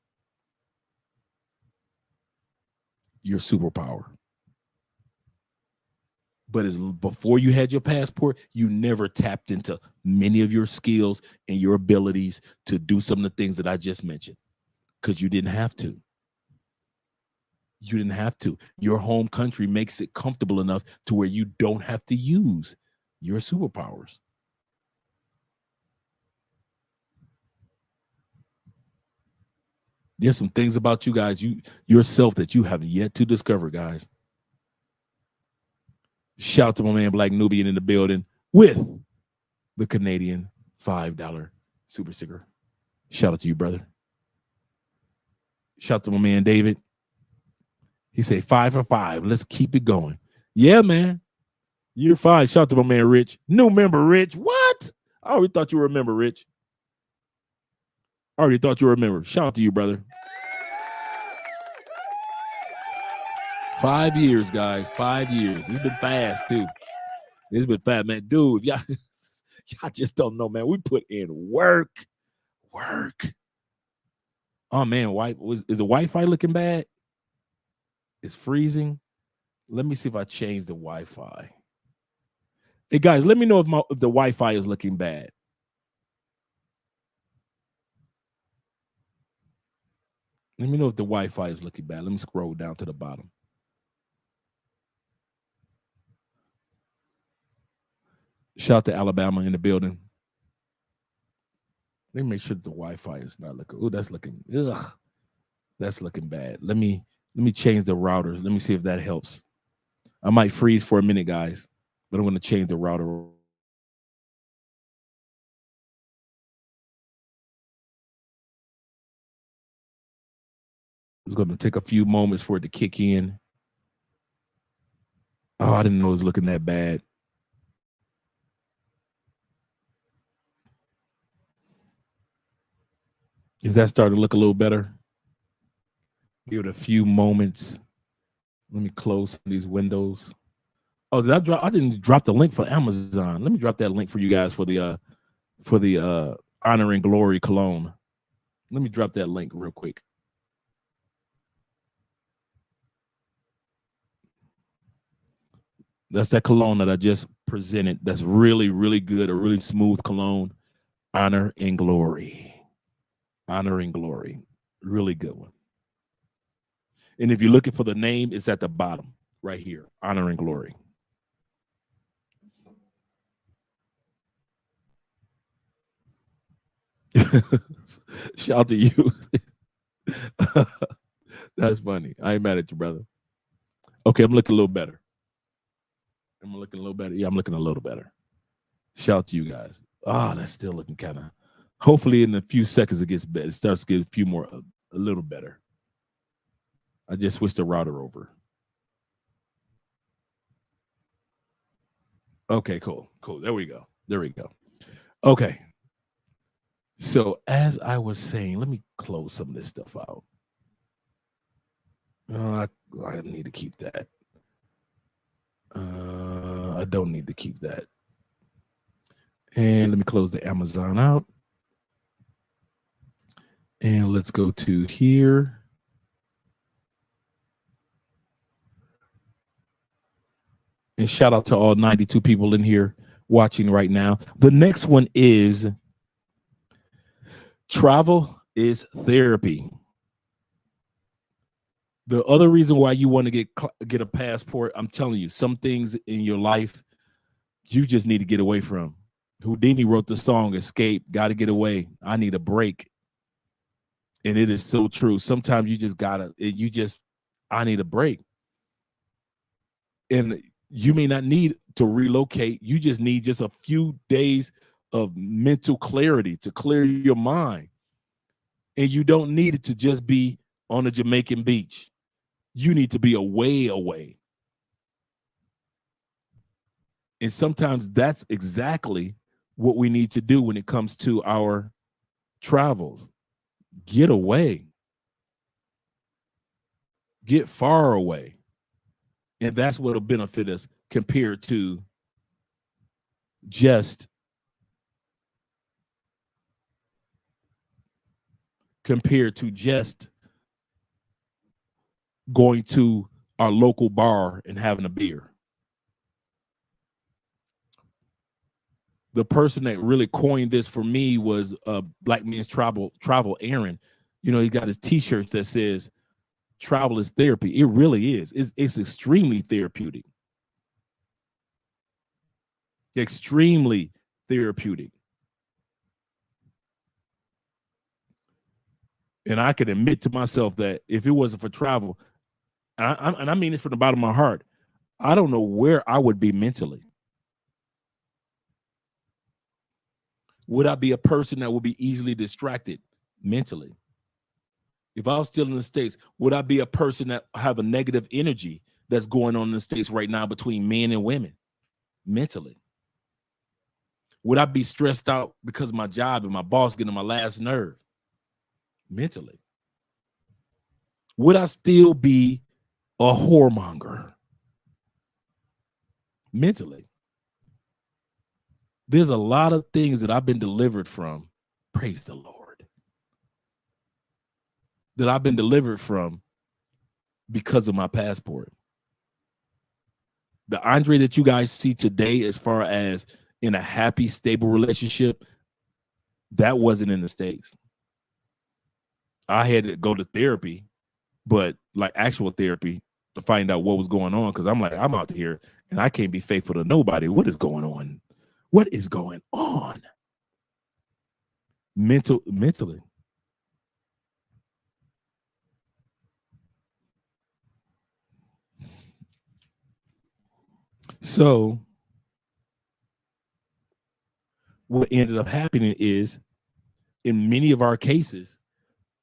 Your superpower. But as before you had your passport, you never tapped into many of your skills and your abilities to do some of the things that I just mentioned because you didn't have to. You didn't have to. Your home country makes it comfortable enough to where you don't have to use your superpowers. There's some things about you guys, yourself that you have yet to discover, guys. Shout out to my man Black Nubian in the building with the Canadian $5 super sticker. Shout out to you, brother. Shout out to my man David. He said 5 for 5. Let's keep it going. Yeah, man. Year 5. Shout out to my man Rich. New member, Rich. What? I already thought you were a member, Rich. I already thought you were a member. Shout out to you, brother. 5 years, guys. 5 years. It's been fast, too. It's been fast, man. Dude, y'all just don't know, man. We put in work. Oh, man. Is the Wi-Fi looking bad? It's freezing. Let me see if I change the Wi-Fi. Hey, guys, let me know if the Wi-Fi is looking bad. Let me know if the Wi-Fi is looking bad. Let me scroll down to the bottom. Shout out to Alabama in the building. Let me make sure that the Wi-Fi is not looking. Oh, that's looking. Ugh, that's looking bad. Let me Let me change the routers. Let me see if that helps. I might freeze for a minute, guys, but I'm going to change the router. It's going to take a few moments for it to kick in. Oh, I didn't know it was looking that bad. Is that starting to look a little better? Give it a few moments. Let me close these windows. Oh, did I drop? I didn't drop the link for Amazon. Let me drop that link for you guys for the Honor and Glory cologne. Let me drop that link real quick. That's that cologne that I just presented. That's really, really good, a really smooth cologne. Honor and Glory. Honor and Glory. Really good one. And if you're looking for the name, it's at the bottom right here. Honor and Glory. Shout to you. That's funny. I ain't mad at you, brother. Okay, I'm looking a little better. I'm looking a little better. Yeah, I'm looking a little better. Shout to you guys. Ah, that's still looking kind of. Hopefully, in a few seconds, it gets better. It starts to get a little better. I just switched the router over. Okay, cool. There we go. Okay. So as I was saying, let me close some of this stuff out. I need to keep that. I don't need to keep that. And let me close the Amazon out. And let's go to here. And shout out to all 92 people in here watching right now. The next one is travel is therapy. The other reason why you want to get a passport, I'm telling you, some things in your life you just need to get away from. Houdini wrote the song Escape, got to get away. I need a break. And it is so true. Sometimes you just I need a break. And you may not need to relocate. You just need just a few days of mental clarity to clear your mind. And you don't need it to just be on a Jamaican beach. You need to be away. And sometimes that's exactly what we need to do when it comes to our travels. Get away. Get far away. And that's what will benefit us compared to just going to our local bar and having a beer. The person that really coined this for me was Black Men's Travel Aaron. You know, he got his t-shirts that says travel is therapy. It really is. It's extremely therapeutic. Extremely therapeutic. And I can admit to myself that if it wasn't for travel, and I mean it from the bottom of my heart, I don't know where I would be mentally. Would I be a person that would be easily distracted mentally? If I was still in the States, would I be a person that have a negative energy that's going on in the States right now between men and women mentally? Would I be stressed out because of my job and my boss getting on my last nerve mentally? Would I still be a whoremonger mentally? There's a lot of things that I've been delivered from, praise the Lord, that I've been delivered from because of my passport. The Andre that you guys see today, as far as in a happy, stable relationship, that wasn't in the States. I had to go to therapy, but like actual therapy, to find out what was going on, because I'm like, I'm out here and I can't be faithful to nobody. What is going on? What is going on? Mentally. So what ended up happening is, in many of our cases,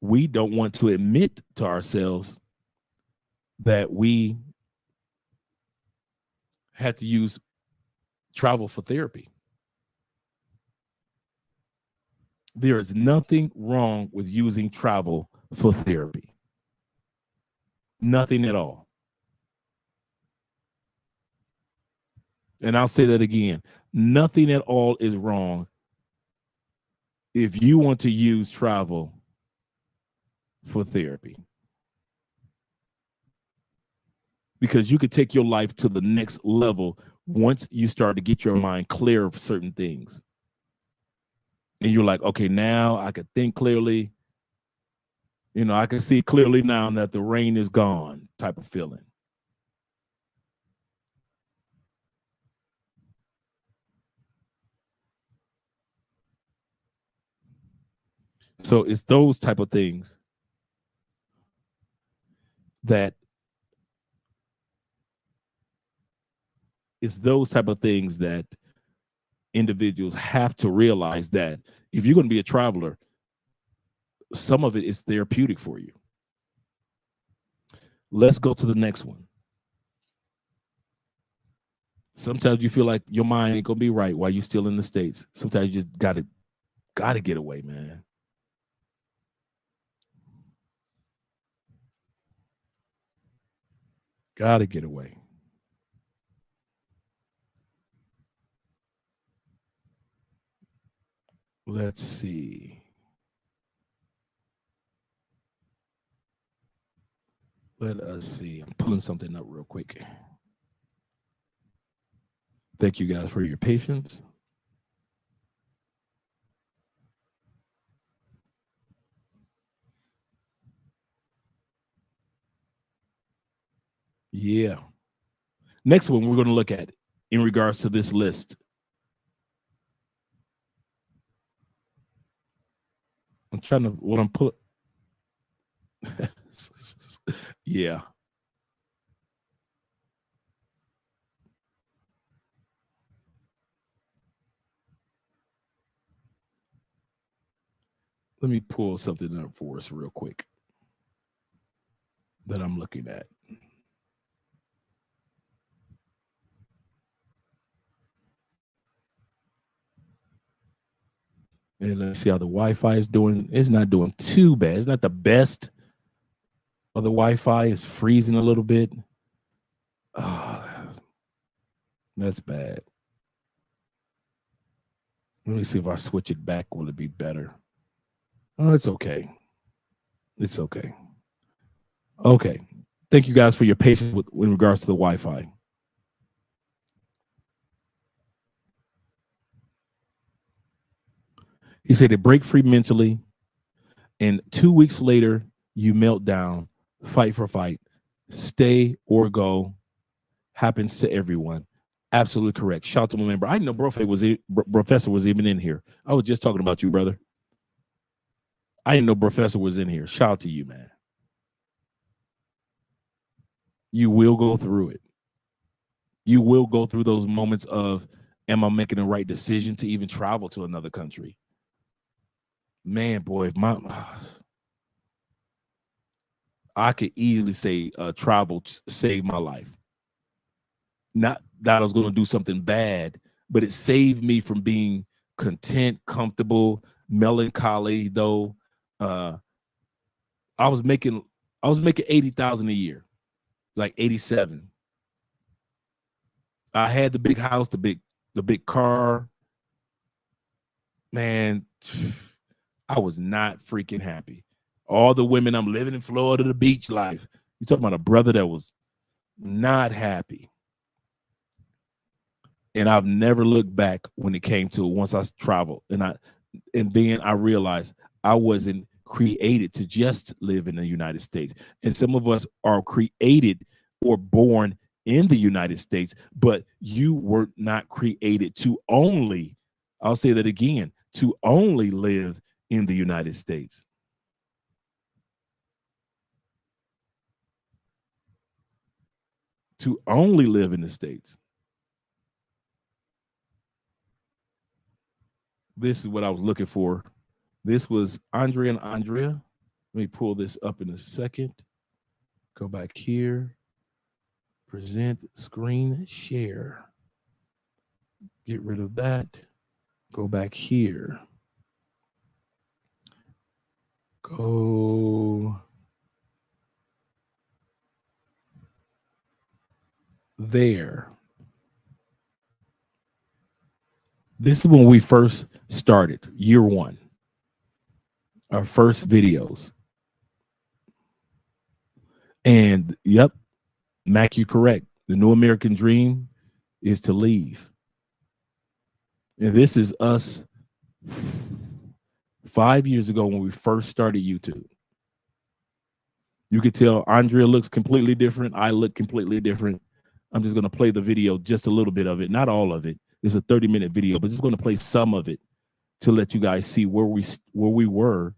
we don't want to admit to ourselves that we had to use travel for therapy. There is nothing wrong with using travel for therapy. Nothing at all. And I'll say that again. Nothing at all is wrong if you want to use travel for therapy. Because you could take your life to the next level once you start to get your mind clear of certain things. And you're like, okay, now I could think clearly. You know, I can see clearly now that the rain is gone type of feeling. So it's those type of things that individuals have to realize, that if you're going to be a traveler, some of it is therapeutic for you. Let's go to the next one. Sometimes you feel like your mind ain't gonna be right while you're still in the States. Sometimes you just gotta get away, man. Gotta get away. Let's see. Let us see. I'm pulling something up real quick. Thank you guys for your patience. Yeah. Next one we're going to look at in regards to this list. I'm trying to, what I'm put. Yeah. Let me pull something up for us real quick that I'm looking at. And let's see how the Wi-Fi is doing. It's not doing too bad. It's not the best of the Wi-Fi. It's freezing a little bit. Oh, that's bad. Let me see if I switch it back. Will it be better? Oh, it's okay. It's okay. Okay. Thank you guys for your patience with regards to the Wi-Fi. He said they break free mentally, and 2 weeks later, you melt down, fight for fight, stay or go, happens to everyone. Absolutely correct. Shout out to my member. I didn't know Professor was even in here. I was just talking about you, brother. I didn't know Professor was in here. Shout out to you, man. You will go through it. You will go through those moments of, am I making the right decision to even travel to another country? Man, boy, if I could easily say travel saved my life. Not that I was going to do something bad, but it saved me from being content, comfortable, melancholy. Though I was making 80,000 a year, like 87. I had the big house, the big car. Man, I was not freaking happy. All the women, I'm living in Florida, the beach life. You're talking about a brother that was not happy. And I've never looked back when it came to once I traveled. And then I realized I wasn't created to just live in the United States. And some of us are created or born in the United States, but you were not created to only, I'll say that again, to only live in the United States. To only live in the States. This is what I was looking for. This was Andrea and Andrea. Let me pull this up in a second. Go back here. Present, screen, share. Get rid of that. Go back here. Go there. This is when we first started, year one. Our first videos. And yep, Mac, you're correct. The new American dream is to leave. And this is us 5 years ago when we first started YouTube. You could tell Andrea looks completely different. I look completely different. I'm just going to play the video, just a little bit of it, not all of it. It's a 30-minute video, but just going to play some of it to let you guys see where we were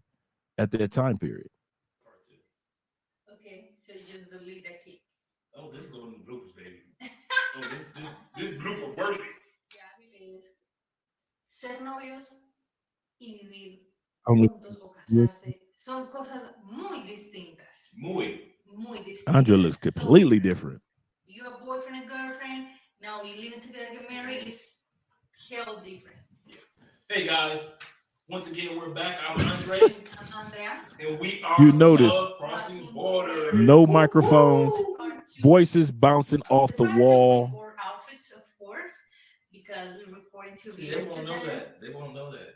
at that time period. Okay, so you just delete that clip. Oh, this is going to bloopers, baby. Oh, this blooper worthy. Ya, miles. Ser novios y vivir Only- juntos o casarse son cosas muy distintas. Muy Distintas. Andrea looks completely different. You're a boyfriend and girlfriend, now you're living together, get married, it's hell different. Hey guys, once again we're back. I'm Andre, I'm Andrea. and we are You notice Crossing Borders. no microphones, voices bouncing off the wall. Or outfits, of course, because we're recording 2 See, videos they won't know together. that. They won't know that.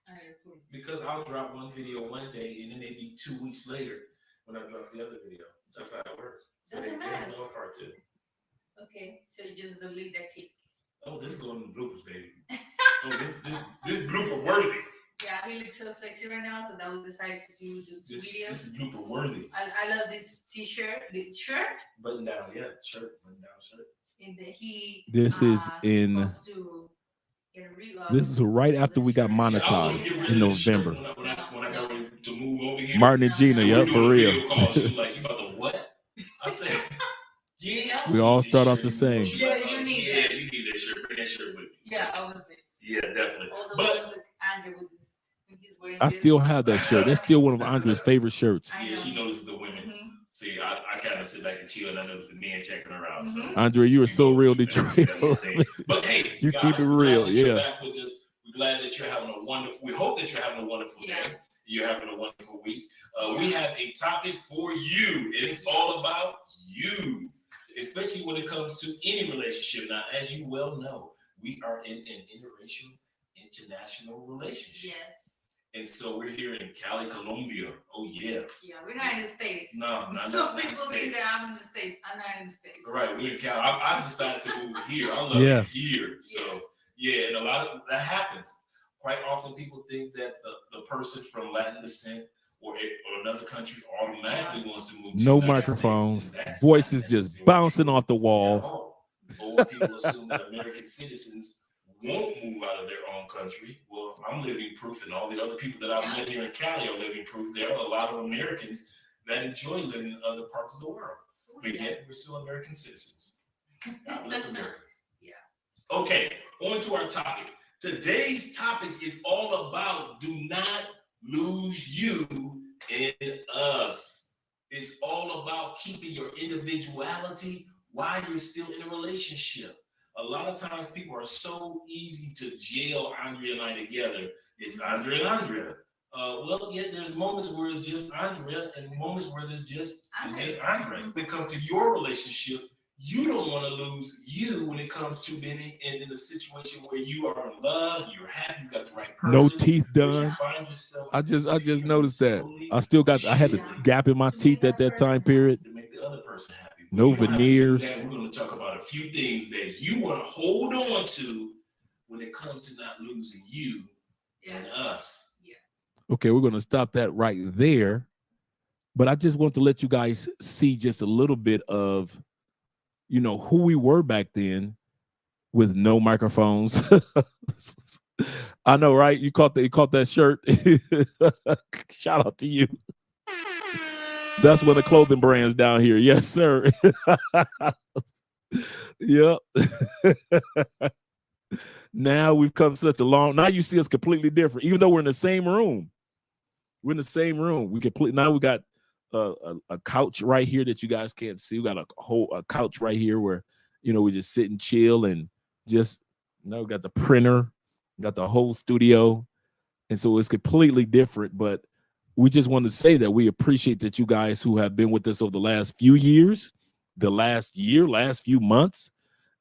Alright, cool. Because I'll drop one video one day and then maybe 2 weeks later when I drop the other video. That's how it works. So Doesn't they matter. don't know part two. Okay, so you just delete that clip. Oh, this is going to bloopers, baby. Oh, this blooper worthy. Yeah, he looks so sexy right now, so that was decided to do the video. This is blooper worthy. I love this t-shirt, this shirt. Button down, yeah, shirt, button down shirt. And he This is in. supposed to get a This is right after we got monetized in November. When I got ready to move over here. Martin and Gina, yeah, for real. She was like, you about to what? I said, yeah. We all start off the same. Yeah, you need Yeah, that. you need that shirt. Bring that shirt with you. Yeah, I was there. Yeah, definitely. All the But way with Andrew with his, when he's wearing I this. still have that shirt. That's still one of Andre's favorite shirts. I yeah, know. she notices the women. Mhm. See, I kind of sit back and chill, and I notice the men checking her out. So. Mhm. Andre, you are so real, Detroit. But hey, You guys, keep it we're real, glad that you're yeah. back with us. We're glad that you're having a wonderful. We hope that you're having a wonderful Yeah. day. You're having a wonderful week. Yeah. We have a topic for you. It is all about you, especially when it comes to any relationship. Now, as you well know, we are in an interracial, international relationship. Yes. And so we're here in Cali, Colombia. Oh, yeah. Yeah, we're not in the States. No, not Some not in the people think States. that I'm in the States. I'm not in the States. All right, we're in Cali. I decided to move here. I love Yeah. it here. So, yeah, and a lot of that happens. Quite often people think that the person from Latin descent or another country automatically wants to move to No the United microphones, States, and that's voices not just necessarily bouncing true off the at walls. all. Or people assume that American citizens won't move out of their own country. Well, I'm living proof, and all the other people that I've met here in Cali are living proof. There are a lot of Americans that enjoy living in other parts of the world, Oh, but yeah. yet we're still American citizens. God bless America. Yeah. Okay, on to our topic. Today's topic is all about do not lose you in us. It's all about keeping your individuality while you're still in a relationship. A lot of times people are so easy to jail Andrea and I together. It's Andrea and Andrea. Well, yeah, there's moments where it's just Andrea and moments where it's just Andrea. When it comes to your relationship, you don't want to lose you when it comes to being in a situation where you are in love, you're happy, you got the right person. No teeth but you done. find yourself I just disappearing noticed that. slowly, I had a gap in my teeth at that time period. to make the other person happy. No We don't have to do veneers. that. We're going to talk about a few things that you want to hold on to when it comes to not losing you and us. Okay, we're going to stop that right there. But I just want to let you guys see just a little bit of, you know, who we were back then with no microphones. I know, right? You caught that shirt. Shout out to you. That's one of the clothing brands down here. Yes, sir. Yep. Now we've come such a long. Now you see us completely different, even though we're in the same room. We're in the same room. Now we got a couch right here that you guys can't see. We got a couch right here where we just sit and chill and just we got the printer, got the whole studio, and so it's completely different. But we just want to say that we appreciate that you guys who have been with us over the last few years, the last year, last few months,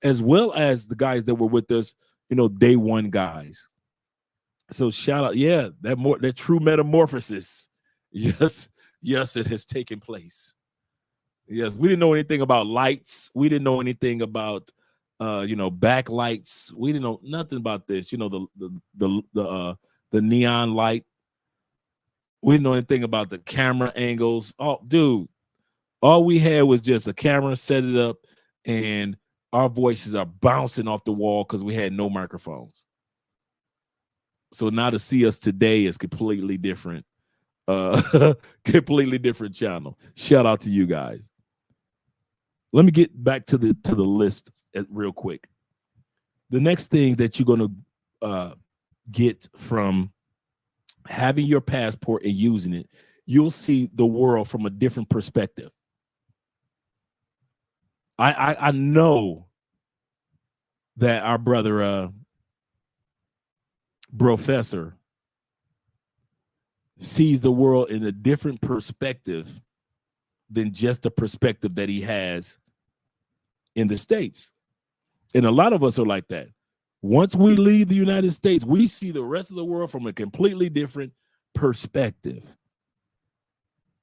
as well as the guys that were with us, day one guys. So shout out, that true metamorphosis. Yes, it has taken place. Yes, we didn't know anything about lights. We didn't know anything about backlights. We didn't know nothing about this. The neon light. We didn't know anything about the camera angles. Oh, dude, all we had was just a camera, set it up, and our voices are bouncing off the wall because we had no microphones. So now to see us today is completely different. Completely different channel. Shout out to you guys. Let me get back to the list real quick. The next thing that you're going to get from having your passport and using it, you'll see the world from a different perspective. I know that our brother Professor sees the world in a different perspective than just the perspective that he has in the States. And a lot of us are like that. Once we leave the United States, we see the rest of the world from a completely different perspective.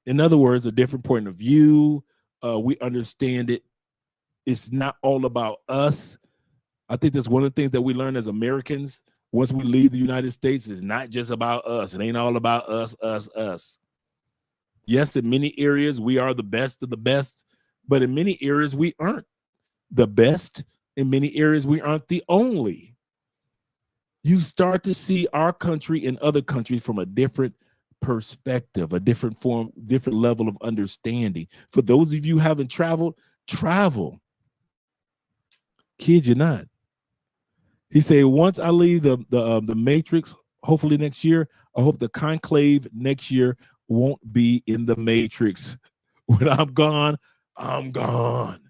In other words, a different point of view. We understand it. It's not all about us. I think that's one of the things that we learn as Americans. Once we leave the United States, it's not just about us. It ain't all about us. Yes, in many areas, we are the best of the best, but in many areas, we aren't the best. In many areas, we aren't the only. You start to see our country and other countries from a different perspective, a different form, different level of understanding. For those of you who haven't traveled, travel. Kid you not. He said, once I leave the Matrix, hopefully next year, I hope the conclave next year won't be in the Matrix. When I'm gone, I'm gone.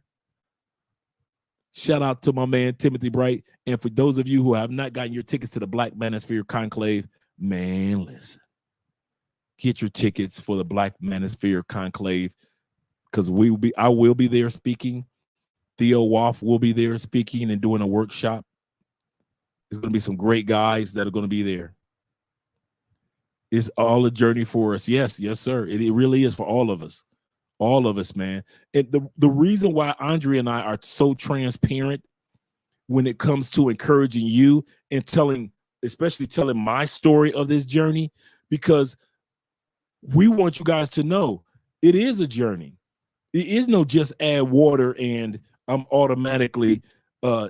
Shout out to my man, Timothy Bright. And for those of you who have not gotten your tickets to the Black Manosphere Conclave, man, listen. Get your tickets for the Black Manosphere Conclave because I will be there speaking. Theo Woff will be there speaking and doing a workshop. There's going to be some great guys that are going to be there. It's all a journey for us. Yes, sir. It really is for all of us. All of us, man. And the reason why Andrea and I are so transparent when it comes to encouraging you and especially telling my story of this journey, because we want you guys to know it is a journey. It is no just add water and I'm automatically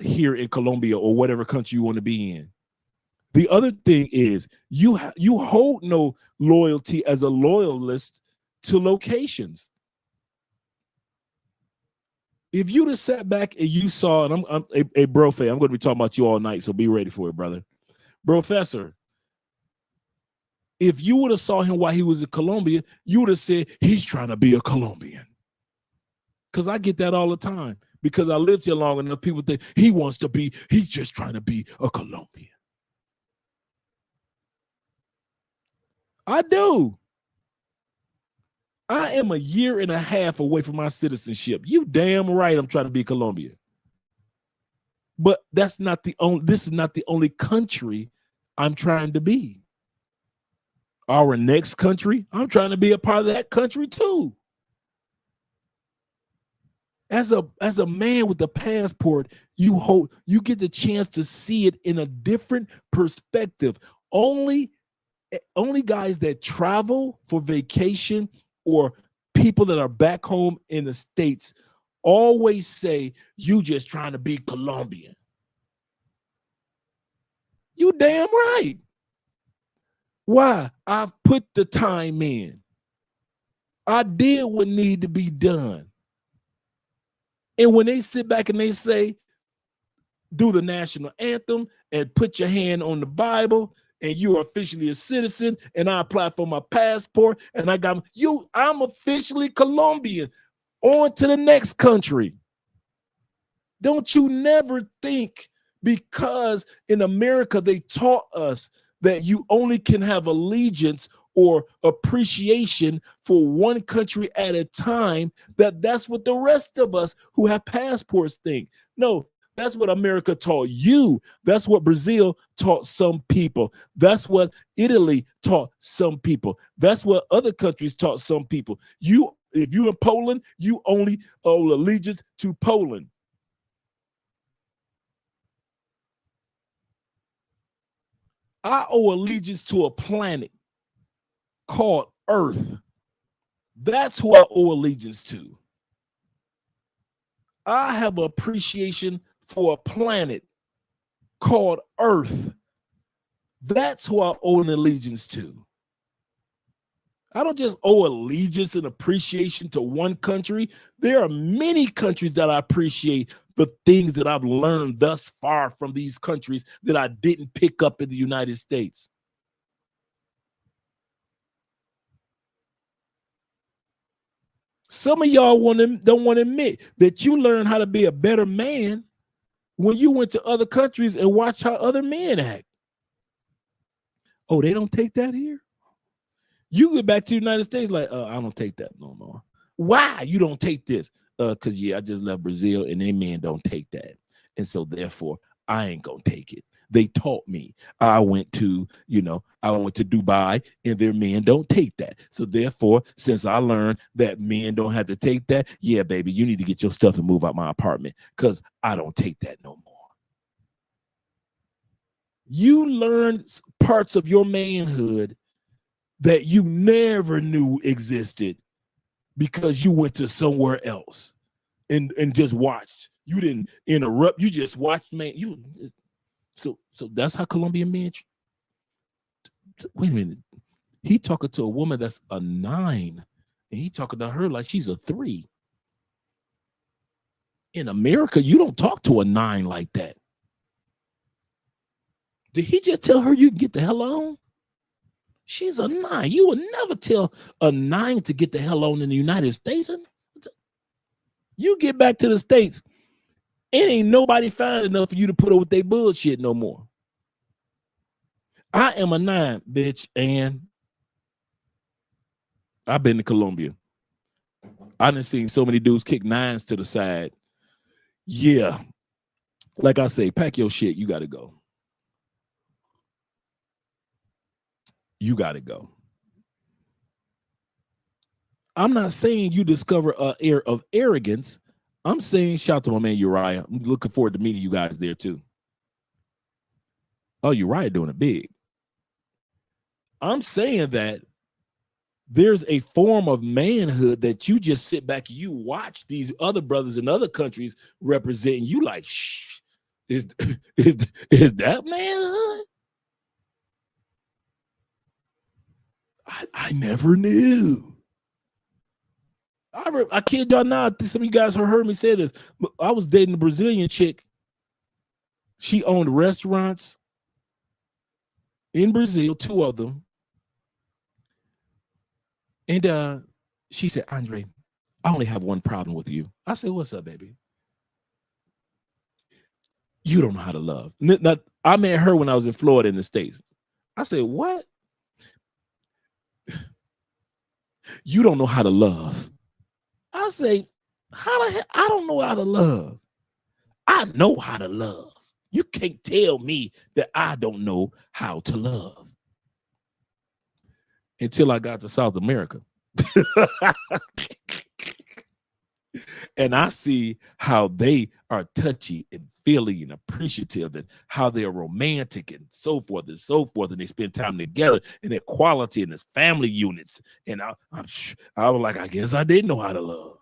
here in Colombia or whatever country you want to be in. The other thing is you hold no loyalty as a loyalist to locations. If you just sat back and you saw, and I'm a Brofe, I'm going to be talking about you all night, so be ready for it, brother. Professor, if you would have saw him while he was in Colombia, you would have said he's trying to be a Colombian. Because I get that all the time. Because I lived here long enough, people think he's just trying to be a Colombian. I do. I am a year and a half away from my citizenship. You damn right I'm trying to be Colombian. But this is not the only country I'm trying to be. Our next country, I'm trying to be a part of that country too. As a man with a passport, you get the chance to see it in a different perspective. Only guys that travel for vacation or people that are back home in the States always say, you just trying to be Colombian. You damn right. Why? I've put the time in. I did what needed to be done. And when they sit back and they say, do the national anthem, and put your hand on the Bible, and you are officially a citizen, and I apply for my passport, and I'm officially Colombian. On to the next country. Don't you never think, because in America they taught us that you only can have allegiance or appreciation for one country at a time, that's what the rest of us who have passports think. No, that's what America taught you. That's what Brazil taught some people. That's what Italy taught some people. That's what other countries taught some people. If you're in Poland, you only owe allegiance to Poland. I owe allegiance to a planet called Earth. That's who I owe allegiance to. I have appreciation for a planet called Earth. That's who I owe an allegiance to. I don't just owe allegiance and appreciation to one country. There are many countries that I appreciate the things that I've learned thus far from these countries that I didn't pick up in the United States. Some of y'all don't want to admit that you learned how to be a better man when you went to other countries and watched how other men act. Oh, they don't take that here? You get back to the United States like, I don't take that no more. Why you don't take this? Because, I just left Brazil and they men don't take that. And so, therefore, I ain't going to take it. They taught me. I went to Dubai and their men don't take that. So, therefore, since I learned that men don't have to take that, yeah, baby, you need to get your stuff and move out my apartment because I don't take that no more. You learn parts of your manhood that you never knew existed because you went to somewhere else and just watched. You didn't interrupt. You just watched, man. So that's how Colombian men. Wait a minute. He talking to a woman that's a 9, and he talking to her like she's a 3. In America, you don't talk to a 9 like that. Did he just tell her you can get the hell on? She's a 9. You would never tell a 9 to get the hell on in the United States. You get back to the States, it ain't nobody fine enough for you to put up with their bullshit no more. I am a 9, bitch, and I've been to Colombia. I done seen so many dudes kick 9s to the side. Yeah. Like I say, pack your shit. You got to go. You got to go. I'm not saying you discover an air of arrogance. I'm saying shout out to my man Uriah. I'm looking forward to meeting you guys there too. Oh, Uriah doing it big. I'm saying that there's a form of manhood that you just sit back and you watch these other brothers in other countries representing. You like, shh, is that manhood? I never knew. I kid y'all not. Some of you guys heard me say this. I was dating a Brazilian chick. She owned restaurants in Brazil, 2 of them. And she said, Andre, I only have one problem with you. I said, what's up, baby? You don't know how to love. Now, I met her when I was in Florida in the States. I said, what? You don't know how to love. I say, how the hell? I don't know how to love. I know how to love. You can't tell me that I don't know how to love. Until I got to South America. And I see how they are touchy and feely and appreciative and how they're romantic and so forth and so forth. And they spend time together and equality and there's family units. And I was like, I guess I didn't know how to love.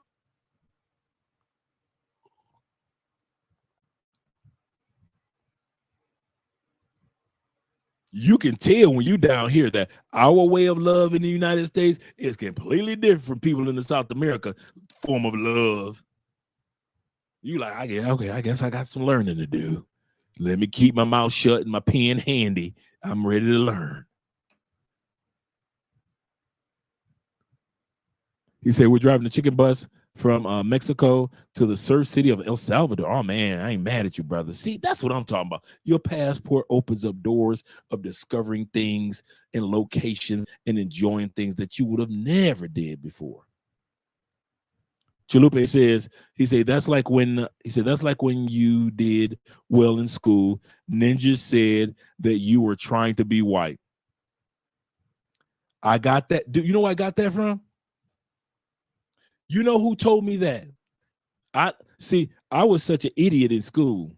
You can tell when you down here that our way of love in the United States is completely different from people in the South America form of love. You like, I guess I got some learning to do. Let me keep my mouth shut and my pen handy. I'm ready to learn. He said, we're driving the chicken bus from Mexico to the surf city of El Salvador. Oh, man, I ain't mad at you, brother. See, that's what I'm talking about. Your passport opens up doors of discovering things and location and enjoying things that you would have never did before. Chalupe says, that's like when you did well in school. Ninja said that you were trying to be white. I got that. Do you know where I got that from? You know who told me that? I was such an idiot in school.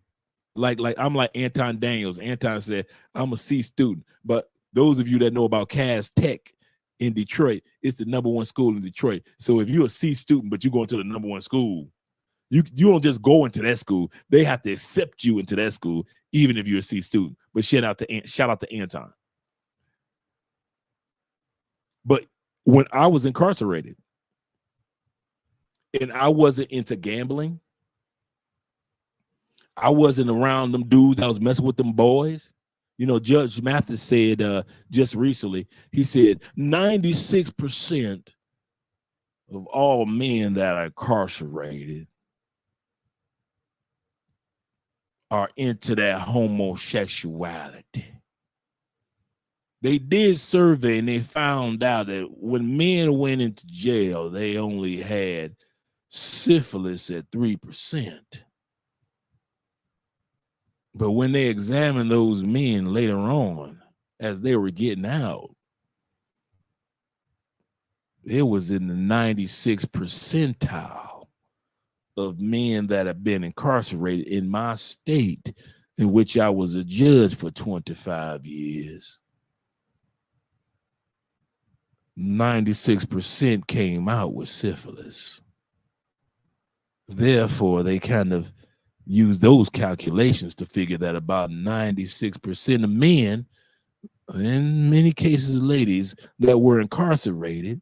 Like I'm like Anton Daniels. Anton said, I'm a C student. But those of you that know about Cass Tech in Detroit, it's the #1 school in Detroit. So if you're a C student, but you're going to the #1 school, you don't just go into that school. They have to accept you into that school, even if you're a C student. But shout out to Anton. But when I was incarcerated, and I wasn't into gambling, I wasn't around them dudes that was messing with them boys. You know, Judge Mathis said just recently, he said 96% of all men that are incarcerated are into that homosexuality. They did survey and they found out that when men went into jail, they only had syphilis at 3%. But when they examined those men later on, as they were getting out, it was in the 96th percentile of men that have been incarcerated in my state, in which I was a judge for 25 years. 96% came out with syphilis. Therefore, they kind of use those calculations to figure that about 96% of men, in many cases ladies, that were incarcerated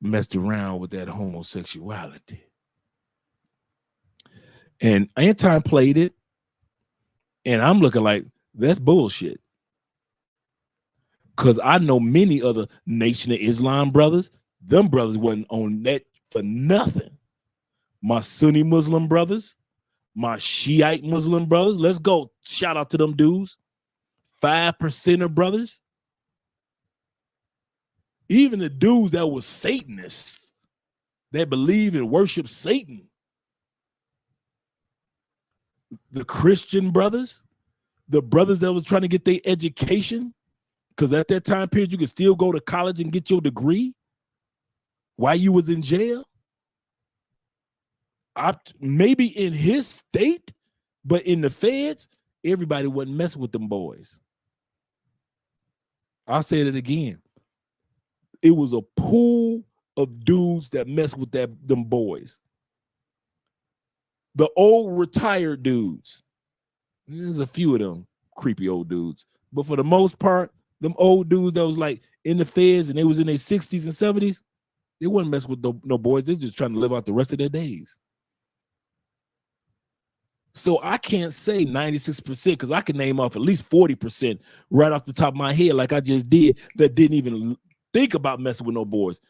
messed around with that homosexuality. And Anton played it, and I'm looking like, that's bullshit. Because I know many other Nation of Islam brothers, them brothers wasn't on that for nothing. My Sunni Muslim brothers, my Shiite Muslim brothers, let's go. Shout out to them dudes. 5%er brothers. Even the dudes that were Satanists, that believe and worship Satan. The Christian brothers, the brothers that was trying to get their education, because at that time period, you could still go to college and get your degree while you was in jail. Maybe in his state, but in the feds, everybody wasn't messing with them boys. I'll say it again. It was a pool of dudes that messed with them boys. The old retired dudes. There's a few of them creepy old dudes. But for the most part, them old dudes that was like in the feds and they was in their 60s and 70s, they wouldn't mess with no boys. They're just trying to live out the rest of their days. So I can't say 96% because I can name off at least 40% right off the top of my head, like I just did, that didn't even think about messing with no boys.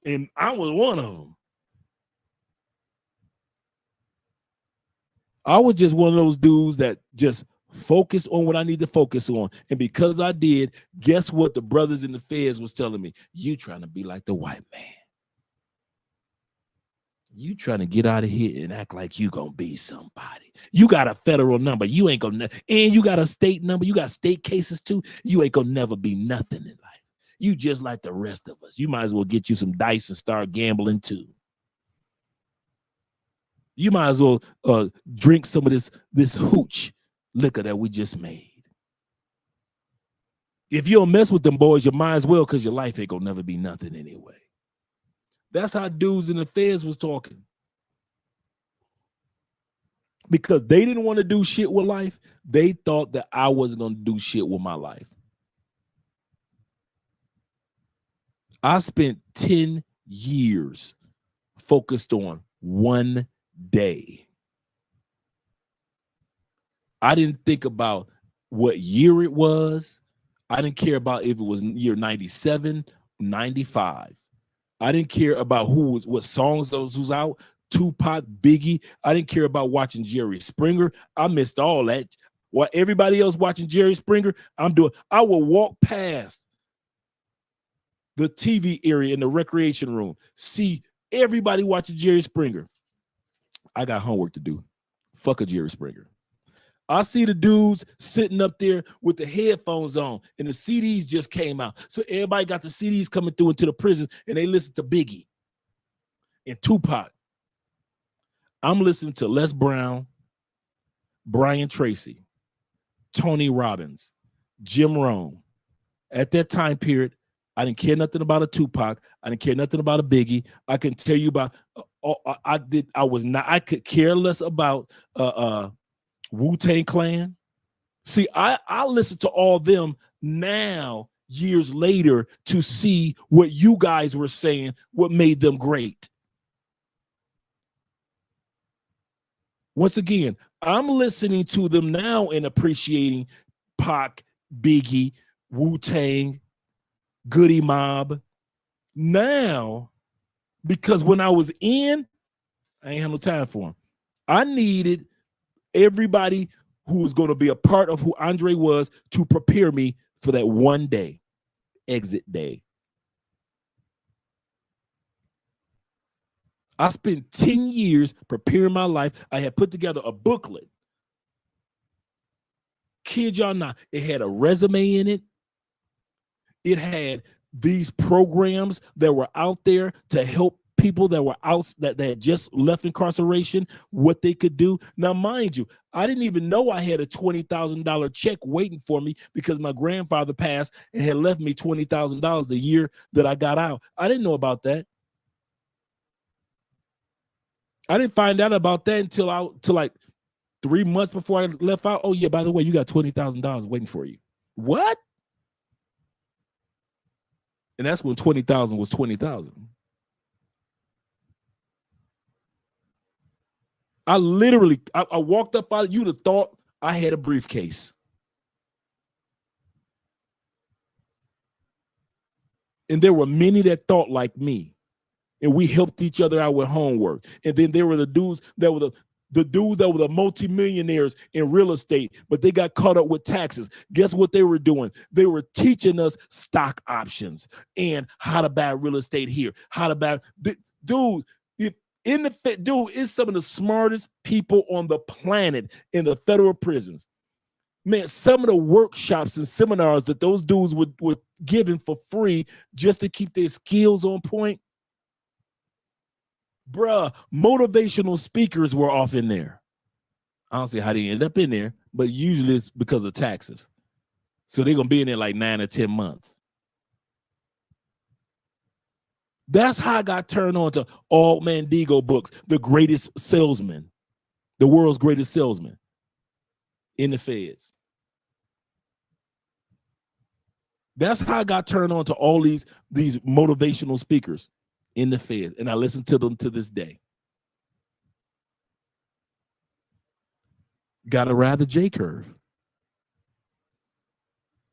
And I was one of them. I was just one of those dudes that just focused on what I need to focus on. And because I did, guess what the brothers in the feds was telling me? You trying to be like the white man. You trying to get out of here and act like you gonna be somebody. You got a federal number. You ain't gonna, and you got a state number. You got state cases too. You ain't gonna never be nothing in life. You just like the rest of us. You might as well get you some dice and start gambling too. You might as well drink some of this hooch liquor that we just made. If you don't mess with them boys, you might as well, because your life ain't gonna never be nothing anyway. That's how dudes in the feds was talking. Because they didn't want to do shit with life. They thought that I wasn't going to do shit with my life. I spent 10 years focused on one day. I didn't think about what year it was. I didn't care about if it was year 97, 95. I didn't care about what songs those was out. Tupac, Biggie. I didn't care about watching Jerry Springer. I missed all that. While everybody else watching Jerry Springer, I would walk past the TV area in the recreation room, see everybody watching Jerry Springer. I got homework to do. Fuck a Jerry Springer. I see the dudes sitting up there with the headphones on, and the CDs just came out. So everybody got the CDs coming through into the prisons, and they listen to Biggie and Tupac. I'm listening to Les Brown, Brian Tracy, Tony Robbins, Jim Rome. At that time period, I didn't care nothing about a Tupac. I didn't care nothing about a Biggie. I can tell you about. I could care less about Wu-Tang Clan. See, I listen to all them now, years later, to see what you guys were saying, what made them great. Once again, I'm listening to them now and appreciating Pac, Biggie, Wu-Tang, Goody Mob now, because when I was in, I ain't had no time for them. I needed everybody who was going to be a part of who Andre was to prepare me for that one day, exit day. I spent 10 years preparing my life. I had put together a booklet. Kid y'all not, it had a resume in it. It had these programs that were out there to help people that were out that had just left incarceration, what they could do. Now, mind you, I didn't even know I had a $20,000 check waiting for me because my grandfather passed and had left me $20,000 the year that I got out. I didn't know about that. I didn't find out about that until like 3 months before I left out. Oh yeah, by the way, you got $20,000 waiting for you. What? And that's when 20,000 was 20,000. I literally, I walked up out, you'd have thought I had a briefcase. And there were many that thought like me. And we helped each other out with homework. And then there were the dudes that were the dudes that were the multimillionaires in real estate, but they got caught up with taxes. Guess what they were doing? They were teaching us stock options and how to buy real estate here, how to buy. Dude, it's some of the smartest people on the planet in the federal prisons. Man, some of the workshops and seminars that those dudes were given for free just to keep their skills on point. Bruh, motivational speakers were off in there. I don't see how they end up in there, but usually it's because of taxes. So they're going to be in there like 9 or 10 months. That's how I got turned on to All Mandigo books, the greatest salesman, the world's greatest salesman in the feds. That's how I got turned on to all these motivational speakers in the feds, and I listen to them to this day. Gotta ride the J curve.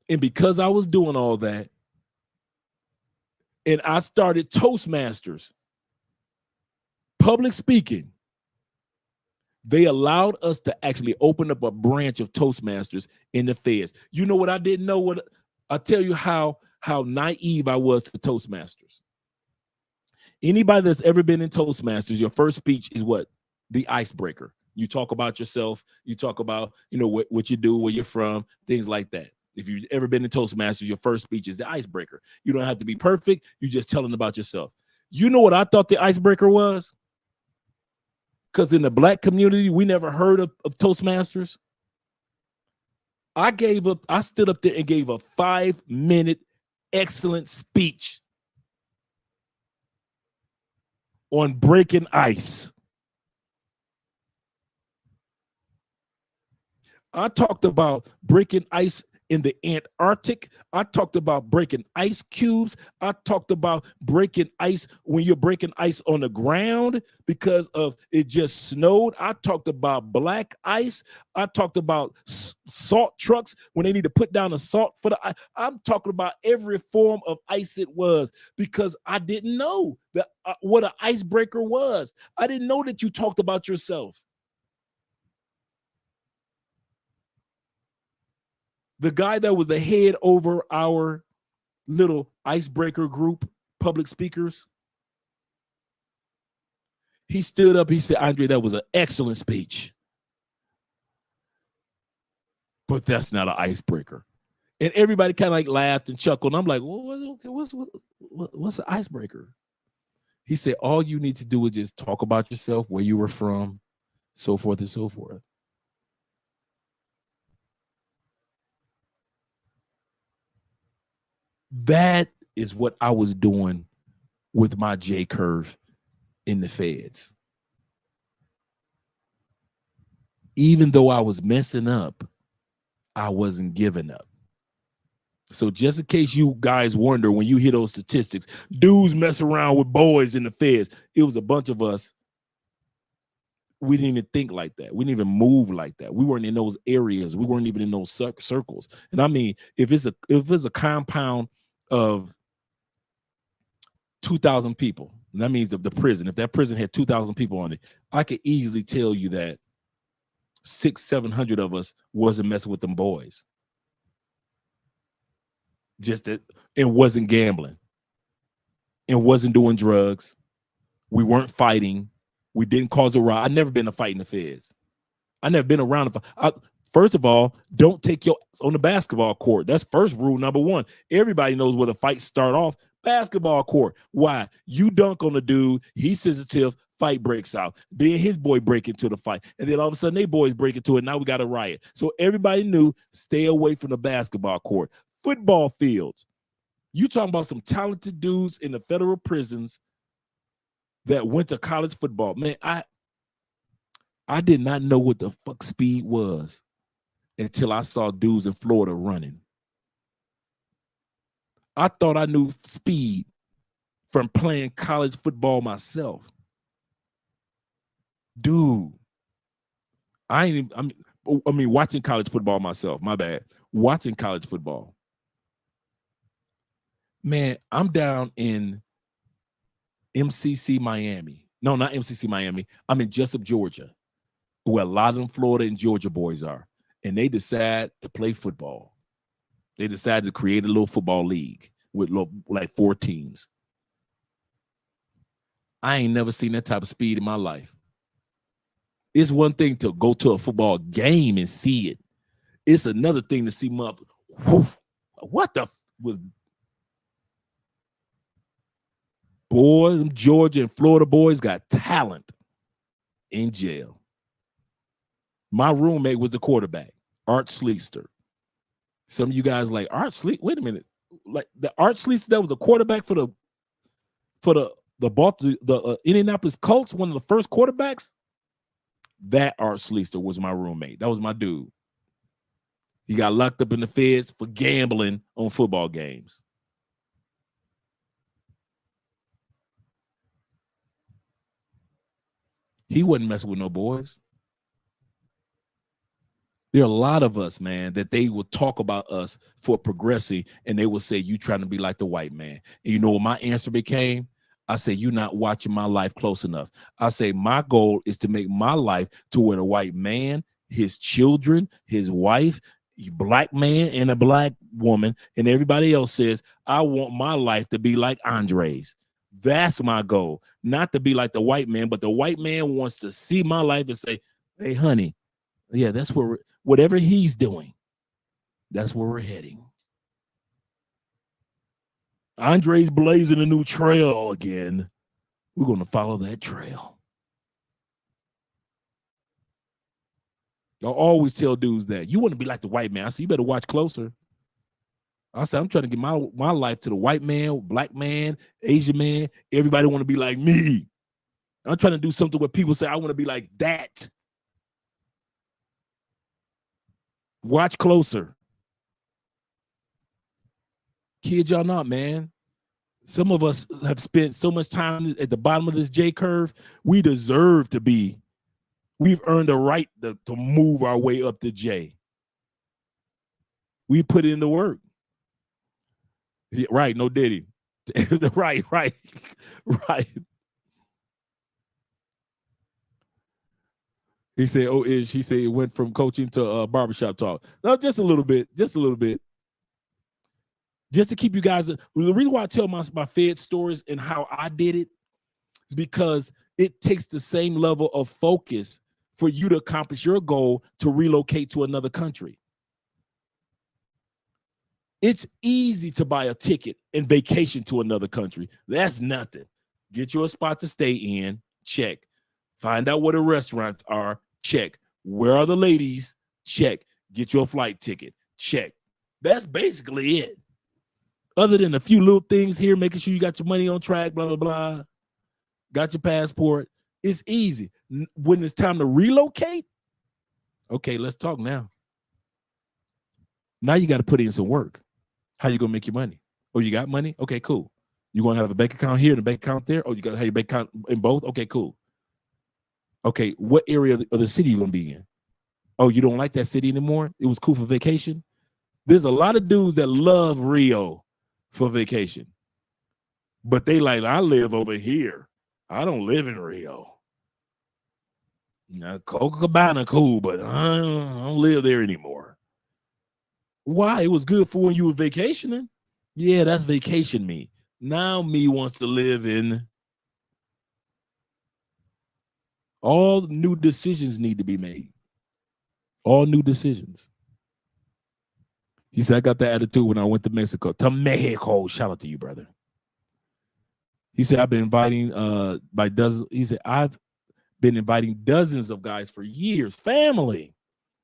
And because I was doing all that, and I started Toastmasters, public speaking, they allowed us to actually open up a branch of Toastmasters in the feds. You know what I didn't know? I'll tell you how naive I was to Toastmasters. Anybody that's ever been in Toastmasters, your first speech is what? The icebreaker. You talk about yourself. You talk about, what you do, where you're from, things like that. If you've ever been in Toastmasters, your first speech is the icebreaker. You don't have to be perfect. You're just telling about yourself. You know what I thought the icebreaker was? Because in the Black community, we never heard of Toastmasters. I stood up there and gave a 5-minute excellent speech on breaking ice. I talked about breaking ice in the Antarctic. I talked about breaking ice cubes. I talked about breaking ice when you're breaking ice on the ground because of it just snowed. I talked about black ice. I talked about salt trucks when they need to put down the salt for the ice. I'm talking about every form of ice it was because I didn't know that what an icebreaker was. I didn't know that you talked about yourself. The guy that was the head over our little icebreaker group, public speakers, he stood up. He said, Andre, that was an excellent speech. But that's not an icebreaker. And everybody kind of like laughed and chuckled. And I'm like, well, what's an icebreaker? He said, all you need to do is just talk about yourself, where you were from, so forth and so forth. That is what I was doing with my J curve in the feds. Even though I was messing up, I wasn't giving up. So just in case you guys wonder when you hear those statistics, dudes mess around with boys in the feds, it was a bunch of us. We didn't even think like that. We didn't even move like that. We weren't in those areas. We weren't even in those circles. And I mean, if it's a compound of 2,000 people, and that means the prison, if that prison had 2,000 people on it, I could easily tell you that 600-700 of us wasn't messing with them boys. Just that it wasn't gambling. It wasn't doing drugs. We weren't fighting. We didn't cause a riot. I've never been a fight in the feds. I never been around. First of all, don't take your ass on the basketball court. That's first rule number one. Everybody knows where the fights start off. Basketball court. Why? You dunk on the dude. He's sensitive. Fight breaks out. Then his boy break into the fight. And then all of a sudden, they boys break into it. Now we got a riot. So everybody knew, stay away from the basketball court. Football fields. You talking about some talented dudes in the federal prisons that went to college football. Man, I did not know what the fuck speed was until I saw dudes in Florida running. I thought I knew speed from playing college football myself. Dude, I mean, watching college football myself, my bad. Watching college football. Man, I'm down in MCC Miami. No, not MCC Miami. I'm in Jessup, Georgia, where a lot of them Florida and Georgia boys are. And they decide to play football. They decided to create a little football league with like 4 teams. I ain't never seen that type of speed in my life. It's one thing to go to a football game and see it. It's another thing to see what the was. Boy, them Georgia and Florida boys got talent in jail. My roommate was the quarterback, Art Sleester. Some of you guys like Art Sleester. Wait a minute, like the Art Sleester that was the quarterback for the Indianapolis Colts, one of the first quarterbacks. That Art Sleester was my roommate. That was my dude. He got locked up in the feds for gambling on football games. He wasn't messing with no boys. There are a lot of us, man, that they will talk about us for progressing, and they will say, you trying to be like the white man. And you know what my answer became? I say, you're not watching my life close enough. I say, my goal is to make my life to where a white man, his children, his wife, a black man and a black woman, and everybody else says, I want my life to be like Andre's. That's my goal. Not to be like the white man, but the white man wants to see my life and say, hey, honey, yeah, that's where whatever he's doing, that's where we're heading. Andre's blazing a new trail again. We're going to follow that trail. I always tell dudes that you want to be like the white man. I say, you better watch closer. I said, I'm trying to get my life to the white man, black man, Asian man. Everybody want to be like me. I'm trying to do something where people say, I want to be like that. Watch closer. Kid y'all not, man. Some of us have spent so much time at the bottom of this J curve. We deserve to be. We've earned the right to move our way up to J. We put in the work. Yeah, right, no Diddy. right. He said, "Oh, he said it went from coaching to barbershop talk." No, just a little bit, just to keep you guys. The reason why I tell my Fed stories and how I did it is because it takes the same level of focus for you to accomplish your goal to relocate to another country. It's easy to buy a ticket and vacation to another country. That's nothing. Get you a spot to stay in, check. Find out where the restaurants are, check. Where are the ladies? Check. Get you a flight ticket, check. That's basically it. Other than a few little things here, making sure you got your money on track, blah, blah, blah. Got your passport. It's easy. When it's time to relocate, okay, let's talk now. Now you got to put in some work. How you going to make your money? Oh, you got money? Okay, cool. You going to have a bank account here and a bank account there? Oh, you got to have your bank account in both? Okay, cool. Okay, what area of the city you going to be in? Oh, you don't like that city anymore? It was cool for vacation? There's a lot of dudes that love Rio for vacation. But they like, I live over here. I don't live in Rio. Now, Copacabana cool, but I don't live there anymore. Why? It was good for when you were vacationing. Yeah, that's vacation me. Now me wants to live in. All new decisions need to be made. All new decisions. He said, I got that attitude when I went to Mexico. To Mexico. Shout out to you, brother. He said, I've been inviting by dozens. He said, I've been inviting dozens of guys for years. Family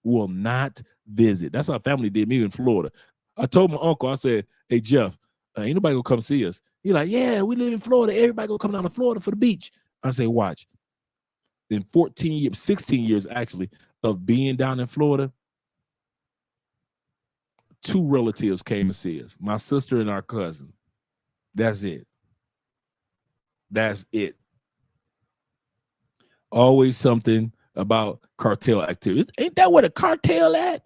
will not visit. That's how family did me in Florida. I told my uncle, I said, hey, Jeff, ain't nobody gonna come see us. He like, yeah, we live in Florida. Everybody gonna come down to Florida for the beach. I say, watch. In 14 years, 16 years actually, of being down in Florida, 2 relatives came to see us. My sister and our cousin. That's it. That's it. Always something about cartel activities. Ain't that where the cartel at?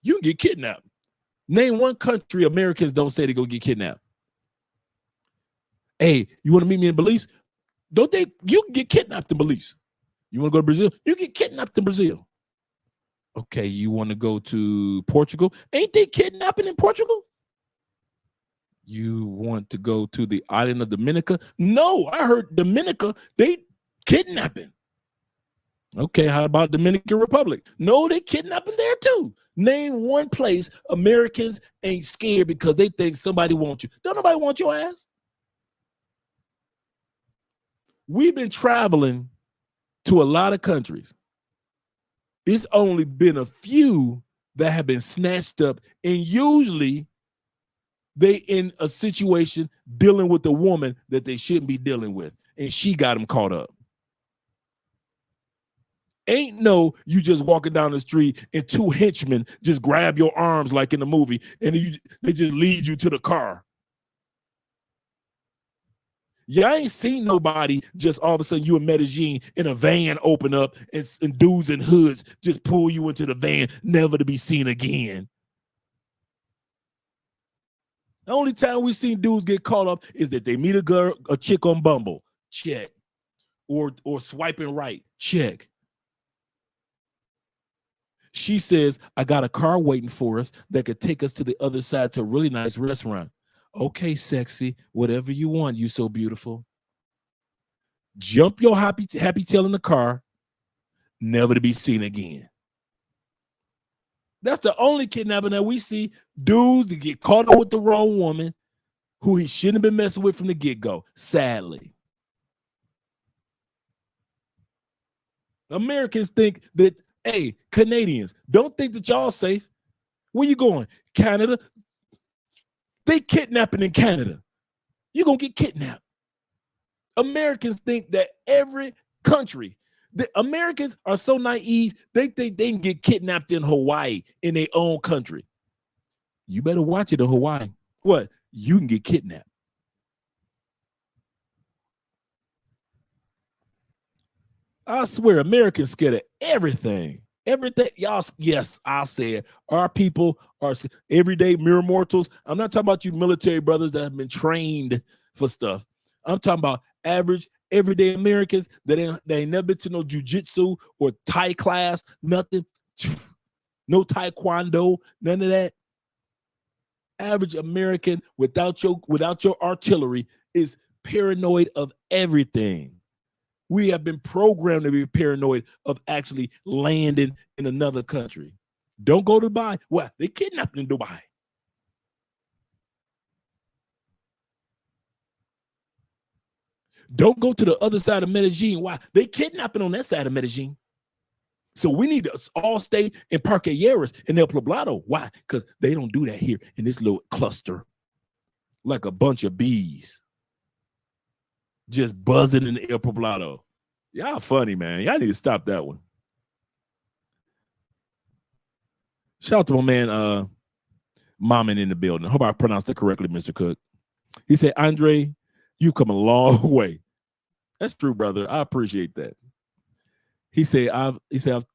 You can get kidnapped. Name one country Americans don't say they go get kidnapped. Hey, you want to meet me in Belize? Don't they? You can get kidnapped in Belize. You want to go to Brazil? You get kidnapped in Brazil. Okay, you want to go to Portugal? Ain't they kidnapping in Portugal? You want to go to the island of Dominica? No, I heard Dominica, they kidnapping. Okay, how about Dominican Republic? No, they kidnapping there too. Name one place Americans ain't scared because they think somebody wants you. Don't nobody want your ass. We've been traveling to a lot of countries. It's only been a few that have been snatched up, and usually they in a situation dealing with a woman that they shouldn't be dealing with, and she got them caught up. Ain't no you just walking down the street and 2 henchmen just grab your arms like in the movie, and they just lead you to the car. Yeah, I ain't seen nobody just all of a sudden you in Medellin in a van open up and dudes in hoods just pull you into the van, never to be seen again. The only time we've seen dudes get caught up is that they meet a chick on Bumble, check. Or swiping right, check. She says, I got a car waiting for us that could take us to the other side to a really nice restaurant. Okay, sexy, whatever you want, you so beautiful. Jump your happy tail in the car, never to be seen again. That's the only kidnapping that we see. Dudes that get caught up with the wrong woman who he shouldn't have been messing with from the get-go, sadly. Americans think that, hey, Canadians, don't think that y'all safe. Where you going? Canada? They kidnapping in Canada. You're going to get kidnapped. Americans think that every country, the Americans are so naive, they think they can get kidnapped in Hawaii in their own country. You better watch it in Hawaii. What? you can get kidnapped. I swear, Americans scared of everything. Everything, y'all, yes, I said our people are everyday mere mortals. I'm not talking about you military brothers that have been trained for stuff. I'm talking about average, everyday Americans that ain't never been to no jujitsu or Thai class, nothing, no taekwondo, none of that. Average American without your artillery is paranoid of everything. We have been programmed to be paranoid of actually landing in another country. Don't go to Dubai. Well, they kidnapped in Dubai. Don't go to the other side of Medellin. Why? They kidnapping on that side of Medellin. So we need to all stay in Parque Lleras in El Poblado. Why? Because they don't do that here in this little cluster, like a bunch of bees just buzzing in El Poblado. Y'all funny, man. Y'all need to stop that one. Shout out to my man, Maman in the building. Hope I pronounced that correctly, Mr. Cook. He said, Andre, you come a long way. That's true, brother. I appreciate that. He said, I've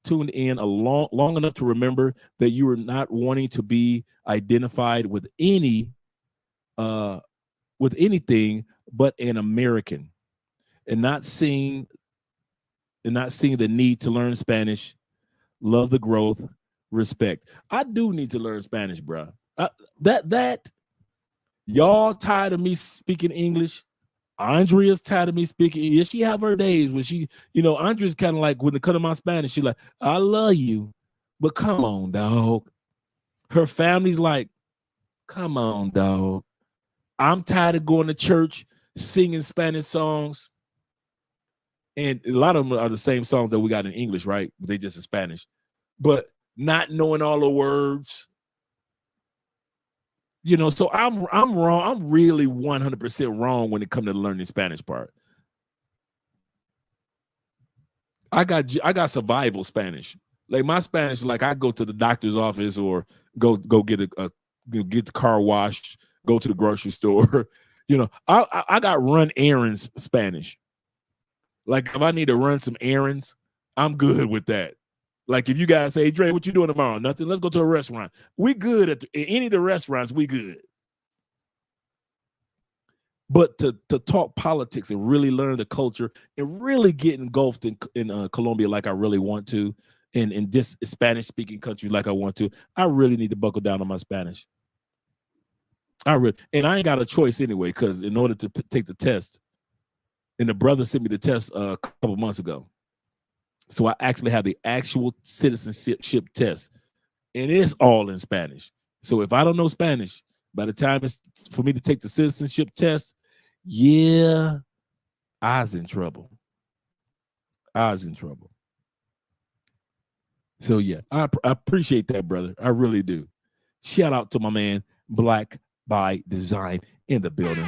tuned in long enough to remember that you were not wanting to be identified with anything but an American, and not seeing the need to learn Spanish, love the growth, respect. I do need to learn Spanish, bro. That y'all tired of me speaking English. Andrea's tired of me speaking. Yeah, she have her days when she, Andrea's kind of like, when it comes to my Spanish, she's like, I love you, but come on, dog. Her family's like, come on, dog. I'm tired of going to church, singing Spanish songs. And a lot of them are the same songs that we got in English, right? They just in Spanish. But not knowing all the words. So I'm wrong. I'm really 100% wrong when it comes to learning the Spanish part. I got survival Spanish. Like my Spanish, like I go to the doctor's office or go get get the car washed, go to the grocery store. I got run errands Spanish. Like if I need to run some errands, I'm good with that. Like if you guys say, hey, Dre, what you doing tomorrow? Nothing. Let's go to a restaurant. We good at any of the restaurants. We good. But to talk politics and really learn the culture and really get engulfed in Colombia like I really want to, and in this Spanish-speaking country like I want to, I really need to buckle down on my Spanish. And I ain't got a choice anyway, because in order to take the test, and the brother sent me the test a couple months ago. So I actually have the actual citizenship test, and it's all in Spanish. So if I don't know Spanish, by the time it's for me to take the citizenship test, yeah, I was in trouble. So yeah, I appreciate that, brother. I really do. Shout out to my man, Black by Design, in the building.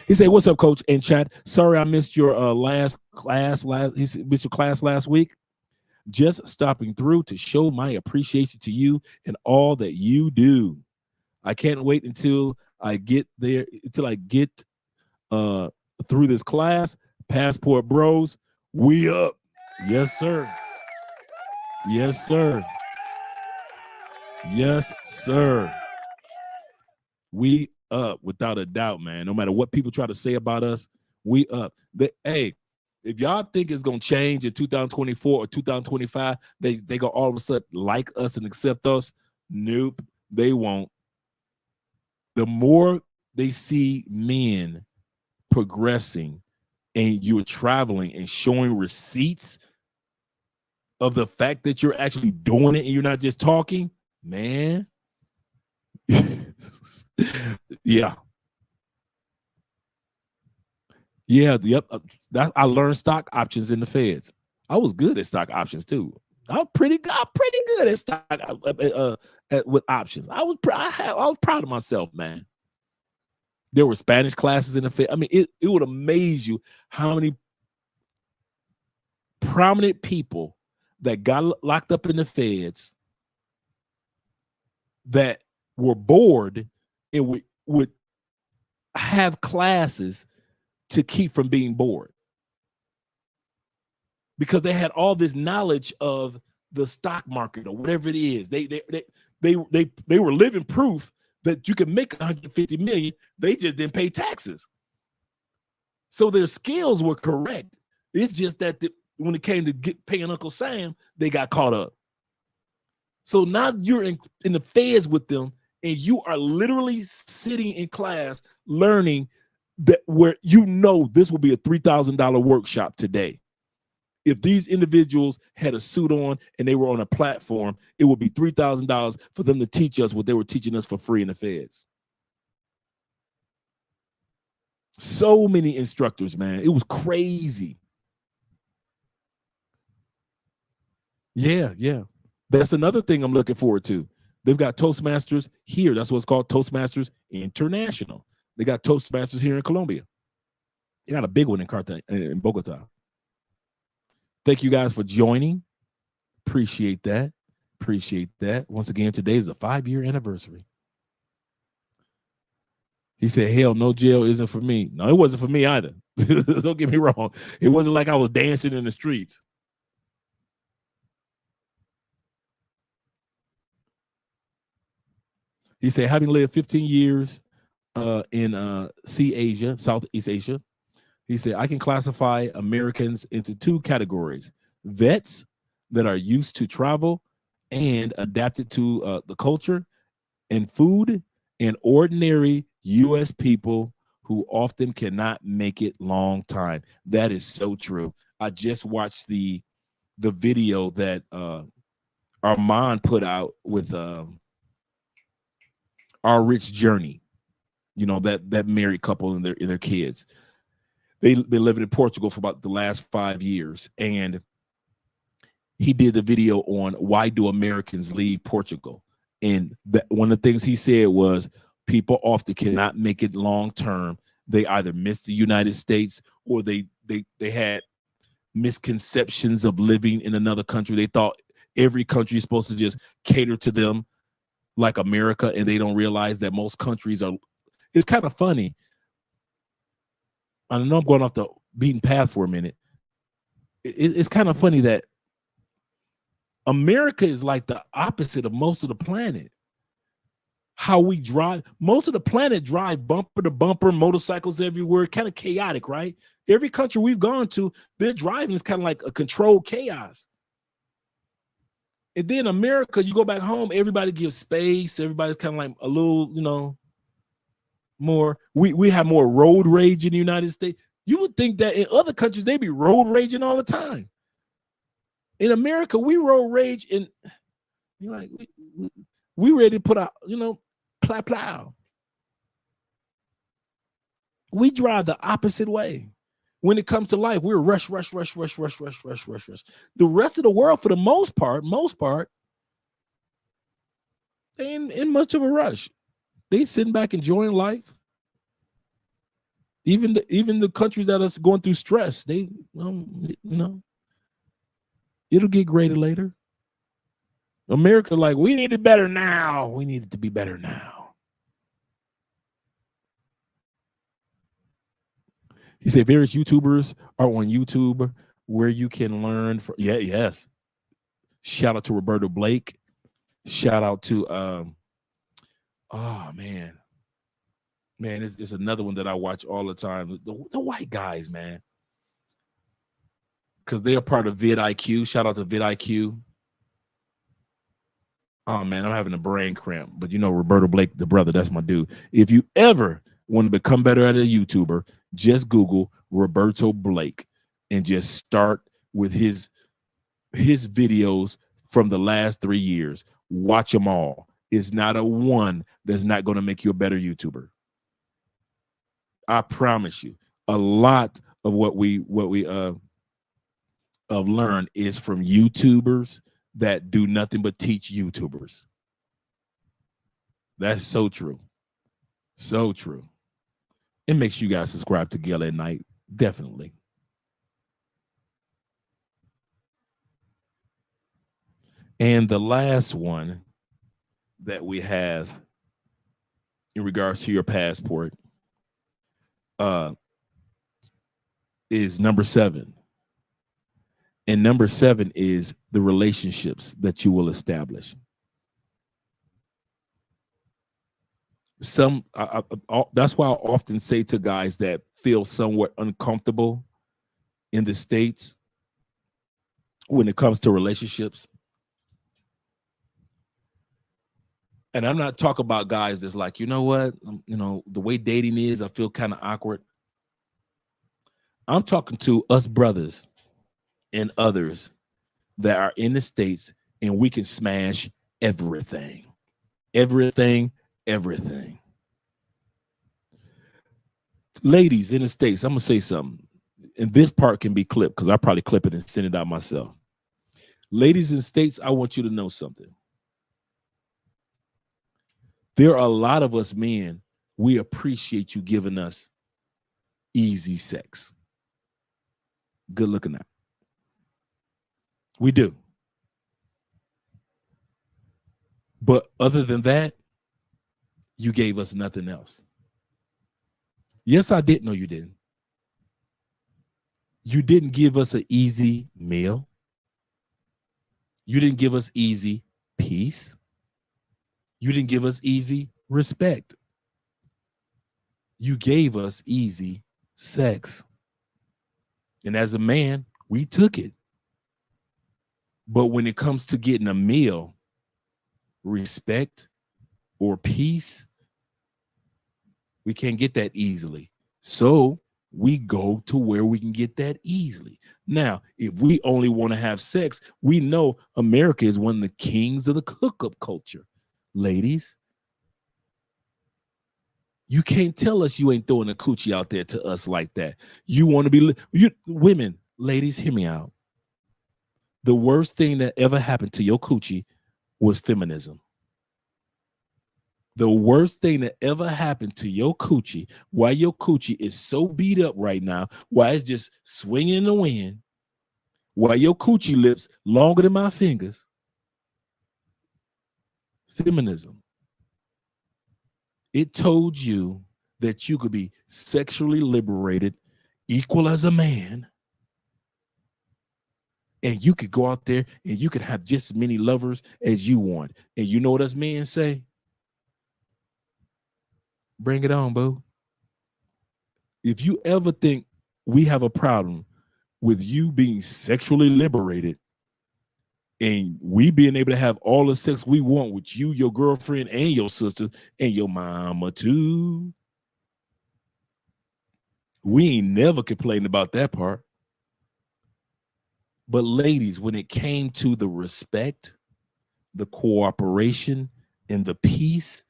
He said, what's up, coach and chat? Sorry I missed your missed your class last week. Just stopping through to show my appreciation to you and all that you do. I can't wait until I get through this class. Passport bros, we up. Yes, sir. Yes, sir. Yes, sir. We up without a doubt, man. No matter what people try to say about us, we up. Hey, if y'all think it's gonna change in 2024 or 2025, they gonna all of a sudden like us and accept us. Nope, they won't. The more they see men progressing and you're traveling and showing receipts of the fact that you're actually doing it and you're not just talking, man. Yeah. Yep. I learned stock options in the feds. I was good at stock options too. I'm pretty good at stock with options. I was proud of myself, man. There were Spanish classes in the feds. I mean, it would amaze you how many prominent people that got locked up in the feds that were bored and would have classes to keep from being bored, because they had all this knowledge of the stock market or whatever it is. They were living proof that you can make 150 million. They just didn't pay taxes. So their skills were correct. It's just that when it came to paying Uncle Sam, they got caught up. So now you're in the feds with them, and you are literally sitting in class learning that where this will be a $3,000 workshop today. If these individuals had a suit on and they were on a platform, it would be $3,000 for them to teach us what they were teaching us for free in the feds. So many instructors, man. It was crazy. Yeah. That's another thing I'm looking forward to. They've got Toastmasters here. That's what's called Toastmasters International. They got Toastmasters here in Colombia. They got a big one in Bogota. Thank you guys for joining. Appreciate that. Once again, today is a 5-year anniversary. He said, hell, no jail isn't for me. No, it wasn't for me either. Don't get me wrong. It wasn't like I was dancing in the streets. He said, having lived 15 years in Southeast Asia, he said, I can classify Americans into 2 categories: vets that are used to travel and adapted to the culture and food, and ordinary U.S. people who often cannot make it long time. That is so true. I just watched the video that Armand put out with Our Rich Journey. You know, that married couple and their kids. They've been living in Portugal for about the last 5 years, and he did the video on why do Americans leave Portugal. And one of the things he said was people often cannot make it long term. They either miss the United States, or they had misconceptions of living in another country. They thought every country is supposed to just cater to them like America, and they don't realize that most countries are. It's kind of funny. I know I'm going off the beaten path for a minute. It's kind of funny that America is like the opposite of most of the planet. How we drive, most of the planet drive bumper to bumper, motorcycles everywhere, kind of chaotic, right? Every country we've gone to, their driving is kind of like a controlled chaos. And then America, you go back home, everybody gives space. Everybody's kind of like a little, more. We have more road rage in the United States. You would think that in other countries, they'd be road raging all the time. In America, we road rage, and you're like, we ready to put out, plow. We drive the opposite way. When it comes to life, we're rush. The rest of the world, for the most part, they ain't in much of a rush. They sitting back enjoying life. Even the countries that are going through stress, they, it'll get greater later. America, like, we need it better now. We need it to be better now. He said various YouTubers are on YouTube where you can learn. Yes. Shout out to Roberto Blake. Shout out to, man, it's another one that I watch all the time. The white guys, man. Because they're part of vidIQ. Shout out to vidIQ. Oh, man, I'm having a brain cramp. But Roberto Blake, the brother, that's my dude. If you ever want to become better at a YouTuber, just Google Roberto Blake and just start with his videos from the last 3 years. Watch them all. It's not a one that's not going to make you a better YouTuber. I promise you. A lot of what we have learned is from YouTubers that do nothing but teach YouTubers. That's so true. So true. It makes you guys subscribe to Gale at Night. Definitely. And the last one that we have in regards to your passport is number 7. And number 7 is the relationships that you will establish. That's why I often say to guys that feel somewhat uncomfortable in the States when it comes to relationships. And I'm not talking about guys that's like, you know what, the way dating is, I feel kind of awkward. I'm talking to us brothers and others that are in the States, and we can smash everything. Everything. Ladies in the States, I'm going to say something. And this part can be clipped because I probably clip it and send it out myself. Ladies in the States, I want you to know something. There are a lot of us men, we appreciate you giving us easy sex. Good looking out. We do. But other than that, you gave us nothing else. Yes, I did. No, you didn't. You didn't give us an easy meal. You didn't give us easy peace. You didn't give us easy respect. You gave us easy sex. And as a man, we took it. But when it comes to getting a meal, respect, or peace, we can't get that easily. So we go to where we can get that easily. Now, if we only want to have sex, we know America is one of the kings of the hookup culture. Ladies, you can't tell us you ain't throwing a coochie out there to us like that. You want to be, women, ladies, hear me out. The worst thing that ever happened to your coochie was feminism. The worst thing that ever happened to your coochie, why your coochie is so beat up right now, why it's just swinging in the wind, why your coochie lips longer than my fingers, feminism. It told you that you could be sexually liberated, equal as a man, and you could go out there and you could have just as many lovers as you want. And you know what us men say? Bring it on, boo. If you ever think we have a problem with you being sexually liberated and we being able to have all the sex we want with you, your girlfriend, and your sister, and your mama too, we ain't never complained about that part. But ladies, when it came to the respect, the cooperation, and the peace,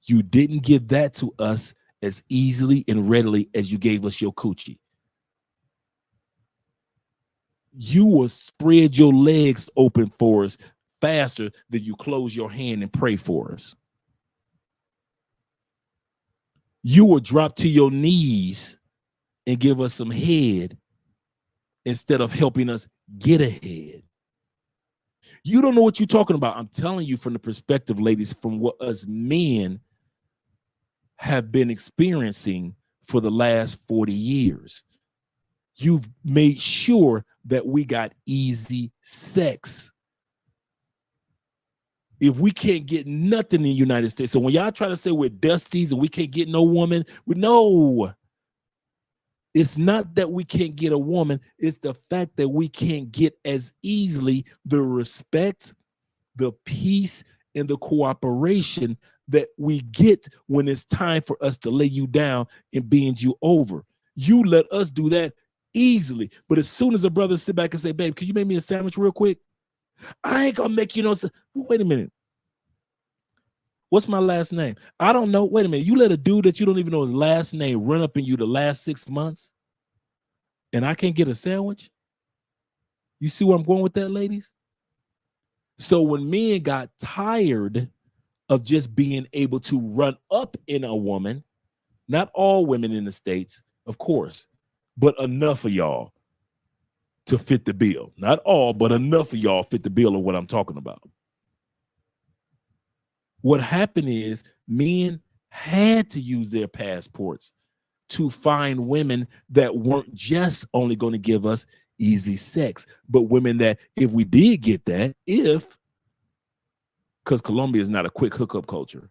you didn't give that to us as easily and readily as you gave us your coochie. You will spread your legs open for us faster than you close your hand and pray for us. You will drop to your knees and give us some head instead of helping us get ahead. You don't know what you're talking about. I'm telling you from the perspective, ladies, from what us men have been experiencing for the last 40 years. You've made sure that we got easy sex. If we can't get nothing in the United States, so when y'all try to say we're dusties and we can't get no woman, no. It's not that we can't get a woman. It's the fact that we can't get as easily the respect, the peace, and the cooperation that we get when it's time for us to lay you down and bend you over. You let us do that easily. But as soon as a brother sit back and say, babe, can you make me a sandwich real quick? I ain't gonna make you no. Wait a minute. What's my last name? I don't know. Wait a minute. You let a dude that you don't even know his last name run up in you the last 6 months and I can't get a sandwich? You see where I'm going with that, ladies? So when men got tired of just being able to run up in a woman, not all women in the States, of course, but enough of y'all to fit the bill. Not all, but enough of y'all fit the bill of what I'm talking about. What happened is men had to use their passports to find women that weren't just only going to give us easy sex, but women that if we did get that, because Colombia is not a quick hookup culture.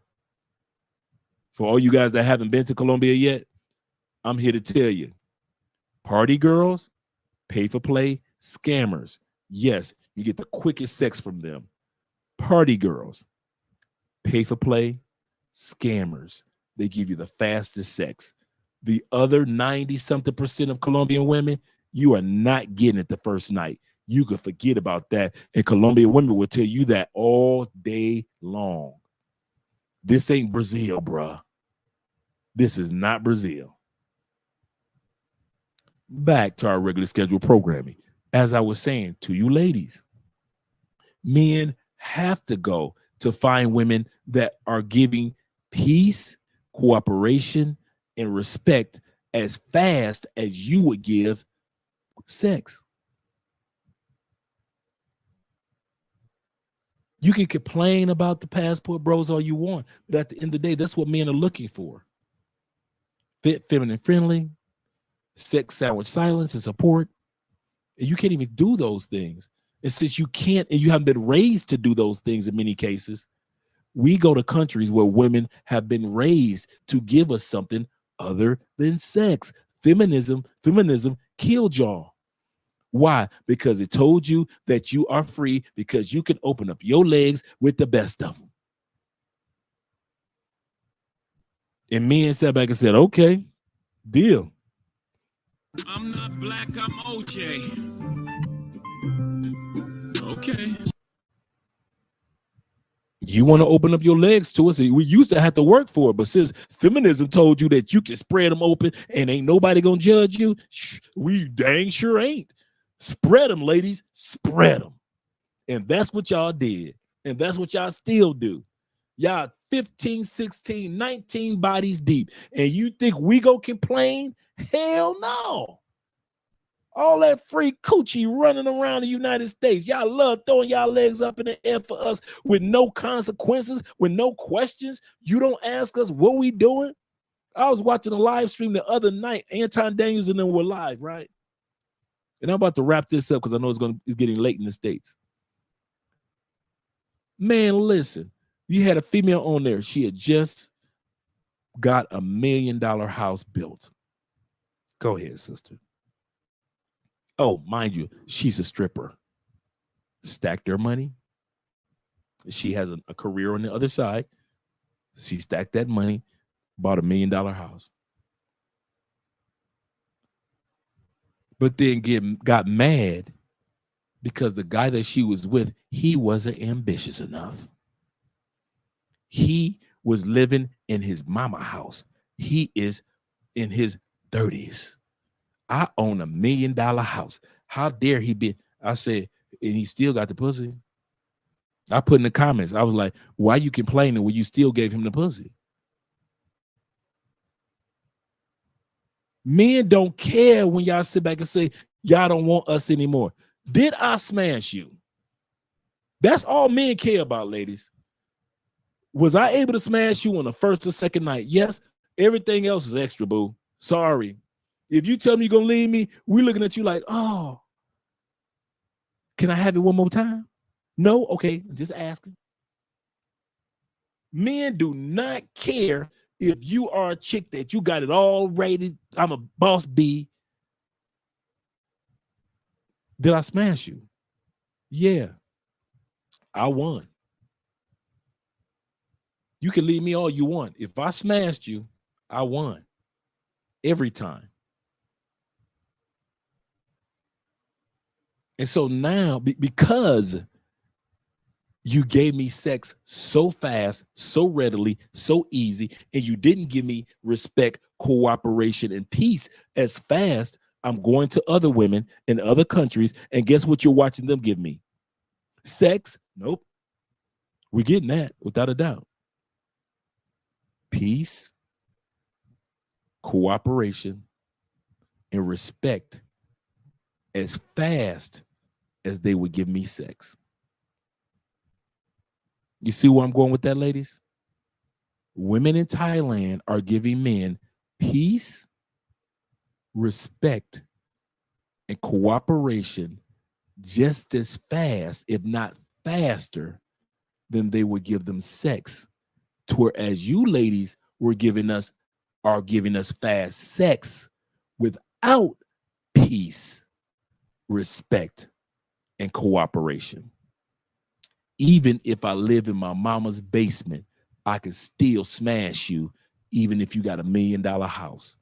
For all you guys that haven't been to Colombia yet, I'm here to tell you, party girls, pay for play, scammers. Yes, you get the quickest sex from them. Party girls, pay for play, scammers. They give you the fastest sex. The other 90-something% of Colombian women, you are not getting it the first night. You could forget about that. And Colombian women will tell you that all day long. This ain't Brazil, bruh. This is not Brazil. Back to our regular scheduled programming. As I was saying to you ladies, men have to go to find women that are giving peace, cooperation, and respect as fast as you would give sex. You can complain about the passport bros all you want, but at the end of the day, that's what men are looking for. Fit, feminine, friendly, sex, sandwich, silence, and support. And you can't even do those things. And since you can't, and you haven't been raised to do those things in many cases, we go to countries where women have been raised to give us something other than sex. Feminism killed y'all. Why? Because it told you that you are free because you can open up your legs with the best of them. And men sat back and said, okay, deal. I'm not black, I'm OJ. Okay. You want to open up your legs to us? We used to have to work for it, but since feminism told you that you can spread them open and ain't nobody gonna judge you, we dang sure ain't. Spread them, ladies, spread them. And that's what y'all did. And that's what y'all still do. Y'all 15, 16, 19 bodies deep. And you think we go complain? Hell no. All that free coochie running around the United States. Y'all love throwing y'all legs up in the air for us with no consequences, with no questions. You don't ask us what we doing. I was watching a live stream the other night. Anton Daniels and them were live, right? And I'm about to wrap this up because I know it's getting late in the States. Man, listen, you had a female on there. She had just got $1 million house built. Go ahead, sister. Oh, mind you, she's a stripper. Stacked her money. She has a career on the other side. She stacked that money, bought $1 million house. But then got mad because the guy that she was with, he wasn't ambitious enough. He was living in his mama house. He is in his 30s. I own $1 million house. How dare he be? I said, and he still got the pussy. I put in the comments, I was like, why you complaining when you still gave him the pussy? Men don't care when y'all sit back and say, y'all don't want us anymore. Did I smash you? That's all men care about, ladies. Was I able to smash you on the first or second night? Yes. Everything else is extra, boo. Sorry. If you tell me you're going to leave me, we're looking at you like, oh, can I have it one more time? No? Okay, just asking. Men do not care if you are a chick that you got it all rated. I'm a boss B. Did I smash you? Yeah, I won. You can leave me all you want. If I smashed you, I won. Every time. And so now, because you gave me sex so fast, so readily, so easy, and you didn't give me respect, cooperation, and peace as fast, I'm going to other women in other countries, and guess what you're watching them give me? Sex? Nope. We're getting that, without a doubt. Peace, cooperation, and respect as fast as they would give me sex. You see where I'm going with that, ladies? Women in Thailand are giving men peace, respect, and cooperation just as fast, if not faster, than they would give them sex. Whereas you ladies are giving us fast sex without peace, respect, and cooperation. Even if I live in my mama's basement, I can still smash you, even if you got $1 million house.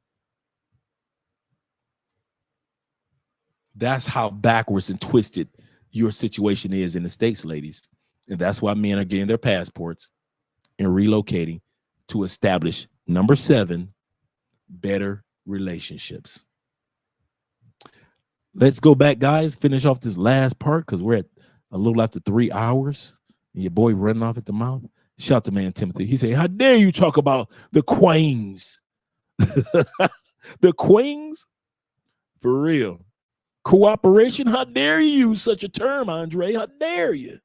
That's how backwards and twisted your situation is in the States, ladies. And that's why men are getting their passports and relocating to establish, number 7, better relationships. Let's go back, guys, finish off this last part because we're at a little after 3 hours. And your boy running off at the mouth. Shout out to man Timothy. He said, how dare you talk about the queens? The queens? For real. Cooperation? How dare you use such a term, Andre? How dare you?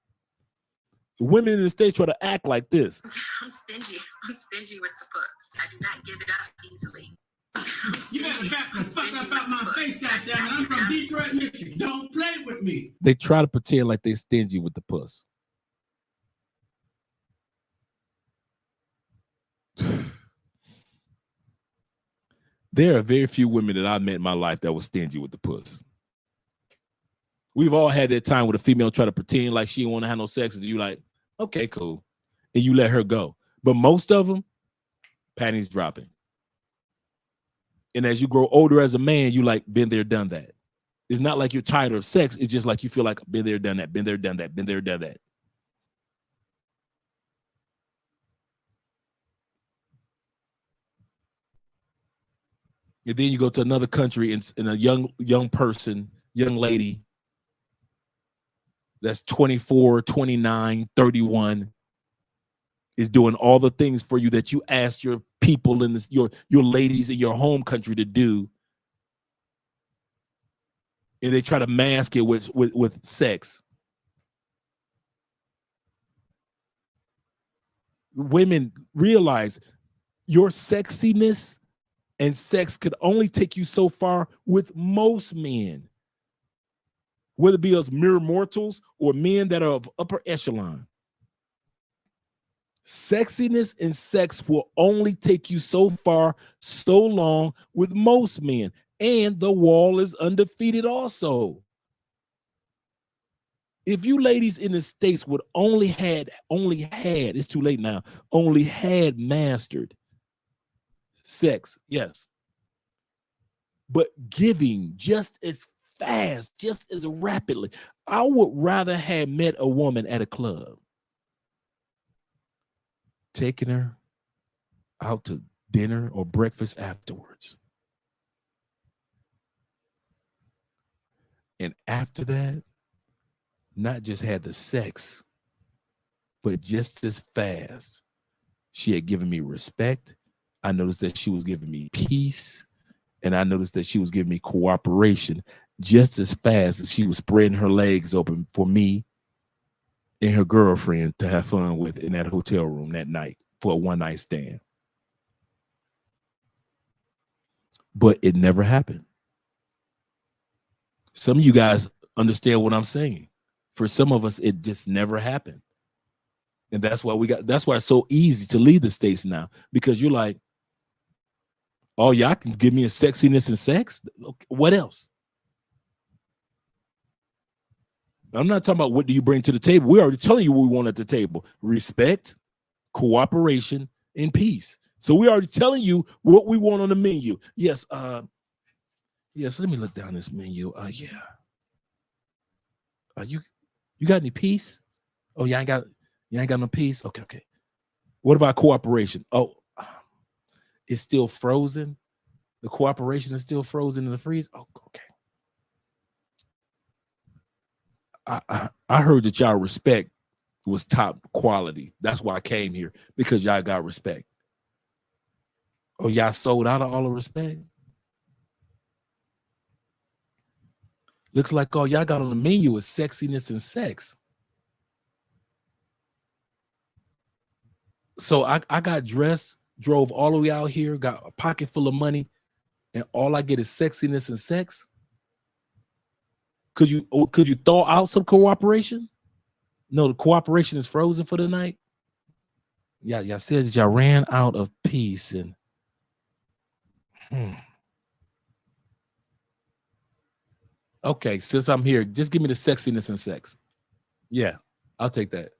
Women in the States try to act like this. I'm stingy. I'm stingy with the puss. I do not give it up easily. You better back the fuck up out my face, goddammit. I'm from Detroit, Michigan. Don't play with me. They try to pretend like they're stingy with the puss. There are very few women that I met in my life that was stingy with the puss. We've all had that time with a female try to pretend like she didn't want to have no sex, and you like, okay, cool, and you let her go. But most of them, panties dropping. And as you grow older as a man, you like, been there, done that. It's not like you're tired of sex. It's just like you feel like, been there, done that, been there, done that, been there, done that. And then you go to another country and a young person, young lady that's 24, 29, 31 is doing all the things for you that you asked your people in this, your ladies in your home country to do. And they try to mask it with sex. Women realize your sexiness and sex could only take you so far with most men, whether it be us mere mortals or men that are of upper echelon. Sexiness and sex will only take you so far, so long with most men. And the wall is undefeated also. If you ladies in the States would only had, it's too late now, only had mastered sex, yes, but giving just as fast, just as rapidly. I would rather have met a woman at a club, taking her out to dinner or breakfast afterwards. And after that, not just had the sex, but just as fast, she had given me respect. I noticed that she was giving me peace, and I noticed that she was giving me cooperation just as fast as she was spreading her legs open for me and her girlfriend to have fun with in that hotel room that night for a one-night stand. But it never happened. Some of you guys understand what I'm saying. For some of us, it just never happened. And that's why it's so easy to leave the States now, because you're like, oh, y'all can give me a sexiness and sex? Okay, what else? I'm not talking about what do you bring to the table. We're already telling you what we want at the table. Respect, cooperation, and peace. So we're already telling you what we want on the menu. Yes, yes, let me look down this menu. Yeah. You got any peace? Oh, you ain't got no peace? Okay. What about cooperation? Oh, it's still frozen. The cooperation is still frozen in the freeze. Oh, okay. I heard that y'all respect was top quality. That's why I came here, because y'all got respect. Oh, y'all sold out of all the respect? Looks like all y'all got on the menu is sexiness and sex. So I got dressed, drove all the way out here, got a pocket full of money, and all I get is sexiness and sex. Could you thaw out some cooperation? No, the cooperation is frozen for the night. Yeah, y'all said that y'all ran out of peace and okay, since I'm here, just give me the sexiness and sex. Yeah, I'll take that.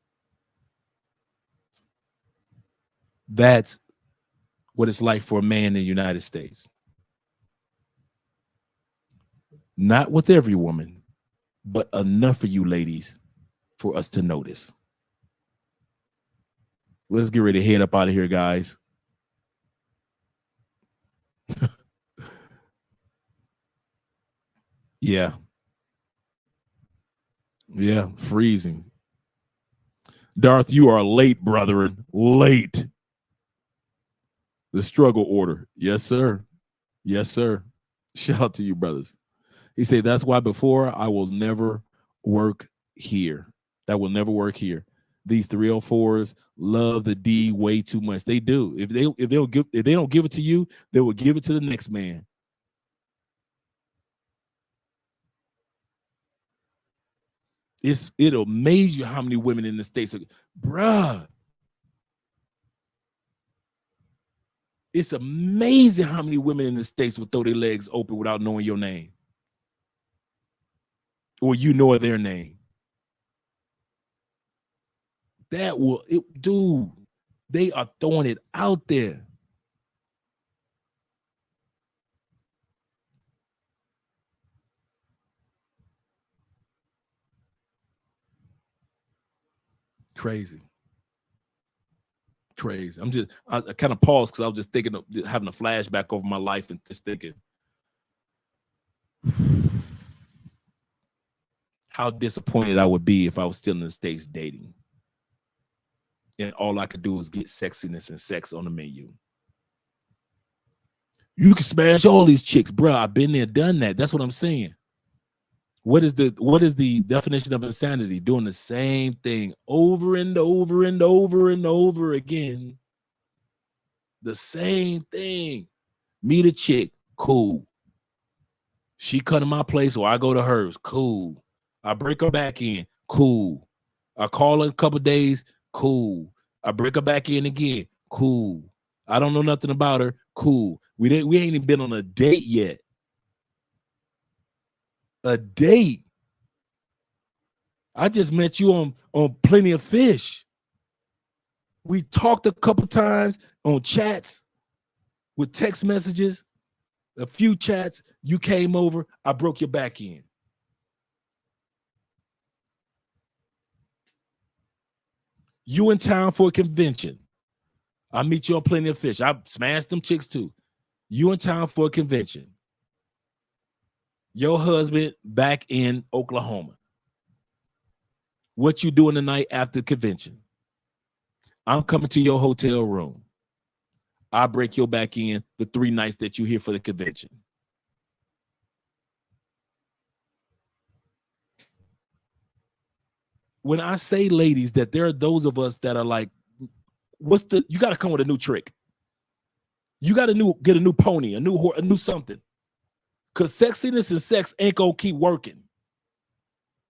That's what it's like for a man in the United States. Not with every woman, but enough for you ladies for us to notice. Let's get ready to head up out of here, guys. Yeah. Yeah, freezing. Darth, you are late, brethren. Late. The struggle order. Yes, sir. Yes, sir. Shout out to you, brothers. He said, that's why before I will never work here. That will never work here. These 304s love the D way too much. They do. If they don't give it to you, they will give it to the next man. It'll amaze you how many women in the States are, bruh. It's amazing how many women in the States will throw their legs open without knowing your name. Or you know their name. Dude, they are throwing it out there. Crazy. Crazy. I kind of paused because I was just thinking of having a flashback over my life and just thinking how disappointed I would be if I was still in the States dating. And all I could do was get sexiness and sex on the menu. You can smash all these chicks, bro. I've been there, done that. That's what I'm saying. What is the definition of insanity? Doing the same thing over and over and over and over again. The same thing. Meet a chick, cool. She come to my place or I go to hers, cool. I break her back in, cool. I call her a couple days, cool. I break her back in again, cool. I don't know nothing about her, cool. We ain't even been on a date yet. A date. I just met you on Plenty of Fish. We talked a couple times on chats with text messages, a few chats. You came over, I broke your back in. You in town for a convention. I meet you on Plenty of Fish. I smashed them chicks too. You in town for a convention. Your husband back in Oklahoma. What you doing tonight after the convention? I'm coming to your hotel room. I break your back in the 3 nights that you're here for the convention. When I say, ladies, that there are those of us that are like, you got to come with a new trick. You got to get a new pony, a new something. Because sexiness and sex ain't going to keep working.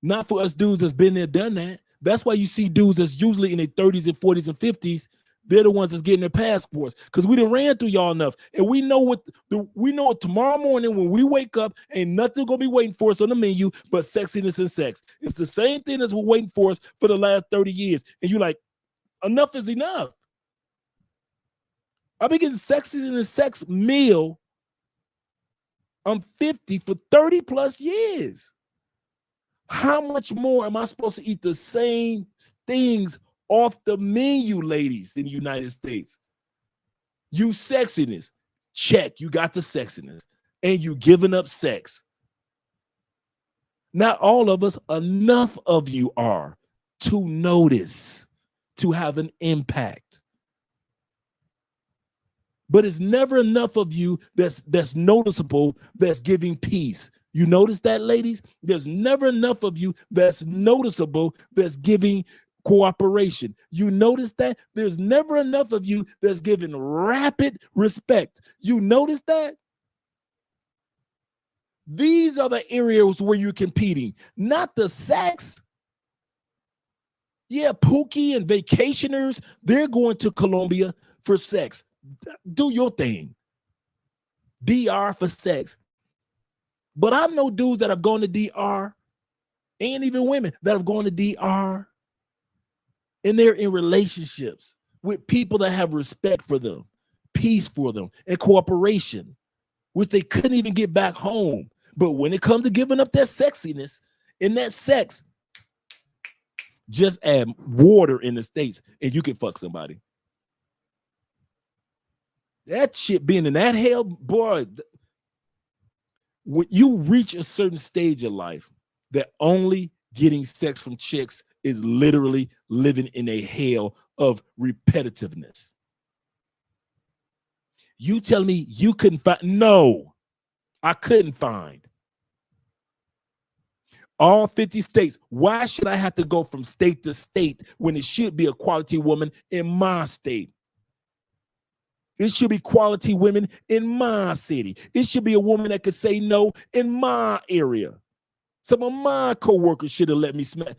Not for us dudes that's been there, done that. That's why you see dudes that's usually in their 30s and 40s and 50s. They're the ones that's getting their passports because we done ran through y'all enough. And we know what tomorrow morning when we wake up, ain't nothing going to be waiting for us on the menu but sexiness and sex. It's the same thing as we're waiting for us for the last 30 years. And you're like, enough is enough. I've been getting sexy in a sex meal. I'm 50 for 30 plus years. How much more am I supposed to eat the same things off the menu, ladies, in the United States? You sexiness. Check. You got the sexiness. And you giving up sex. Not all of us, enough of you are to notice, to have an impact. But it's never enough of you that's noticeable, that's giving peace. You notice that, ladies? There's never enough of you that's noticeable, that's giving cooperation. You notice that there's never enough of you that's given rapid respect. You notice that? These are the areas where you're competing, not the sex. Yeah, Pookie and vacationers, they're going to Colombia for sex. Do your thing. DR for sex. But I know dudes that have gone to DR, and even women that have gone to DR, and they're in relationships with people that have respect for them, peace for them, and cooperation, which they couldn't even get back home. But when it comes to giving up that sexiness and that sex, just add water in the States and you can fuck somebody. That shit being in that hell, boy, when you reach a certain stage of life that only getting sex from chicks is literally living in a hell of repetitiveness. You tell me you couldn't find? No, I couldn't find. All 50 states. Why should I have to go from state to state when it should be a quality woman in my state? It should be quality women in my city. It should be a woman that could say no in my area. Some of my coworkers should have let me smash.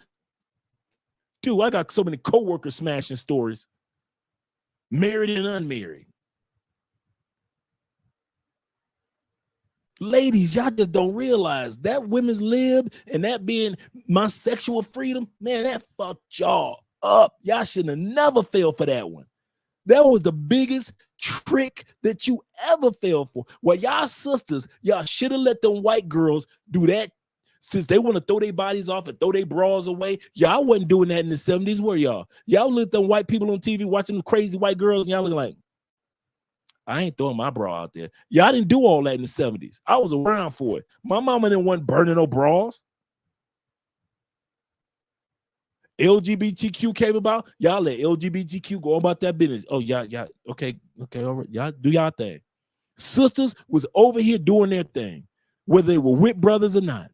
Dude, I got so many coworkers smashing stories. Married and unmarried. Ladies, y'all just don't realize that women's lib and that being my sexual freedom, man, that fucked y'all up. Y'all shouldn't have never fell for that one. That was the biggest trick that you ever fell for. Well, y'all sisters, y'all should have let them white girls do that since they want to throw their bodies off and throw their bras away. Y'all wasn't doing that in the 70s, were y'all? Y'all looked at them white people on TV watching them crazy white girls, and y'all look like, I ain't throwing my bra out there. Y'all didn't do all that in the 70s. I was around for it. My mama didn't want burning no bras. LGBTQ came about. Y'all let LGBTQ go about that business. Oh, y'all, okay, all right. Y'all do y'all thing. Sisters was over here doing their thing, whether they were with brothers or not.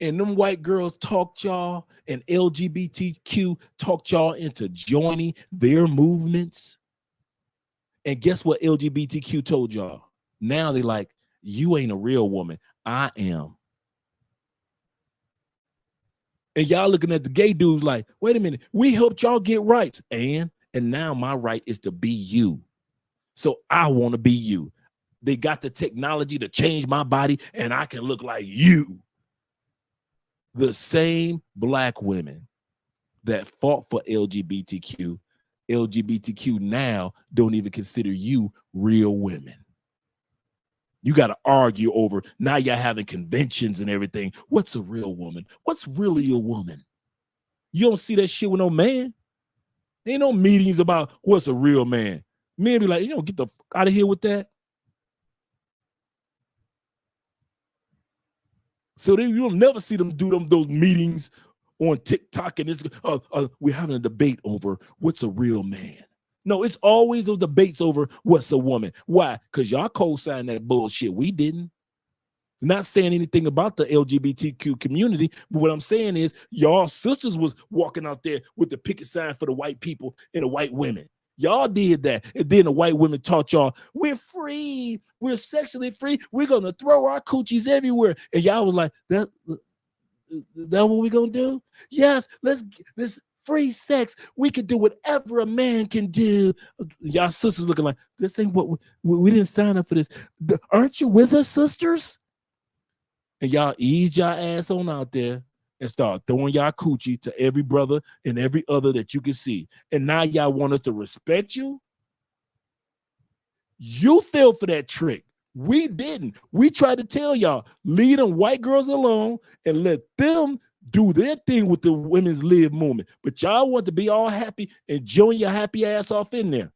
And them white girls talked y'all, and LGBTQ talked y'all into joining their movements. And guess what LGBTQ told y'all? Now they like, you ain't a real woman. I am. And y'all looking at the gay dudes like, wait a minute, we helped y'all get rights. And now my right is to be you. So I want to be you. They got the technology to change my body, and I can look like you. The same black women that fought for LGBTQ now don't even consider you real women. You got to argue over, now y'all having conventions and everything. What's a real woman? What's really a woman? You don't see that shit with no man. Ain't no meetings about what's a real man. Men be like, get the fuck out of here with that. So you'll never see them do those meetings on TikTok and it's we're having a debate over what's a real man. No, it's always those debates over what's a woman. Why? Because y'all co-signed that bullshit. We didn't. Not saying anything about the LGBTQ community, but what I'm saying is y'all sisters was walking out there with the picket sign for the white people and the white women. Y'all did that. And then the white women taught y'all, we're free. We're sexually free. We're going to throw our coochies everywhere. And y'all was like, that what we going to do? Yes, let's free sex. We can do whatever a man can do. Y'all sisters looking like, this ain't what we didn't sign up for this. Aren't you with us, sisters? And y'all ease y'all ass on out there and start throwing y'all coochie to every brother and every other that you can see. And now y'all want us to respect you? You fell for that trick. We didn't. We tried to tell y'all, leave them white girls alone and let them do their thing with the women's live movement. But y'all want to be all happy and join your happy ass off in there.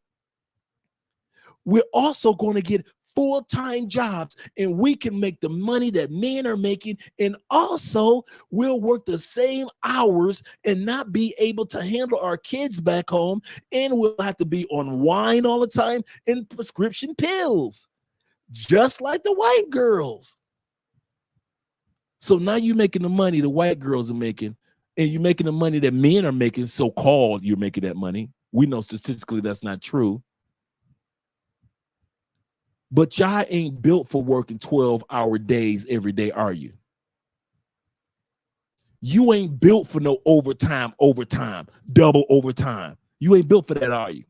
We're also going to get full-time jobs, and we can make the money that men are making, and also we'll work the same hours and not be able to handle our kids back home, and we'll have to be on wine all the time and prescription pills, just like the white girls. So now you're making the money the white girls are making, and you're making the money that men are making, so-called you're making that money. We know statistically that's not true. But y'all ain't built for working 12-hour days every day, are you? You ain't built for no overtime, double overtime. You ain't built for that, are you?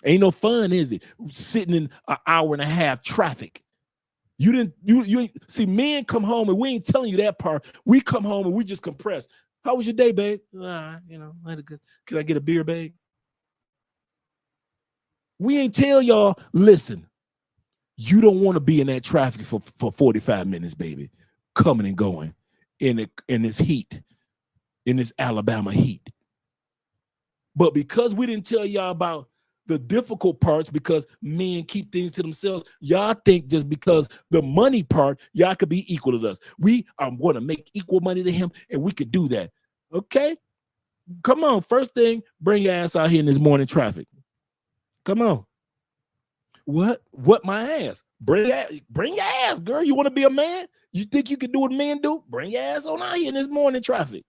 Ain't no fun, is it? Sitting in an hour and a half traffic. You ain't see, men come home and we ain't telling you that part. We come home and we just compress. How was your day, babe? I had a good. Can I get a beer, babe? We ain't tell y'all, listen, you don't want to be in that traffic for 45 minutes, baby. Coming and going in this heat, in this Alabama heat. But because we didn't tell y'all about the difficult parts, because men keep things to themselves, y'all think just because the money part, y'all could be equal to us. We are going to make equal money to him, and we could do that. Okay? Come on. First thing, bring your ass out here in this morning traffic. Come on. What my ass? Bring your ass, girl. You want to be a man? You think you can do what men do? Bring your ass on out here in this morning traffic.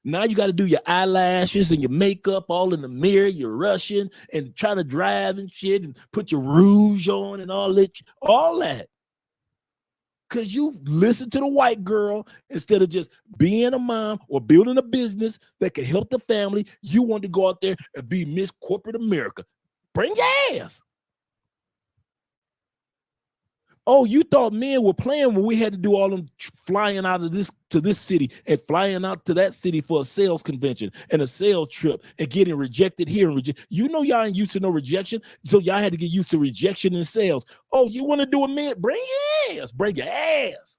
Now you got to do your eyelashes and your makeup all in the mirror. You're rushing and trying to drive and shit and put your rouge on and all that. Because you listen to the white girl instead of just being a mom or building a business that can help the family. You want to go out there and be Miss Corporate America. Bring your ass. Oh, you thought men were playing when we had to do all them flying out of this to this city and flying out to that city for a sales convention and a sales trip and getting rejected here and rejected. You know y'all ain't used to no rejection, so y'all had to get used to rejection in sales. Oh, you want to do a man? Bring your ass. Bring your ass.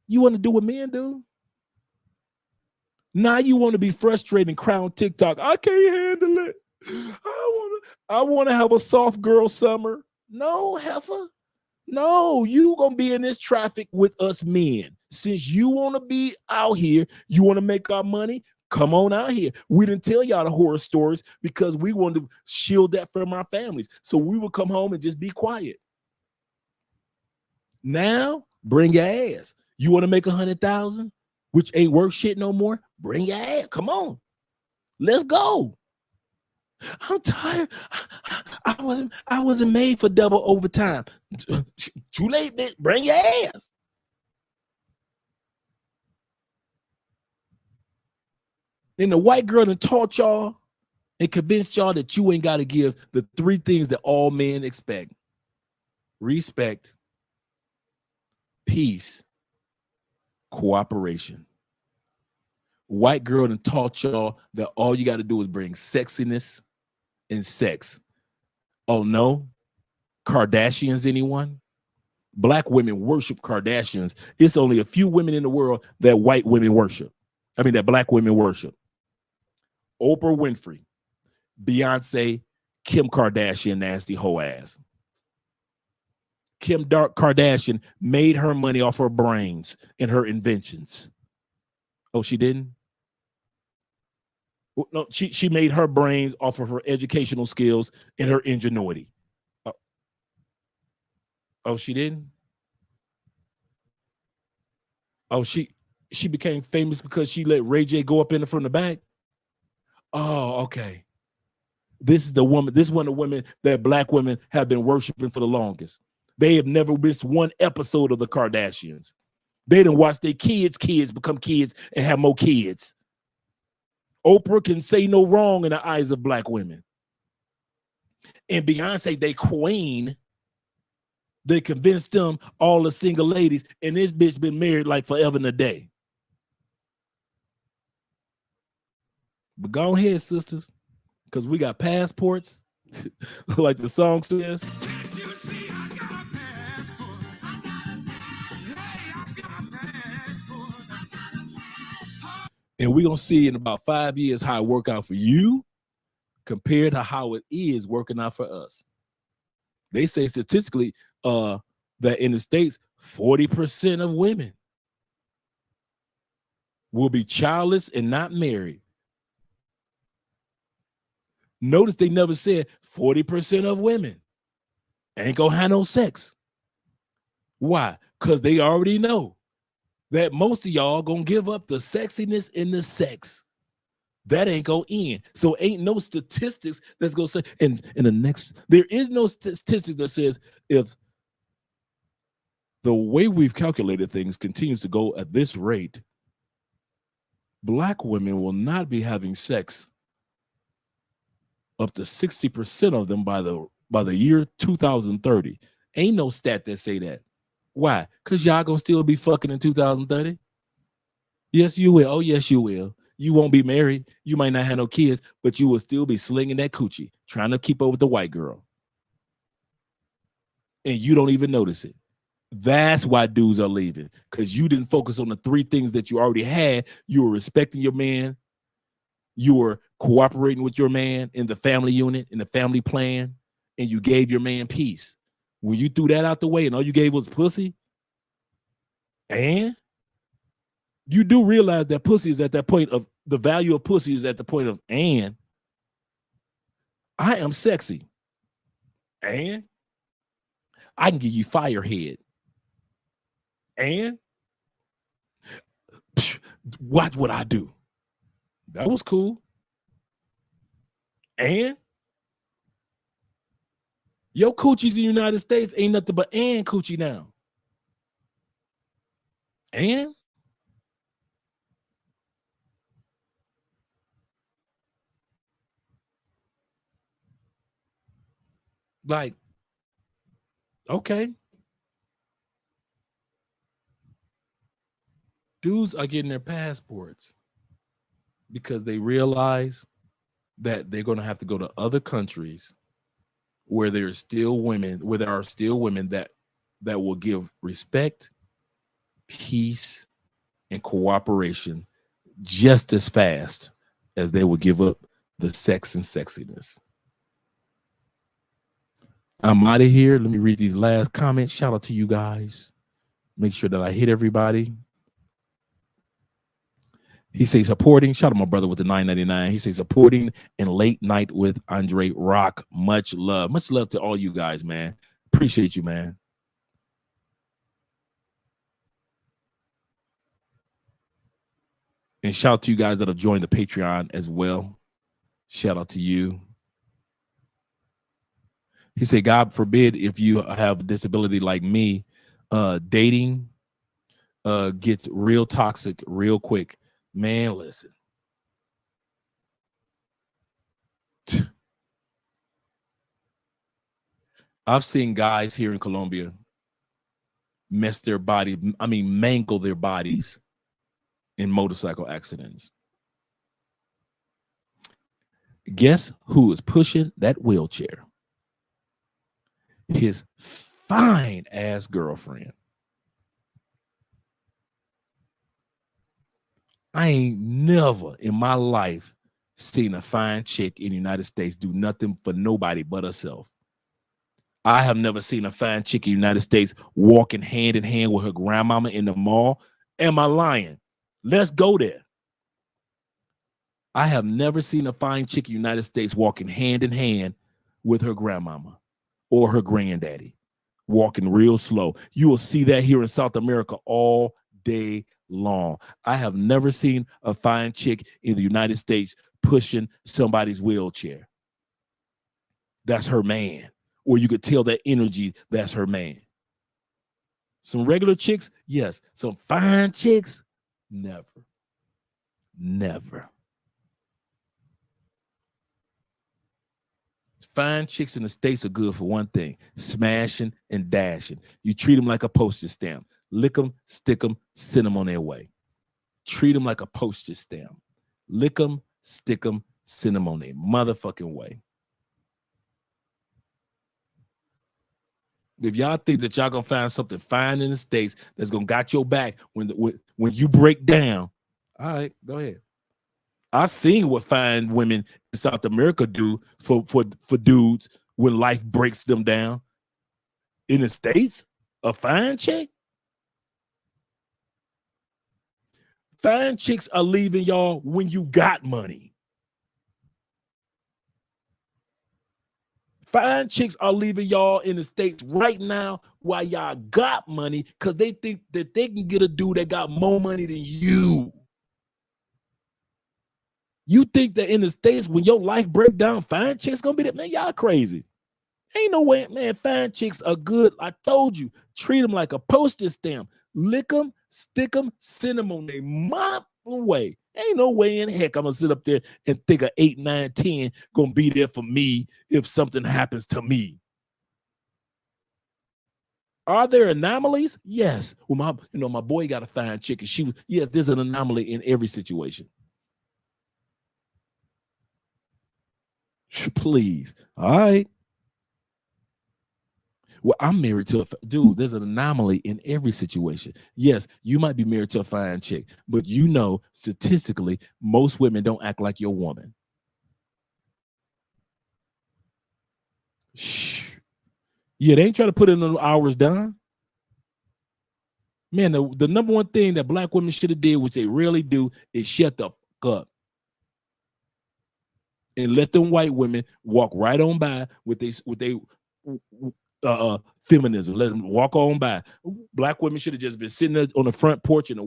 You want to do what men do? Now you want to be frustrated and cry on TikTok. I can't handle it. I want to have a soft girl summer. No, heifer. No, you gonna be in this traffic with us men. Since you want to be out here, you want to make our money, come on out here. We didn't tell y'all the horror stories because we wanted to shield that from our families. So we would come home and just be quiet. Now, bring your ass. You want to make 100,000, which ain't worth shit no more? Bring your ass. Come on. Let's go. I'm tired. I wasn't made for double overtime. Too late, bitch. Bring your ass. And the white girl that taught y'all and convinced y'all that you ain't got to give the 3 things that all men expect: respect, peace, cooperation. White girl that taught y'all that all you got to do is bring sexiness and sex. Oh no, Kardashians, anyone? Black women worship Kardashians. It's only a few women in the world that white women worship. I mean, that black women worship. Oprah Winfrey, Beyonce, Kim Kardashian, nasty hoe ass. Kim Kardashian made her money off her brains and her inventions. Oh, she didn't? No, she made her brains off of her educational skills and her ingenuity. Oh, she didn't? Oh, she became famous because she let Ray J go up in her from the back? Oh, okay. This is the woman. This is one of the women that black women have been worshiping for the longest. They have never missed one episode of the Kardashians. They didn't watch their kids become kids and have more kids. Oprah can say no wrong in the eyes of black women. And Beyonce, they queen. They convinced them, all the single ladies, and this bitch been married like forever and a day. But go ahead, sisters, because we got passports, like the song says. And we're going to see in about 5 years how it work out for you compared to how it is working out for us. They say statistically that in the States, 40% of women will be childless and not married. Notice they never said 40% of women ain't going to have no sex. Why? because they already know that most of y'all gonna give up the sexiness in the sex. That ain't gonna end. So ain't no statistics that's gonna say, and in the next, there is no statistic that says if the way we've calculated things continues to go at this rate, Black women will not be having sex up to 60% of them by the year 2030. Ain't no stat that say that. Why? Because y'all gonna still be fucking in 2030. Yes, you will. Oh, yes, you will. You won't be married. You might not have no kids, but you will still be slinging that coochie, trying to keep up with the white girl. And you don't even notice it. That's why dudes are leaving, because you didn't focus on the three things that you already had. You were respecting your man. You were cooperating with your man in the family unit, in the family plan, and you gave your man peace. When you threw that out the way and all you gave was pussy, and you do realize that pussy is at that point of the value of pussy is at the point of, and I am sexy, and I can give you firehead, and watch what I do. That was cool. And your coochies in the United States ain't nothing but and coochie now. And like, okay. Dudes are getting their passports because they realize that they're going to have to go to other countries where there's still women, where there are still women that will give respect, peace, and cooperation just as fast as they will give up the sex and sexiness. I'm out of here. Let me read these last comments. Shout out to you guys. Make sure that I hit everybody. He says supporting. Shout out my brother with the $9.99. He says supporting and late night with Andre Rock. Much love. Much love to all you guys, man. Appreciate you, man. And shout out to you guys that have joined the Patreon as well. Shout out to you. He said, God forbid if you have a disability like me, dating gets real toxic real quick. Man, listen. I've seen guys here in Colombia mangle their bodies in motorcycle accidents. Guess who is pushing that wheelchair? His fine ass girlfriend. I ain't never in my life seen a fine chick in the United States do nothing for nobody but herself. I have never seen a fine chick in the United States walking hand in hand with her grandmama in the mall. Am I lying? Let's go there. I have never seen a fine chick in the United States walking hand in hand with her grandmama or her granddaddy, walking real slow. You will see that here in South America all day long. I have never seen a fine chick in the United States pushing somebody's wheelchair. That's her man. Or you could tell that energy, that's her man. Some regular chicks, yes. Some fine chicks, never. Never. Fine chicks in the States are good for one thing: smashing and dashing. You treat them like a postage stamp. Lick them, stick them, send them on their way. Treat them like a postage stamp. Lick them, stick them, send them on their motherfucking way. If y'all think that y'all gonna find something fine in the States that's gonna got your back when you break down, all right, go ahead. I've seen what fine women in South America do for dudes when life breaks them down. In the States, a fine chick. Fine chicks are leaving y'all when you got money. Fine chicks are leaving y'all in the States right now while y'all got money because they think that they can get a dude that got more money than you. You think that in the States, when your life break down, fine chicks gonna be that? Man, y'all crazy. Ain't no way, man. Fine chicks are good. I told you, treat them like a postage stamp. Lick them, stick them, send them on their mop away. Ain't no way in heck I'm gonna sit up there and think a 8, 9, 10 gonna be there for me if something happens to me. Are there anomalies? Yes. Well, my boy got a fine chick, and yes, there's an anomaly in every situation. Please. All right. Well, I'm married to dude. There's an anomaly in every situation. Yes, you might be married to a fine chick, but you know, statistically, most women don't act like your woman. Shh. Yeah, they ain't trying to put in the hours down. Man, the number one thing that black women should have did, which they rarely do, is shut the fuck up and let them white women walk right on by with they feminism. Let them walk on by. Black women should have just been sitting there on the front porch in a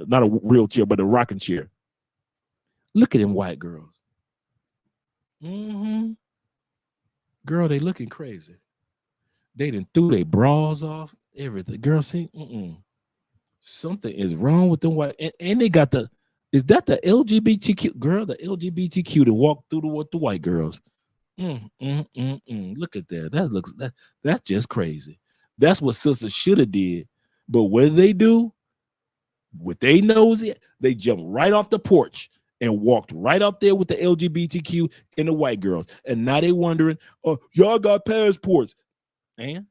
not a wheelchair, but a rocking chair. Look at them white girls. Mm-hmm. Girl, they looking crazy. They done threw their bras off, everything. Girl, see, something is wrong with them white. And they got is that the LGBTQ girl, the LGBTQ that walked through the white girls? Look at that. That's just crazy. That's what sisters should have did. But what did they do? What they nosy, they jumped right off the porch and walked right out there with the LGBTQ and the white girls. And now they wondering, oh, y'all got passports. And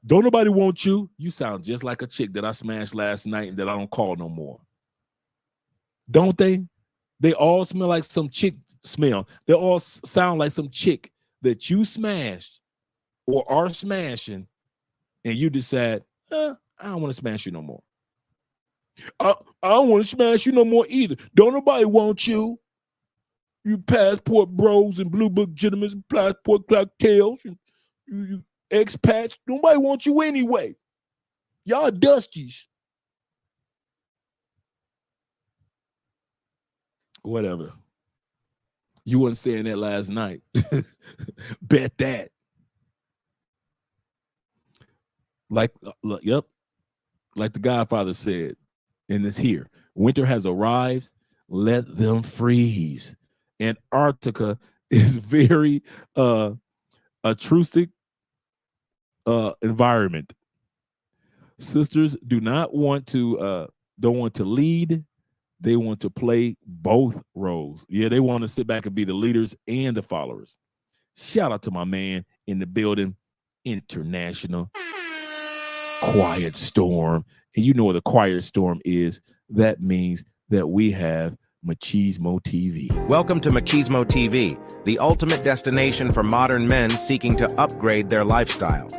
don't nobody want you. You sound just like a chick that I smashed last night and that I don't call no more. Don't they? They all smell like some chick smell. They all sound like some chick that you smashed or are smashing, and you decide, I don't want to smash you no more. I don't want to smash you no more either. Don't nobody want you. You passport bros and blue book gentlemen, passport cocktails, and you expats. Nobody wants you anyway. Y'all dusties. Whatever. You weren't saying that last night. Bet that. Yep. Like the Godfather said, and it's here. Winter has arrived. Let them freeze. Antarctica is very altruistic environment. Sisters don't want to lead. They want to play both roles. Yeah, they want to sit back and be the leaders and the followers. Shout out to my man in the building, International Quiet Storm. And you know what the Quiet Storm is. That means that we have Machismo TV. Welcome to Machismo TV, the ultimate destination for modern men seeking to upgrade their lifestyle.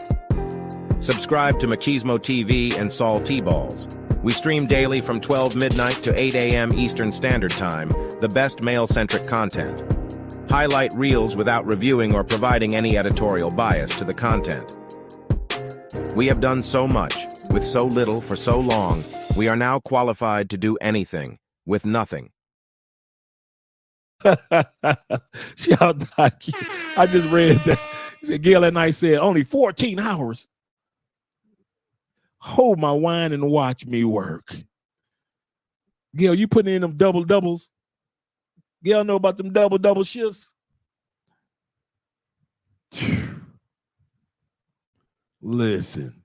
Subscribe to Machismo TV and Saul T-Balls. We stream daily from 12 midnight to 8 a.m. Eastern Standard Time, the best male-centric content. Highlight reels without reviewing or providing any editorial bias to the content. We have done so much, with so little for so long, we are now qualified to do anything, with nothing. Shout out to I just read that. He said, Gail and I said, only 14 hours. Hold my wine and watch me work. Gail, you putting in them doubles? Gail know about them double shifts? Listen.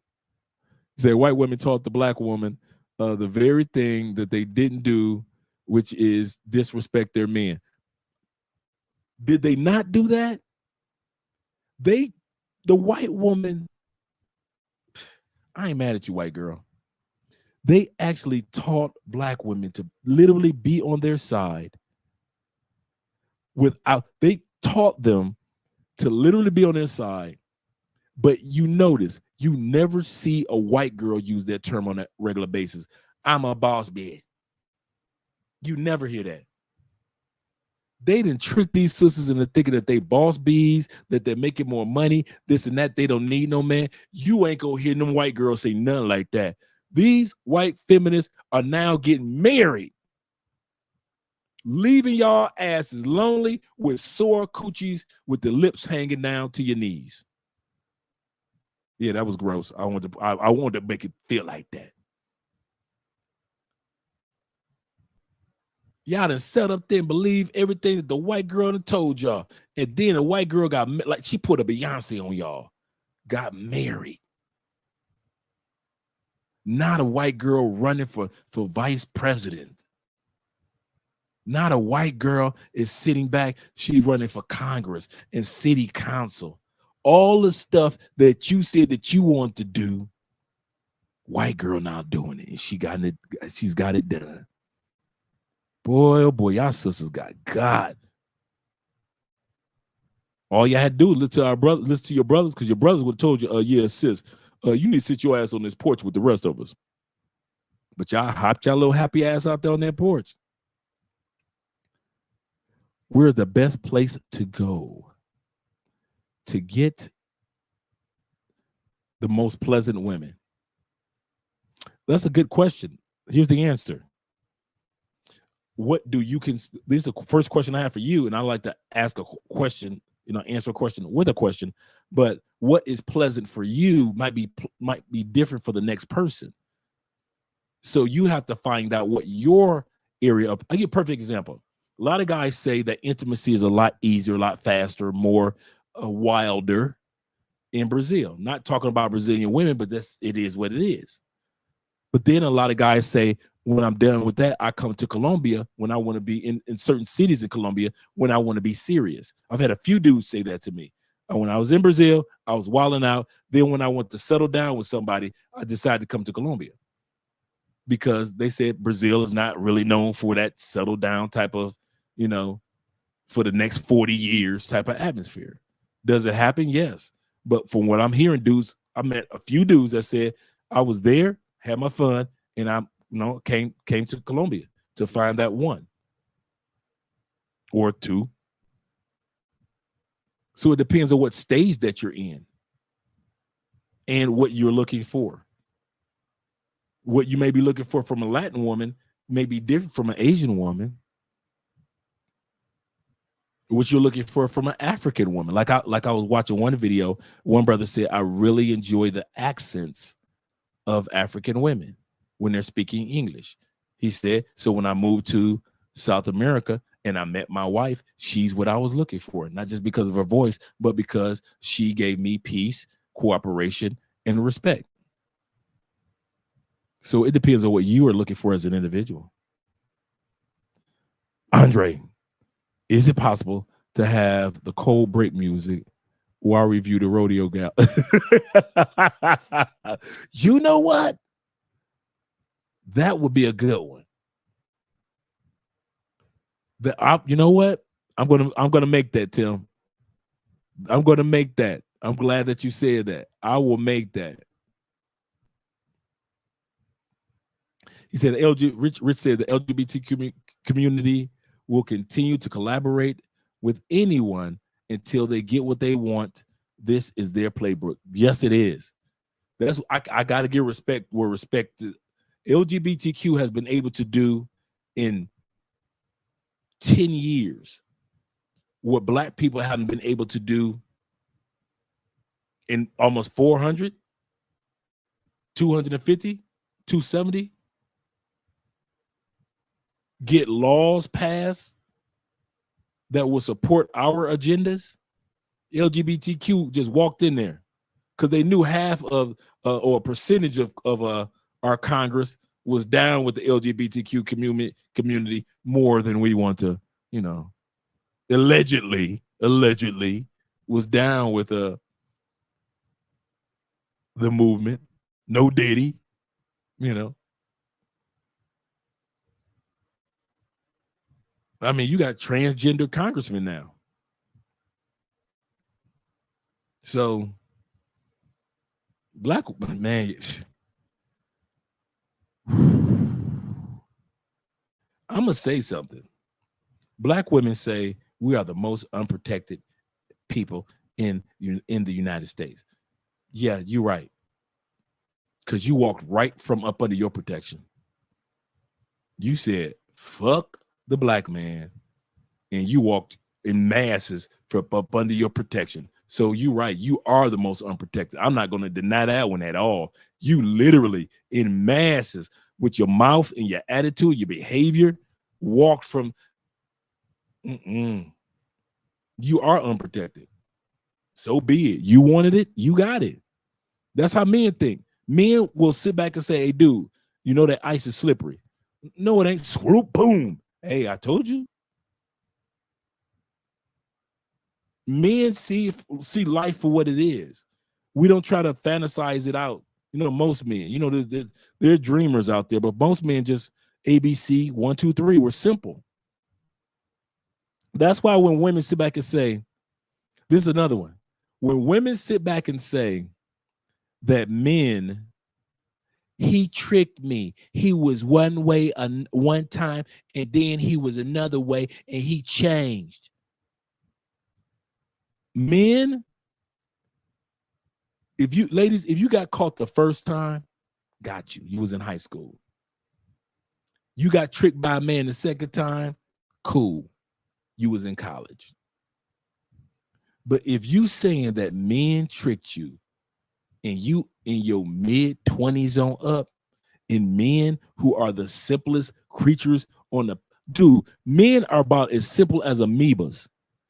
He said white women taught the black woman the very thing that they didn't do, which is disrespect their men. Did they not do that? The white woman, I ain't mad at you, white girl. They actually taught black women to literally be on their side they taught them to literally be on their side. But you notice, you never see a white girl use that term on a regular basis. I'm a boss bitch. You never hear that. They didn't trick these sisters into thinking that they boss bees, that they're making more money, this and that. They don't need no man. You ain't gonna hear them white girls say nothing like that. These white feminists are now getting married, leaving y'all asses lonely with sore coochies with the lips hanging down to your knees. Yeah, that was gross. I wanted to make it feel like that. Y'all done set up there and believe everything that the white girl done told y'all. And then the white girl got, like, she put a Beyonce on y'all. Got married. Not a white girl running for vice president. Not a white girl is sitting back. She's running for Congress and city council. All the stuff that you said that you want to do, white girl now doing it. And she's got it done. Boy, oh boy, y'all sisters got God. All you had to do was listen to your brothers, because your brothers would have told you, yeah, sis, you need to sit your ass on this porch with the rest of us. But y'all hopped y'all little happy ass out there on that porch. Where's the best place to go to get the most pleasant women? That's a good question. Here's the answer. What do you this is the first question I have for you, and I like to ask a question, answer a question with a question. But what is pleasant for you might be different for the next person. So you have to find out what your area of. I'll give you a perfect example. A lot of guys say that intimacy is a lot easier, a lot faster, more wilder in Brazil. Not talking about Brazilian women, but it is what it is. But then a lot of guys say, when I'm done with that, I come to Colombia when I want to be in certain cities in Colombia when I want to be serious. I've had a few dudes say that to me. When I was in Brazil, I was wilding out. Then when I want to settle down with somebody, I decided to come to Colombia, because they said Brazil is not really known for that settle down type of, for the next 40 years type of atmosphere. Does it happen? Yes. But from what I'm hearing, dudes, I met a few dudes that said, I was there, had my fun, and I came to Colombia to find that one or two. So it depends on what stage that you're in and what you're looking for. What you may be looking for from a Latin woman may be different from an Asian woman. What you're looking for from an African woman. Like I was watching one video, one brother said, I really enjoy the accents of African women when they're speaking English. He said, so when I moved to South America and I met my wife, she's what I was looking for. Not just because of her voice, but because she gave me peace, cooperation, and respect. So it depends on what you are looking for as an individual. Andre, is it possible to have the cold break music while I review the rodeo gal? You know what? That would be a good one. You know what? I'm gonna make that, Tim. I'm gonna make that. I'm glad that you said that. I will make that. He said, Rich said the LGBT community will continue to collaborate with anyone until they get what they want. This is their playbook. Yes, it is. I got to give respect where respect LGBTQ has been able to do in 10 years what Black people haven't been able to do in almost 400, 250, 270. Get laws passed that will support our agendas. LGBTQ just walked in there because they knew half of or a percentage of our Congress was down with the LGBTQ community more than we want to, allegedly was down with the movement. No Diddy, I mean, you got transgender congressmen now. So, Black man, I'm gonna say something. Black women say we are the most unprotected people in the United States. Yeah, you're right. Because you walked right from up under your protection. You said, fuck the black man. And you walked in masses from up under your protection. So you're right. You are the most unprotected. I'm not going to deny that one at all. You literally in masses with your mouth and your attitude, your behavior, walked from. You are unprotected. So be it. You wanted it. You got it. That's how men think. Men will sit back and say, hey, dude, you know that ice is slippery. No, it ain't. Swoop, boom. Hey, I told you. Men see life for what it is. We don't try to fantasize it out. You know, most men, you know, there are dreamers out there, but most men just ABC, 1, 2, 3. We're simple. That's why when women sit back and say, this is another one. When women sit back and say that men, he tricked me. He was one way one time, and then he was another way, and he changed. Men, if you got caught the first time, got you. You was in high school. You got tricked by a man the second time, cool. You was in college. But if you saying that men tricked you and you in your mid-20s on up, and men who are the simplest creatures on the men are about as simple as amoebas.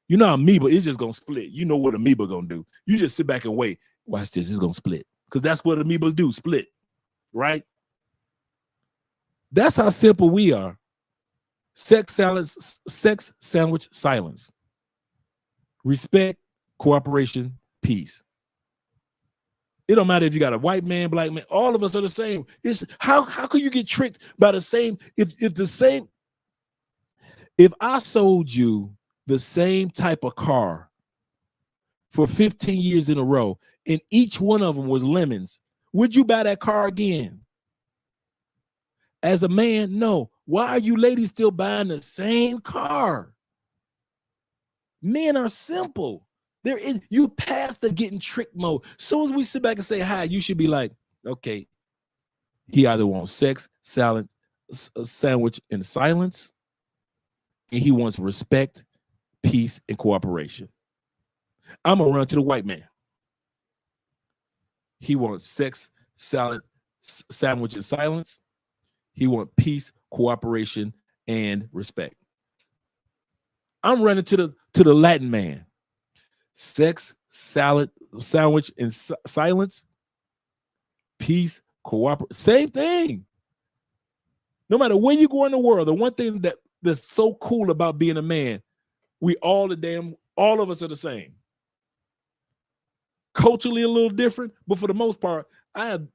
You know, amoeba is just gonna split. You know what amoeba gonna do. You just sit back and wait. Watch this, it's gonna split. Because that's what amoebas do, split, right? That's how simple we are. Sex, sandwich, silence. Respect, cooperation, peace. It don't matter if you got a white man, black man, all of us are the same. It's how could you get tricked by the same, if I sold you the same type of car for 15 years in a row, and each one of them was lemons, would you buy that car again? As a man, no. Why are you ladies still buying the same car? Men are simple. You past the getting tricked mode. Soon as we sit back and say hi, you should be like, okay, he either wants sex, salad, sandwich, and silence, and he wants respect, peace, and cooperation. I'm gonna run to the white man. He wants sex, salad, sandwich, and silence. He wants peace, cooperation, and respect. I'm running to the Latin man. Sex, salad, sandwich, and silence. Peace, cooperation. Same thing. No matter where you go in the world, the one thing that's so cool about being a man, all of us are the same. Culturally a little different, but for the most part, I have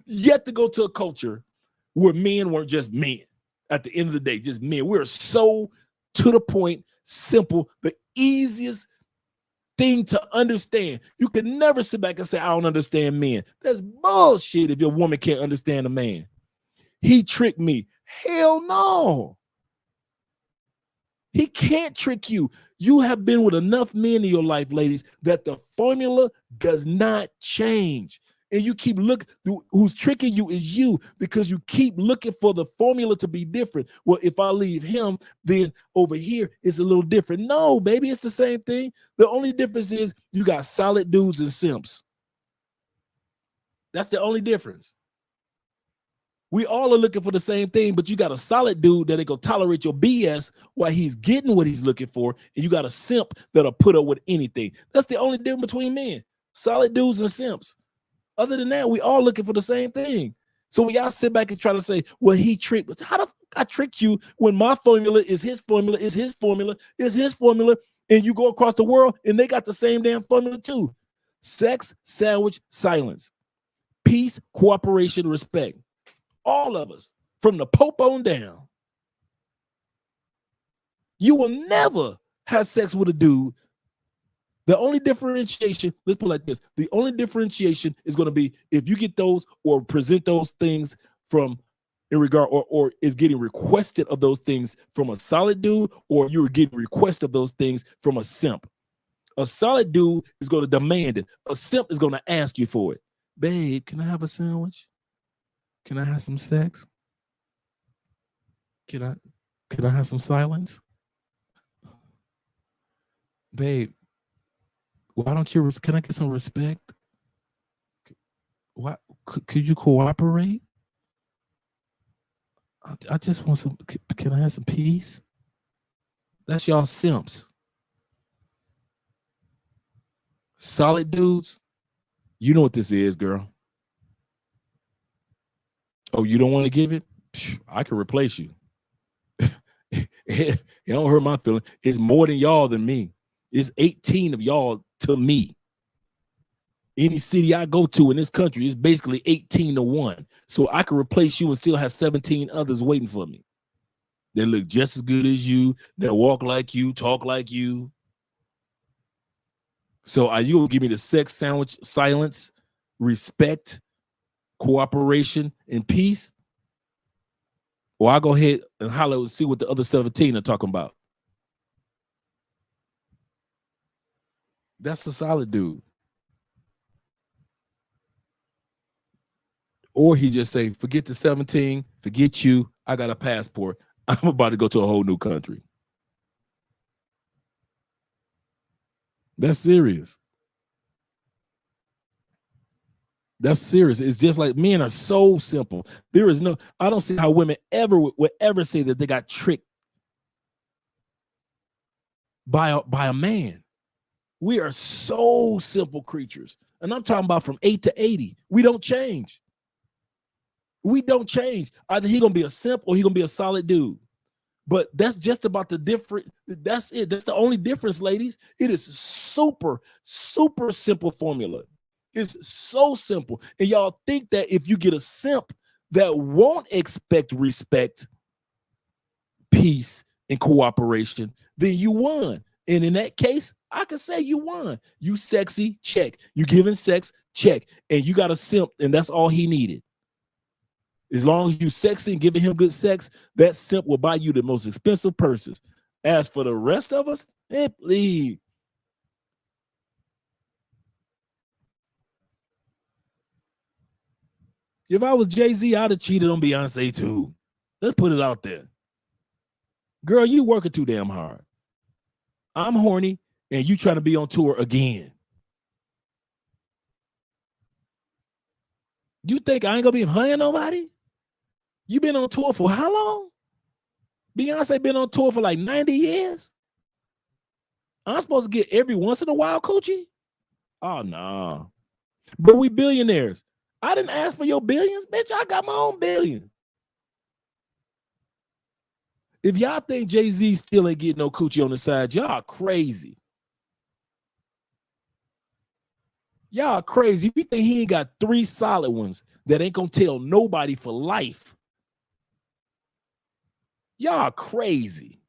yet to go to a culture where men weren't just men. At the end of the day, just men. We're so to the point, simple, the easiest thing to understand. You can never sit back and say, I don't understand men. That's bullshit if your woman can't understand a man. He tricked me. Hell no. He can't trick you. You have been with enough men in your life, ladies, that the formula does not change. And you keep looking, who's tricking you is you, because you keep looking for the formula to be different. Well, if I leave him, then over here it's a little different. No, baby, it's the same thing. The only difference is you got solid dudes and simps. That's the only difference. We all are looking for the same thing, but you got a solid dude that ain't gonna tolerate your BS while he's getting what he's looking for, and you got a simp that'll put up with anything. That's the only difference between men. Solid dudes and simps. Other than that, we all looking for the same thing. So when y'all sit back and try to say, well, he tricked, how the fuck I tricked you when my formula is his formula, is his formula, is his formula, and you go across the world and they got the same damn formula too. Sex, sandwich, silence. Peace, cooperation, respect. All of us, from the Pope on down. You will never have sex with a dude. The only differentiation, let's put it like this, the only differentiation is going to be if you get those or present those things from in regard, or is getting requested of those things from a solid dude, or you're getting request of those things from a simp. A solid dude is going to demand it. A simp is going to ask you for it. Babe, can I have a sandwich? Can I have some sex? Can I have some silence? Babe, why don't you, can I get some respect? Why, could you cooperate? I just want some, can I have some peace? That's y'all simps. Solid dudes, you know what this is, girl. Oh, you don't want to give it? I can replace you. It don't hurt my feeling. It's more than y'all than me. It's 18 of y'all to me. Any city I go to in this country is basically 18-1. So I can replace you and still have 17 others waiting for me. They look just as good as you. They walk like you, talk like you. So are you going to give me the sex, sandwich, silence, respect, cooperation, and peace? Or I'll go ahead and holler and see what the other 17 are talking about. That's a solid dude. Or he just say, forget the 17, forget you, I got a passport. I'm about to go to a whole new country. That's serious. That's serious. It's just like men are so simple. There is no, I don't see how women ever would ever say that they got tricked by a man. We are so simple creatures. And I'm talking about from 8 to 80. We don't change. We don't change. Either he gonna be a simp or he gonna be a solid dude. But that's just about the different. That's it. That's the only difference, ladies. It is super, super simple formula. It's so simple. And y'all think that if you get a simp that won't expect respect, peace, and cooperation, then you won. And in that case, I could say you won. You sexy, check. You giving sex, check. And you got a simp, and that's all he needed. As long as you sexy and giving him good sex, that simp will buy you the most expensive purses. As for the rest of us, please. If I was Jay-Z, I'd have cheated on Beyonce too. Let's put it out there. Girl, you working too damn hard. I'm horny, and you trying to be on tour again. You think I ain't gonna be hunting nobody? You been on tour for how long? Beyonce been on tour for like 90 years. I'm supposed to get every once in a while coochie? Oh, no. But we billionaires. I didn't ask for your billions, bitch. I got my own billion. If y'all think Jay-Z still ain't getting no coochie on the side, y'all crazy. Y'all crazy. If you think he ain't got 3 solid ones that ain't gonna tell nobody for life, y'all crazy.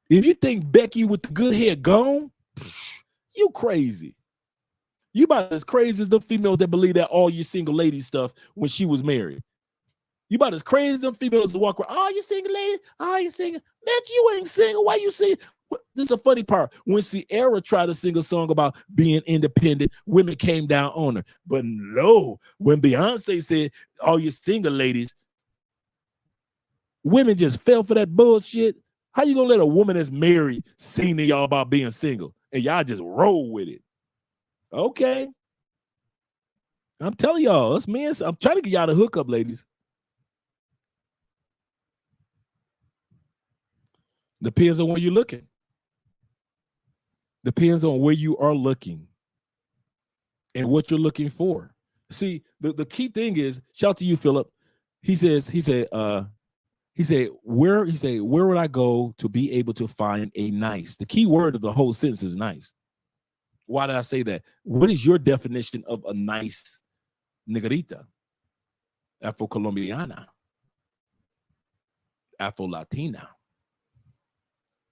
If you think Becky with the good hair gone, you crazy. You about as crazy as the females that believe that all your single lady stuff when she was married. You about as crazy as them females that walk around, oh, you single lady, oh, you single. Bitch, you ain't single. Why you singing? This is the funny part. When Sierra tried to sing a song about being independent, women came down on her. But no, when Beyonce said, all you single ladies, women just fell for that bullshit. How you gonna let a woman that's married sing to y'all about being single and y'all just roll with it? Okay. I'm telling y'all, us men, I'm trying to get y'all to hook up, ladies. Depends on where you're looking. Depends on where you are looking and what you're looking for. See, the key thing is, shout out to you, Philip. He said, where would I go to be able to find a nice? The key word of the whole sentence is nice. Why did I say that? What is your definition of a nice negrita? Afro-Colombiana? Afro-Latina?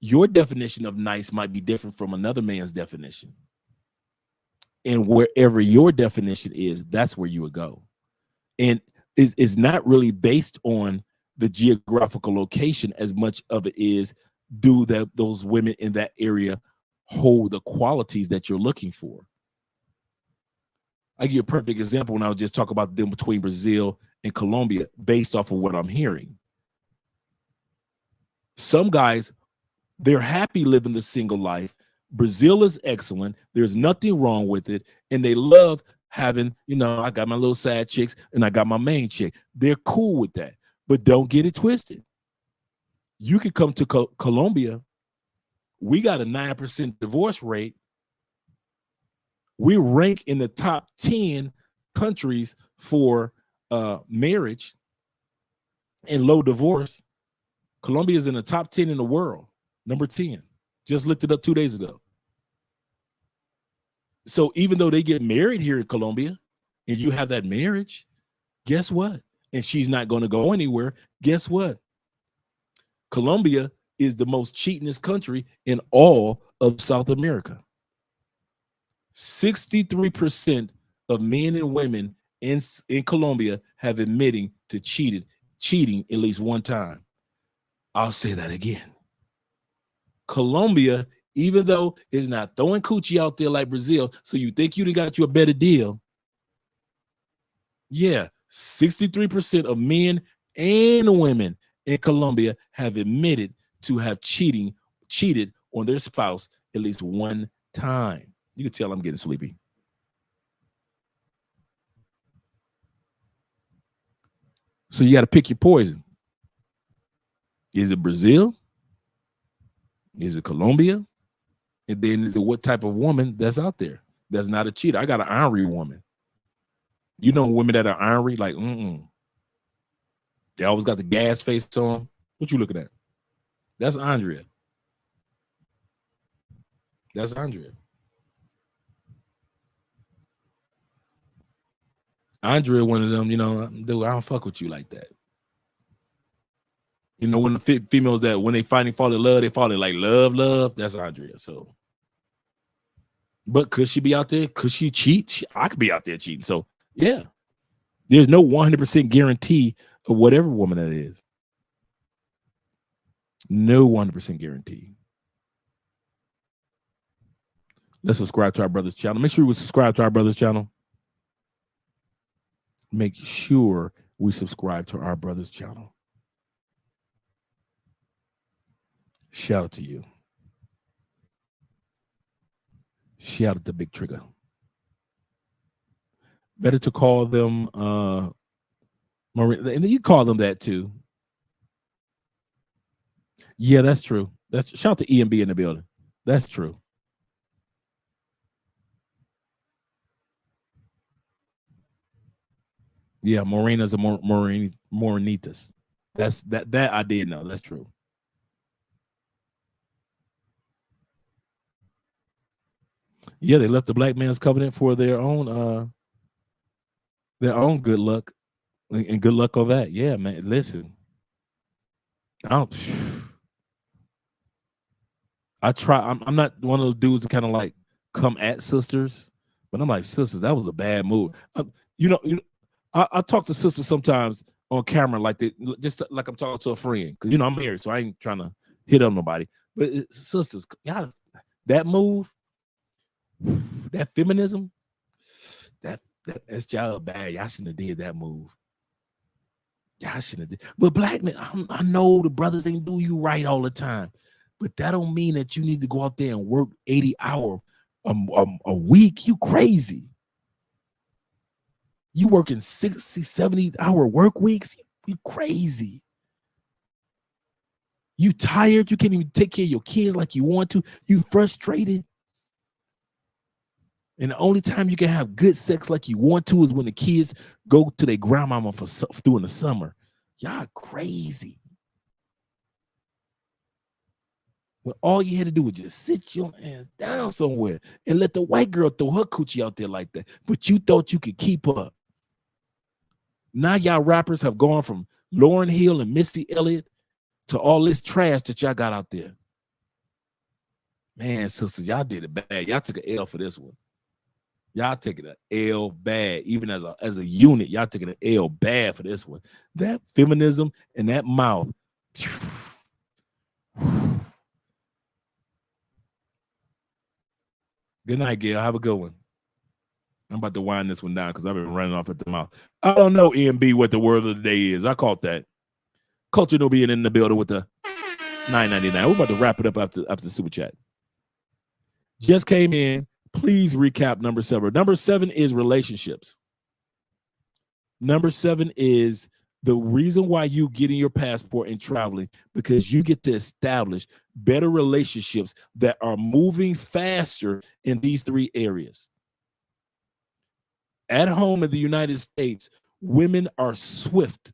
Your definition of nice might be different from another man's definition. And wherever your definition is, that's where you would go. And is not really based on the geographical location as much of it is do that those women in that area hold the qualities that you're looking for. I give you a perfect example when I was just talking about them between Brazil and Colombia based off of what I'm hearing. Some guys, they're happy living the single life. Brazil is excellent. There's nothing wrong with it. And they love having, you know, I got my little side chicks and I got my main chick. They're cool with that. But don't get it twisted. You could come to Colombia. We got a 9% divorce rate. We rank in the top 10 countries for marriage and low divorce. Colombia is in the top 10 in the world, number 10. Just looked it up 2 days ago. So even though they get married here in Colombia and you have that marriage, guess what? And she's not going to go anywhere. Guess what? Colombia is the most cheatingest country in all of South America. 63% of men and women in Colombia have admitting to cheating at least one time. I'll say that again. Colombia, even though it's not throwing coochie out there like Brazil, so you think you got you a better deal. Yeah, 63% of men and women in Colombia have admitted to have cheated on their spouse at least one time. You can tell I'm getting sleepy. So you got to pick your poison. Is it Brazil? Is it Colombia? And then is it what type of woman that's out there that's not a cheater? I got an ornery woman. You know women that are ornery, like, they always got the gas face on. What you looking at? That's Andrea. That's Andrea. Andrea, one of them, you know, dude, I don't fuck with you like that. You know, when the females that when they finally fall in love, they fall in like love. That's Andrea. So, but could she be out there? Could she cheat? I could be out there cheating. So, yeah, there's no 100% guarantee of whatever woman that is. No 100% guarantee. Let's subscribe to our brother's channel. Make sure we subscribe to our brother's channel. Make sure we subscribe to our brother's channel. Shout out to you. Shout out to Big Trigger. Better to call them Maria, and you call them that too. Yeah, that's true. That's shout out to EMB in the building. That's true. Yeah, Morenas and Morenitas. That's that I did know. That's true. Yeah, they left the black man's covenant for their own good luck. And good luck on that. Yeah, man. Listen. I try. I'm not one of those dudes that kind of like come at sisters, but I'm like, sisters, that was a bad move. I talk to sisters sometimes on camera like they just like I'm talking to a friend because you know I'm married, so I ain't trying to hit on nobody. But sisters, y'all, that move, that feminism, that's y'all bad. Y'all shouldn't have did that move. Y'all shouldn't have did. But black men, I know the brothers ain't do you right all the time, but that don't mean that you need to go out there and work 80 hours a week. You crazy. You working 60, 70-hour work weeks? You crazy. You tired? You can't even take care of your kids like you want to? You frustrated? And the only time you can have good sex like you want to is when the kids go to their grandmama during the summer. Y'all crazy. When all you had to do was just sit your ass down somewhere and let the white girl throw her coochie out there like that. But you thought you could keep up. Now y'all rappers have gone from Lauryn Hill and Missy Elliott to all this trash that y'all got out there. Man, sisters, y'all did it bad. Y'all took an L for this one. Y'all taking an L bad, even as a unit. Y'all taking an L bad for this one. That feminism and that mouth. Good night, Gail. Have a good one. I'm about to wind this one down because I've been running off at the mouth. I don't know, EMB, what the word of the day is. I caught that. Culture no being in the building with the $9.99. We're about to wrap it up after the super chat. Just came in. Please recap number 7. Number 7 is relationships. Number 7 is the reason why you getting your passport and traveling, because you get to establish better relationships that are moving faster in these 3 areas. At home in the United States, women are swift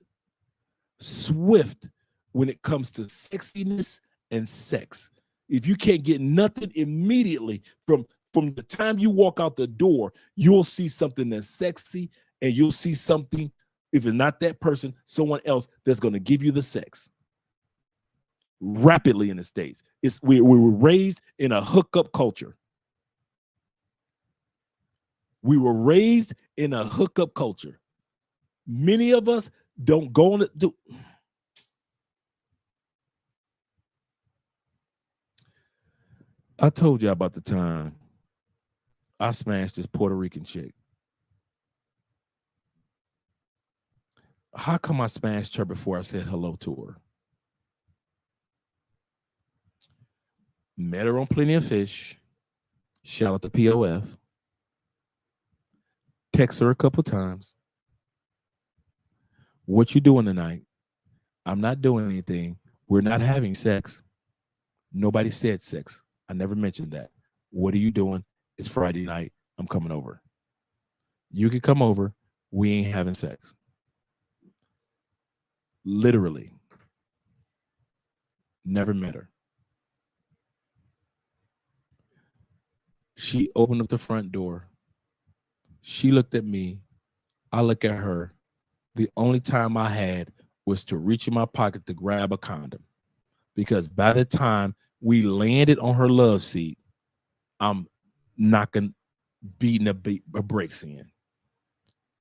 when it comes to sexiness and sex. If you can't get nothing immediately from the time you walk out the door, you'll see something that's sexy, and you'll see something, if it's not that person, someone else that's going to give you the sex rapidly in the States. We were raised in a hookup culture. We were raised in a hookup culture. Many of us don't go on to do. I told you about the time I smashed this Puerto Rican chick. How come I smashed her before I said hello to her? Met her on Plenty of Fish. Shout out to POF. Text her a couple times. What you doing tonight? I'm not doing anything. We're not having sex. Nobody said sex. I never mentioned that. What are you doing? It's Friday night. I'm coming over. You can come over. We ain't having sex. Literally. Never met her. She opened up the front door. She looked at me. I look at her. The only time I had was to reach in my pocket to grab a condom, because by the time we landed on her love seat, I'm beating a brakes in.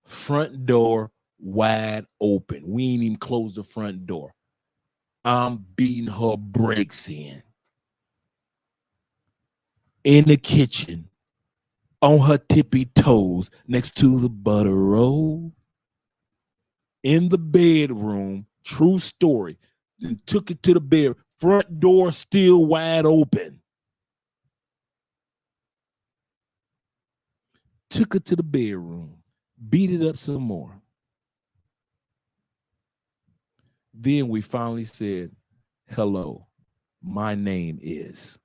Front door wide open. We ain't even closed the front door. I'm beating her brakes in the kitchen, on her tippy toes, next to the butter roll. In the bedroom, true story, and took it to the bed. Front door still wide open. Took it to the bedroom, beat it up some more. Then we finally said, hello, my name is.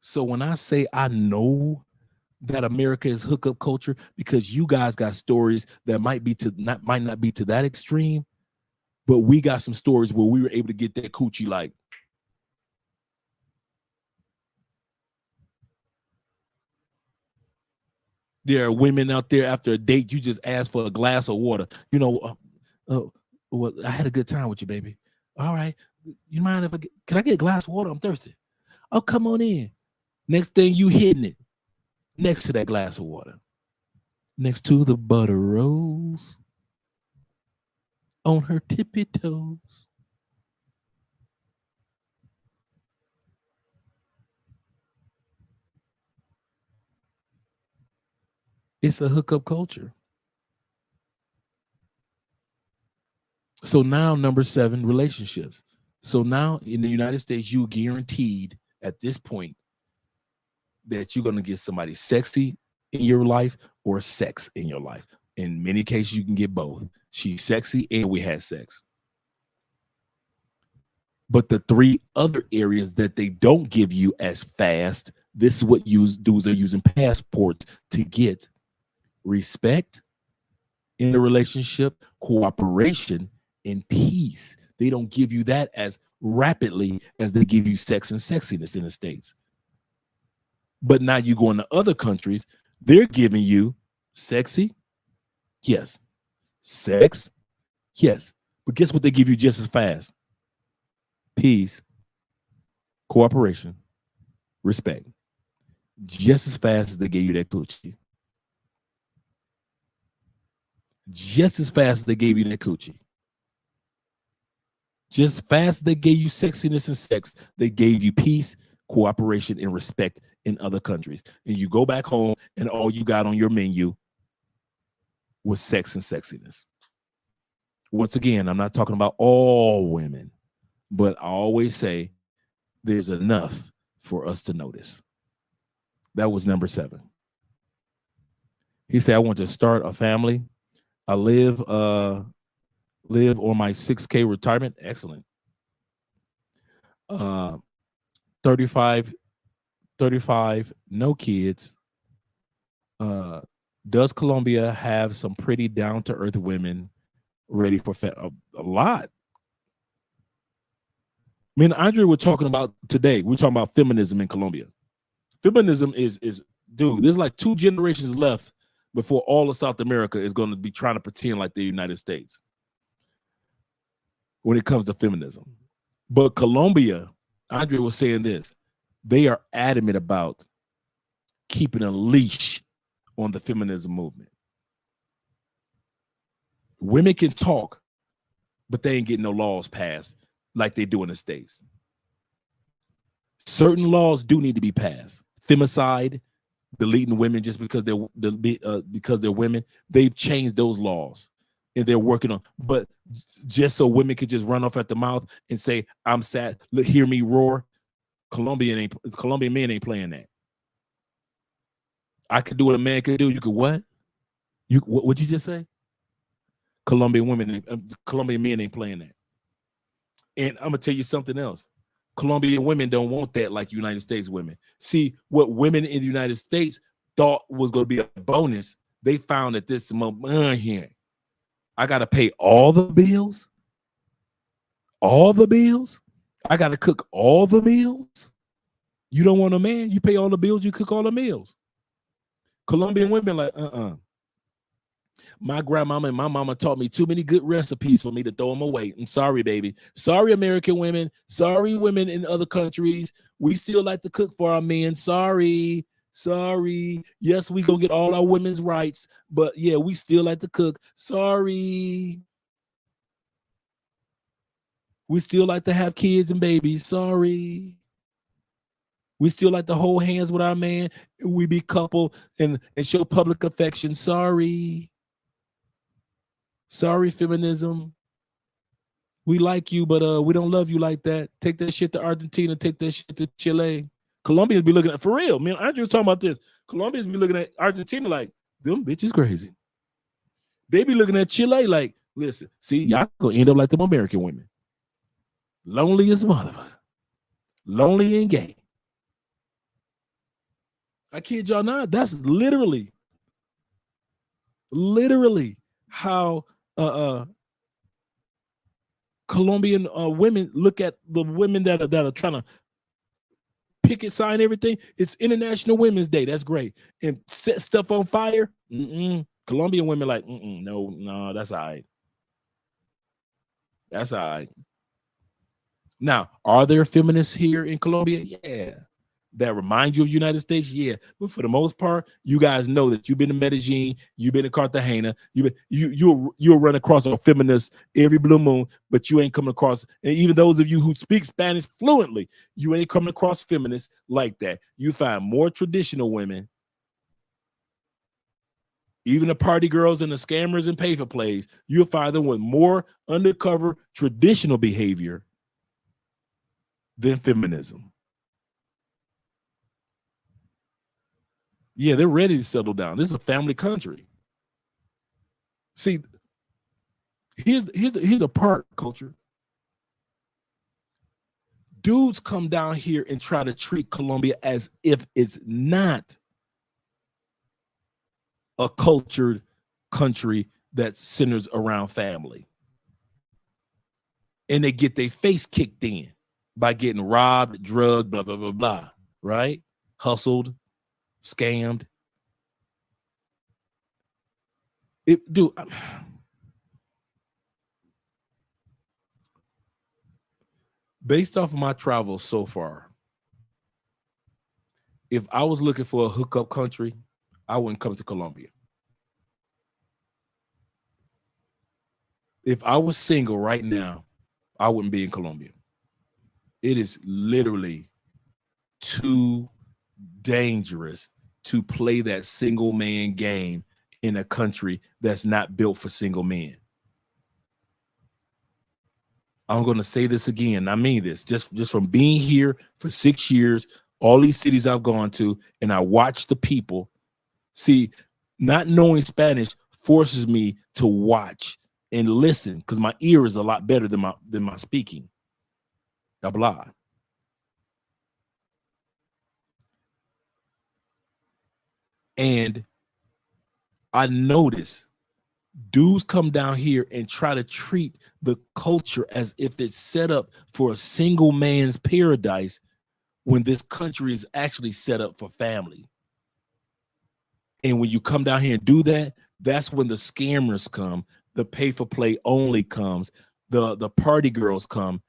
So when I say I know that America is hookup culture, because you guys got stories that might not be to that extreme, but we got some stories where we were able to get that coochie like. There are women out there after a date, you just ask for a glass of water. You know, well, I had a good time with you, baby. All right. You mind if can I get a glass of water? I'm thirsty. Oh, come on in. Next thing you hitting it. Next to that glass of water, next to the butter rolls, on her tippy toes. It's a hookup culture. So now, number 7, relationships. So now in the United States, you guaranteed at this point that you're going to get somebody sexy in your life or sex in your life. In many cases, you can get both. She's sexy and we had sex. But the 3 other areas that they don't give you as fast, this is what dudes are using passports to get: respect in the relationship, cooperation, and peace. They don't give you that as rapidly as they give you sex and sexiness in the States. But now you go into other countries, they're giving you sexy, yes. Sex, yes. But guess what they give you just as fast? Peace. cooperation, respect, just as fast as they gave you that coochie. Just as fast as they gave you that coochie. Just as fast as they gave you sexiness and sex, they gave you peace, cooperation, and respect in other countries. And you go back home and all you got on your menu was sex and sexiness. Once again, I'm not talking about all women, but I always say there's enough for us to notice. That was number 7. He said, I want to start a family. I live on my 6K retirement. Excellent. 35, no kids. Does Colombia have some pretty down-to-earth women ready for a lot? Me and Andrea were talking about today. We're talking about feminism in Colombia. Feminism is dude, there's like 2 generations left before all of South America is going to be trying to pretend like the United States when it comes to feminism. But Colombia, Andrea was saying this, they are adamant about keeping a leash on the feminism movement. Women can talk, but they ain't getting no laws passed like they do in the States. Certain laws do need to be passed. Femicide, deleting women just because they're women. They've changed those laws and they're working on. But just so women could just run off at the mouth and say, "I'm sad, look, hear me roar." Colombian men ain't playing that. I could do what a man could do. You could what? What'd you just say? Colombian men ain't playing that. And I'm gonna tell you something else. Colombian women don't want that like United States women. See, what women in the United States thought was going to be a bonus, they found that this here. I got to pay all the bills. All the bills. I got to cook all the meals. You don't want a man, you pay all the bills, you cook all the meals. Colombian women like, My grandmama and my mama taught me too many good recipes for me to throw them away. I'm sorry, baby. Sorry, American women. Sorry, women in other countries. We still like to cook for our men. Sorry. Yes, we gonna get all our women's rights, but yeah, we still like to cook. Sorry. We still like to have kids and babies. Sorry. We still like to hold hands with our man. We be couple and show public affection. Sorry. Sorry, feminism. We like you, but we don't love you like that. Take that shit to Argentina. Take that shit to Chile. Colombians be looking at, for real, man. Andrew was talking about this. Colombians be looking at Argentina like, them bitches crazy. They be looking at Chile like, listen, see, y'all gonna end up like them American women. Lonely as motherfucker. Lonely and gay. I kid y'all not. That's literally how Colombian women look at the women that are trying to picket sign everything. It's International Women's Day. That's great. And set stuff on fire. Colombian women like, no, that's all right. That's all right. Now, are there feminists here in Colombia? Yeah. That remind you of the United States? Yeah. But for the most part, you guys know that you've been to Medellin, you've been to Cartagena, you'll run across a feminist every blue moon, but you ain't coming across, and even those of you who speak Spanish fluently, you ain't coming across feminists like that. You find more traditional women, even the party girls and the scammers and pay for plays, you'll find them with more undercover traditional behavior than feminism. Yeah, they're ready to settle down. This is a family country. See, here's a part, culture. Dudes come down here and try to treat Colombia as if it's not a cultured country that centers around family. And they get their face kicked in by getting robbed, drugged, blah, blah, blah, blah, right? Hustled, scammed. Based off of my travels so far, If I was looking for a hookup country, I wouldn't come to Colombia. If I was single right now, I wouldn't be in Colombia. It is literally too dangerous to play that single man game in a country that's not built for single men. I'm going to say this again. I mean this just from being here for 6 years, all these cities I've gone to, and I watch the people. See, not knowing Spanish forces me to watch and listen because my ear is a lot better than my speaking. Hablar. And I notice dudes come down here and try to treat the culture as if it's set up for a single man's paradise when this country is actually set up for family. And when you come down here and do that, that's when the scammers come, the pay for play only comes, the party girls come,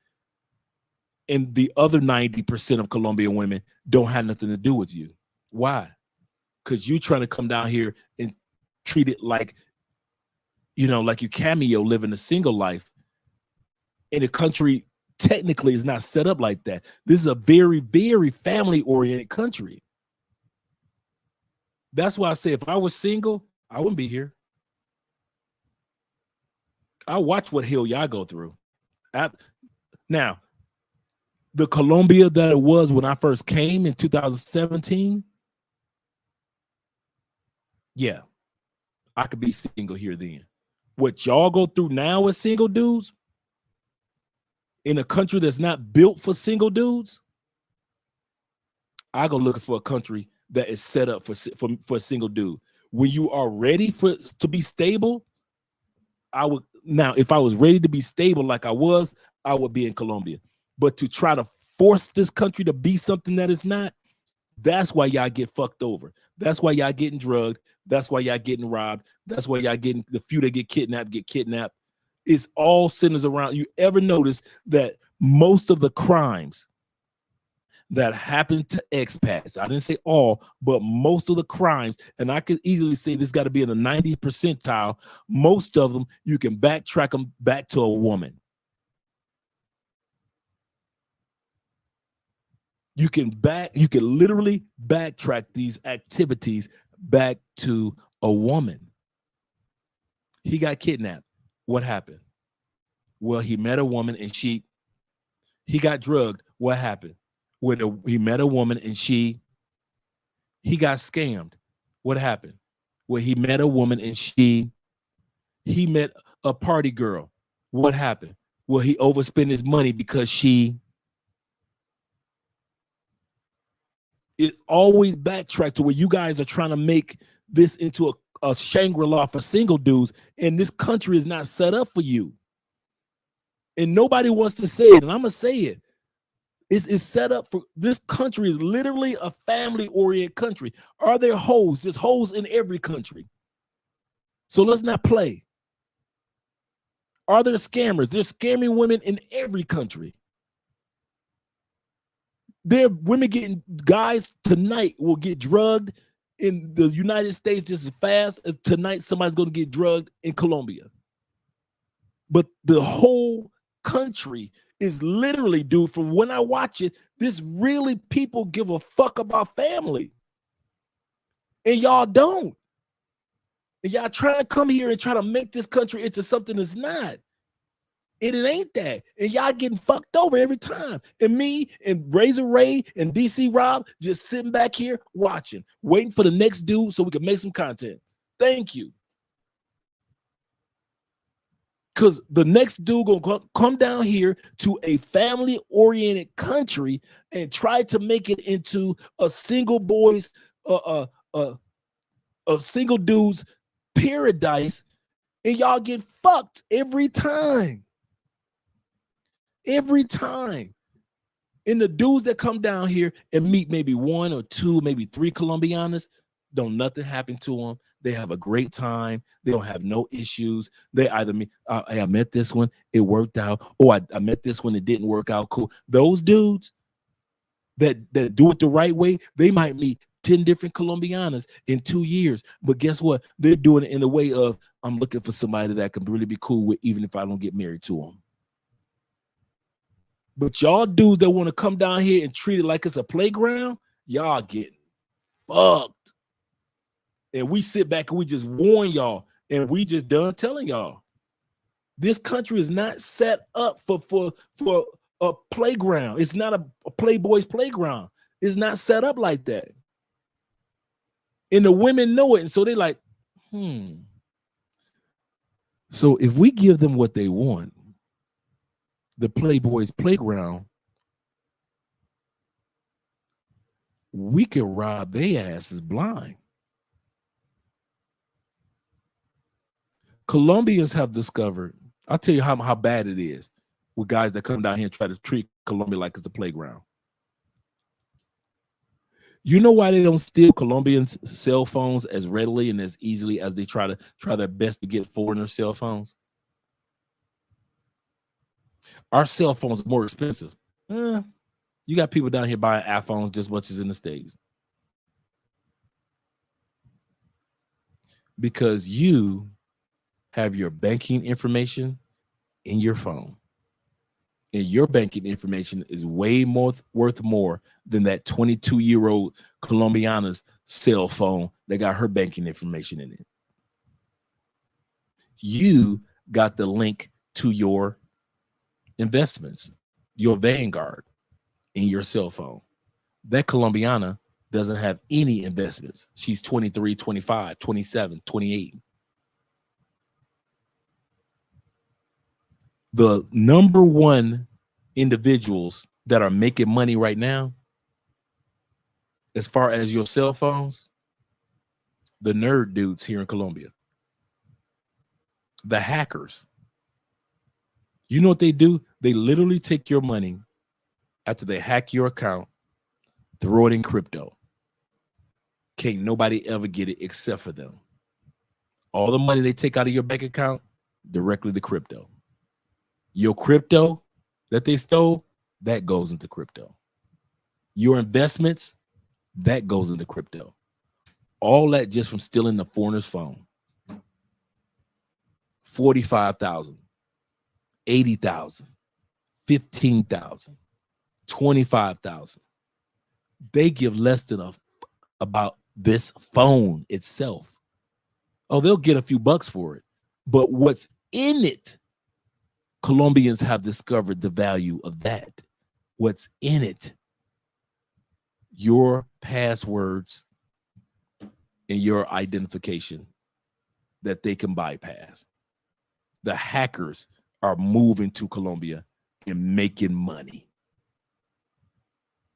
and the other 90% of Colombian women don't have nothing to do with you. Why? Because you trying to come down here and treat it like, you know, like you cameo living a single life. And the country technically is not set up like that. This is a very, very family-oriented country. That's why I say if I was single, I wouldn't be here. I watch what hell y'all go through. Now, the Colombia that it was when I first came in 2017, yeah, I could be single here then. What y'all go through now as single dudes in a country that's not built for single dudes, I go looking for a country that is set up for a single dude. When you are ready to be stable, I would. Now, if I was ready to be stable like I was, I would be in Colombia. But to try to force this country to be something that it's not, that's why y'all get fucked over. That's why y'all getting drugged. That's why y'all getting robbed. That's why y'all getting the few that get kidnapped. It's all centers around. You ever notice that most of the crimes that happen to expats, I didn't say all, but most of the crimes, and I could easily say this got to be in the 90th percentile, most of them, you can backtrack them back to a woman. You can literally backtrack these activities back to a woman. He got kidnapped. What happened? Well, he met a woman and he got drugged. What happened? He met a woman and he got scammed. What happened? Well, he met a woman and he met a party girl. What happened? Well, he overspent his money because it always backtracked to where you guys are trying to make this into a Shangri-La for single dudes, and this country is not set up for you. And nobody wants to say it, and I'm going to say it. It's set up for, this country is literally a family-oriented country. Are there hoes? There's hoes in every country. So let's not play. Are there scammers? There's scamming women in every country. There are women guys tonight will get drugged in the United States just as fast as tonight somebody's going to get drugged in Colombia. But the whole country is literally, dude, from when I watch it, this really people give a fuck about family. And y'all don't. And y'all trying to come here and try to make this country into something it's not. And it ain't that. And y'all getting fucked over every time. And me and Razor Ray and DC Rob just sitting back here watching, waiting for the next dude so we can make some content. Thank you. Because the next dude gonna come down here to a family-oriented country and try to make it into a single boys, a single dude's paradise, and y'all get fucked every time. Every time. And the dudes that come down here and meet maybe one or two, maybe three Colombianas, don't nothing happen to them. They have a great time. They don't have no issues. They either meet, hey, I met this one, it worked out. Oh, I met this one, it didn't work out. Cool. Those dudes, that do it the right way, they might meet 10 different Colombianas in 2 years. But guess what? They're doing it in the way of, I'm looking for somebody that I can really be cool with, even if I don't get married to them. But y'all dudes that want to come down here and treat it like it's a playground, y'all getting fucked. And we sit back and we just warn y'all, and we just done telling y'all. This country is not set up for a playground. It's not a playboy's playground. It's not set up like that. And the women know it. And so they're like, So if we give them what they want, the playboy's playground, we can rob their asses blind. Colombians have discovered, I'll tell you how bad it is with guys that come down here and try to treat Colombia like it's a playground. You know why they don't steal Colombians' cell phones as readily and as easily as they try their best to get foreigner cell phones? Our cell phones are more expensive. You got people down here buying iPhones just as much as in the States. Because you have your banking information in your phone. And your banking information is way worth more than that 22-year-old Colombiana's cell phone that got her banking information in it. You got the link to your investments, your Vanguard, in your cell phone. That Colombiana doesn't have any investments. She's 23, 25, 27, 28. The number one individuals that are making money right now, as far as your cell phones, the nerd dudes here in Colombia, the hackers. You know what they do? They literally take your money after they hack your account, throw it in crypto. Can't nobody ever get it except for them. All the money they take out of your bank account, directly to crypto. Your crypto that they stole, that goes into crypto. Your investments, that goes into crypto. All that just from stealing the foreigner's phone. 45,000, 80,000, 15,000, 25,000. They give less than about this phone itself. Oh, they'll get a few bucks for it. But what's in it, Colombians have discovered the value of that. What's in it? Your passwords and your identification that they can bypass. The hackers are moving to Colombia and making money.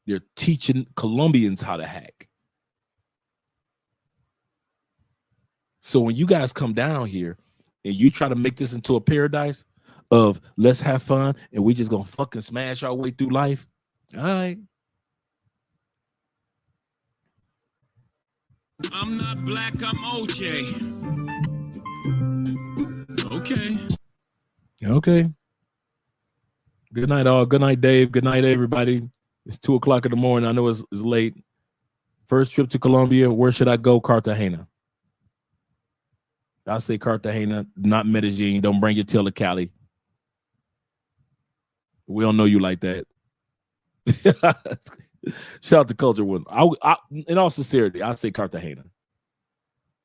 They're teaching Colombians how to hack. So when you guys come down here and you try to make this into a paradise of let's have fun and we just gonna fucking smash our way through life, all right. I'm not black, I'm OJ. Okay. Good night, all. Good night, Dave. Good night, everybody. It's 2:00 in the morning. I know it's late. First trip to Colombia. Where should I go? Cartagena. I say Cartagena, not Medellin. Don't bring your tail to Cali. We don't know you like that. Shout out to Culture One. In all sincerity, I say Cartagena.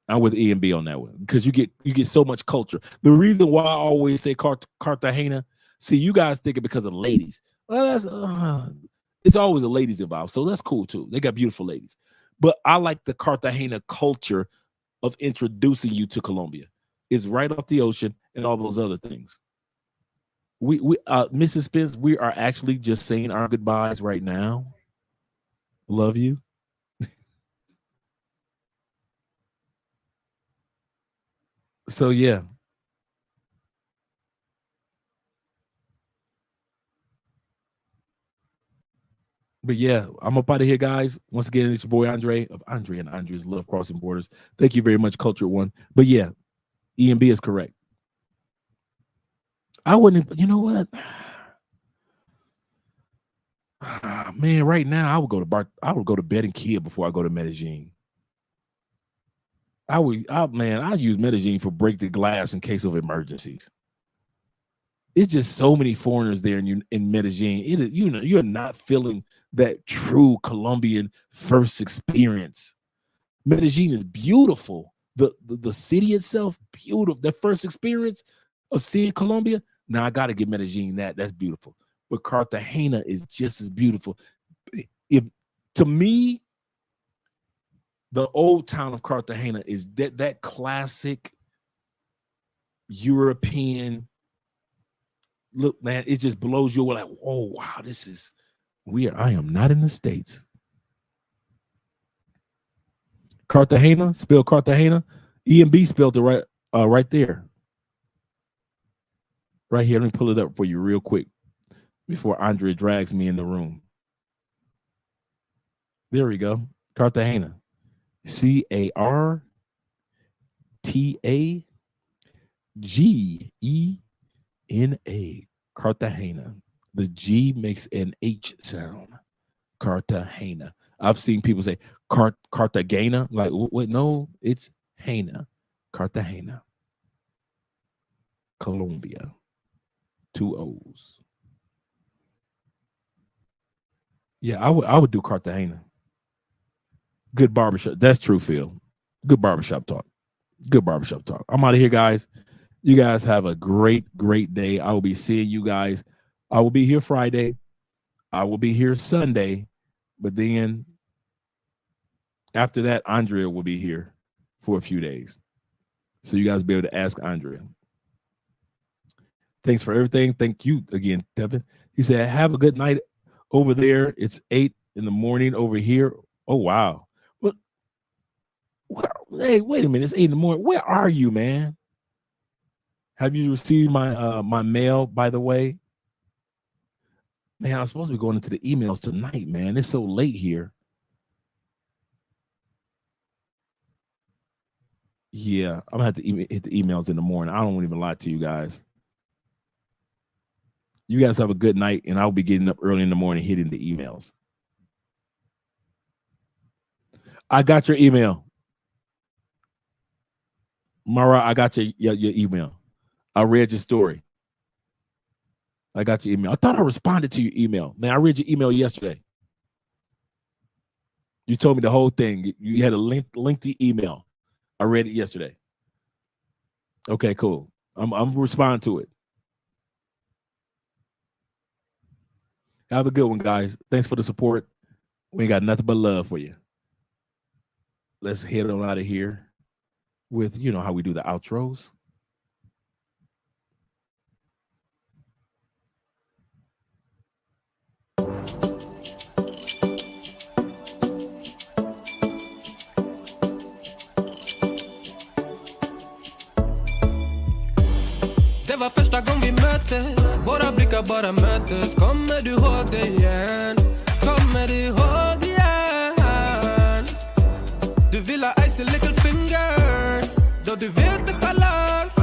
I'm with E and B on that one because you get so much culture. The reason why I always say Cartagena, see, you guys think it because of ladies. Well, it's always a ladies involved, so that's cool too. They got beautiful ladies, but I like the Cartagena culture of introducing you to Colombia. It's right off the ocean and all those other things. We Mrs. Spence, we are actually just saying our goodbyes right now. Love you. So yeah. But yeah, I'm up out of here, guys. Once again, it's your boy Andre of Andre and Andre's Love Crossing Borders. Thank you very much, Culture One. But yeah, E and B is correct. I wouldn't, you know what? Man, right now I would go to bed and kill before I go to Medellin. I use Medellin for break the glass in case of emergencies. It's just so many foreigners there in Medellin. It is, you're not feeling that true Colombian first experience. Medellin is beautiful. The city itself, beautiful. That first experience of seeing Colombia. Now I got to give Medellin that's beautiful. But Cartagena is just as beautiful. To me, the old town of Cartagena is that classic European look, man. It just blows you away. Like, oh wow, this is weird. I am not in the States. Cartagena, spelled Cartagena. E&B spelled it right there. Right here. Let me pull it up for you real quick before Andrea drags me in the room. There we go. Cartagena. Cartagena. Cartagena. The G makes an H sound. Cartagena. I've seen people say Cartagena. Like, wait, no, it's Hena. Cartagena. Colombia. 2 O's. Yeah, I would do Cartagena. Good barbershop. That's true, Phil. Good barbershop talk. Good barbershop talk. I'm out of here, guys. You guys have a great, great day. I will be seeing you guys. I will be here Friday. I will be here Sunday. But then after that, Andrea will be here for a few days. So you guys will be able to ask Andrea. Thanks for everything. Thank you again, Devin. He said, have a good night over there. It's 8 in the morning over here. Oh, wow. Hey, wait a minute. It's 8 in the morning. Where are you, man? Have you received my my mail, by the way? Man, I'm supposed to be going into the emails tonight, man. It's so late here. Yeah, I'm going to have to hit the emails in the morning. I don't want to even lie to you guys. You guys have a good night, and I'll be getting up early in the morning hitting the emails. I got your email. Mara, I got your email. I read your story. I got your email. I thought I responded to your email. Man, I read your email yesterday. You told me the whole thing. You had a lengthy email. I read it yesterday. Okay, cool. I'm responding to it. Have a good one, guys. Thanks for the support. We ain't got nothing but love for you. Let's head on out of here with, you know, how we do the outros. Det var första gången vi möttes. Våra blickar bara möttes. Kommer du ihåg det igen? Kommer du ihåg igen? Du vill ha ice little fingers. Då du vet det kalas.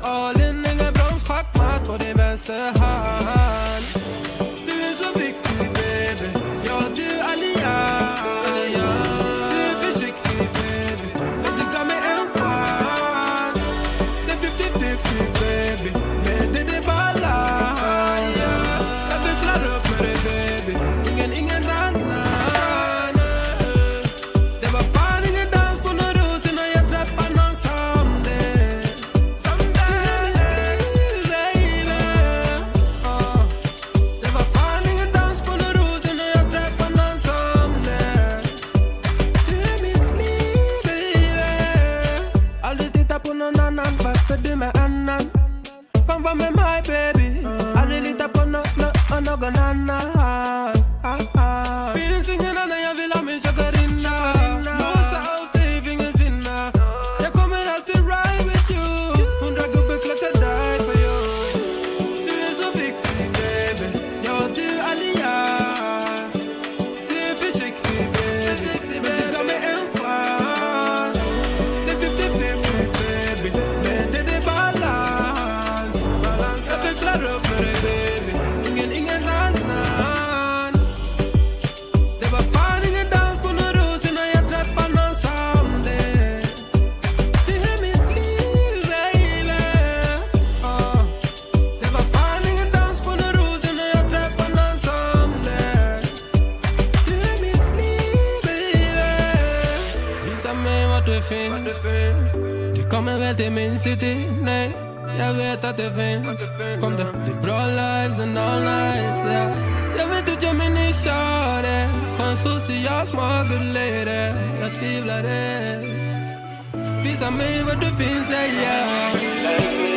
All in, ingen broms, schackmatt på din vänster hand. Du är så viktig, baby. Ja, du är allians. Du är försiktig, baby. Men du gav mig en chans. Det är 50-50, baby. Men det är balans. Jag växlar upp med dig, baby. Ingen annan. Det var fan ingen dans på någon ros innan jag träffade någon som dig. det finns. Du kommer väl till min city? Nej, jag vet att det finns. Kom det är bra lives and all nights, yeah. Jag vet att jag min ni kör det. Chans social smart good lady. Jag tvivlar det. Visa mig vad du finns, yeah.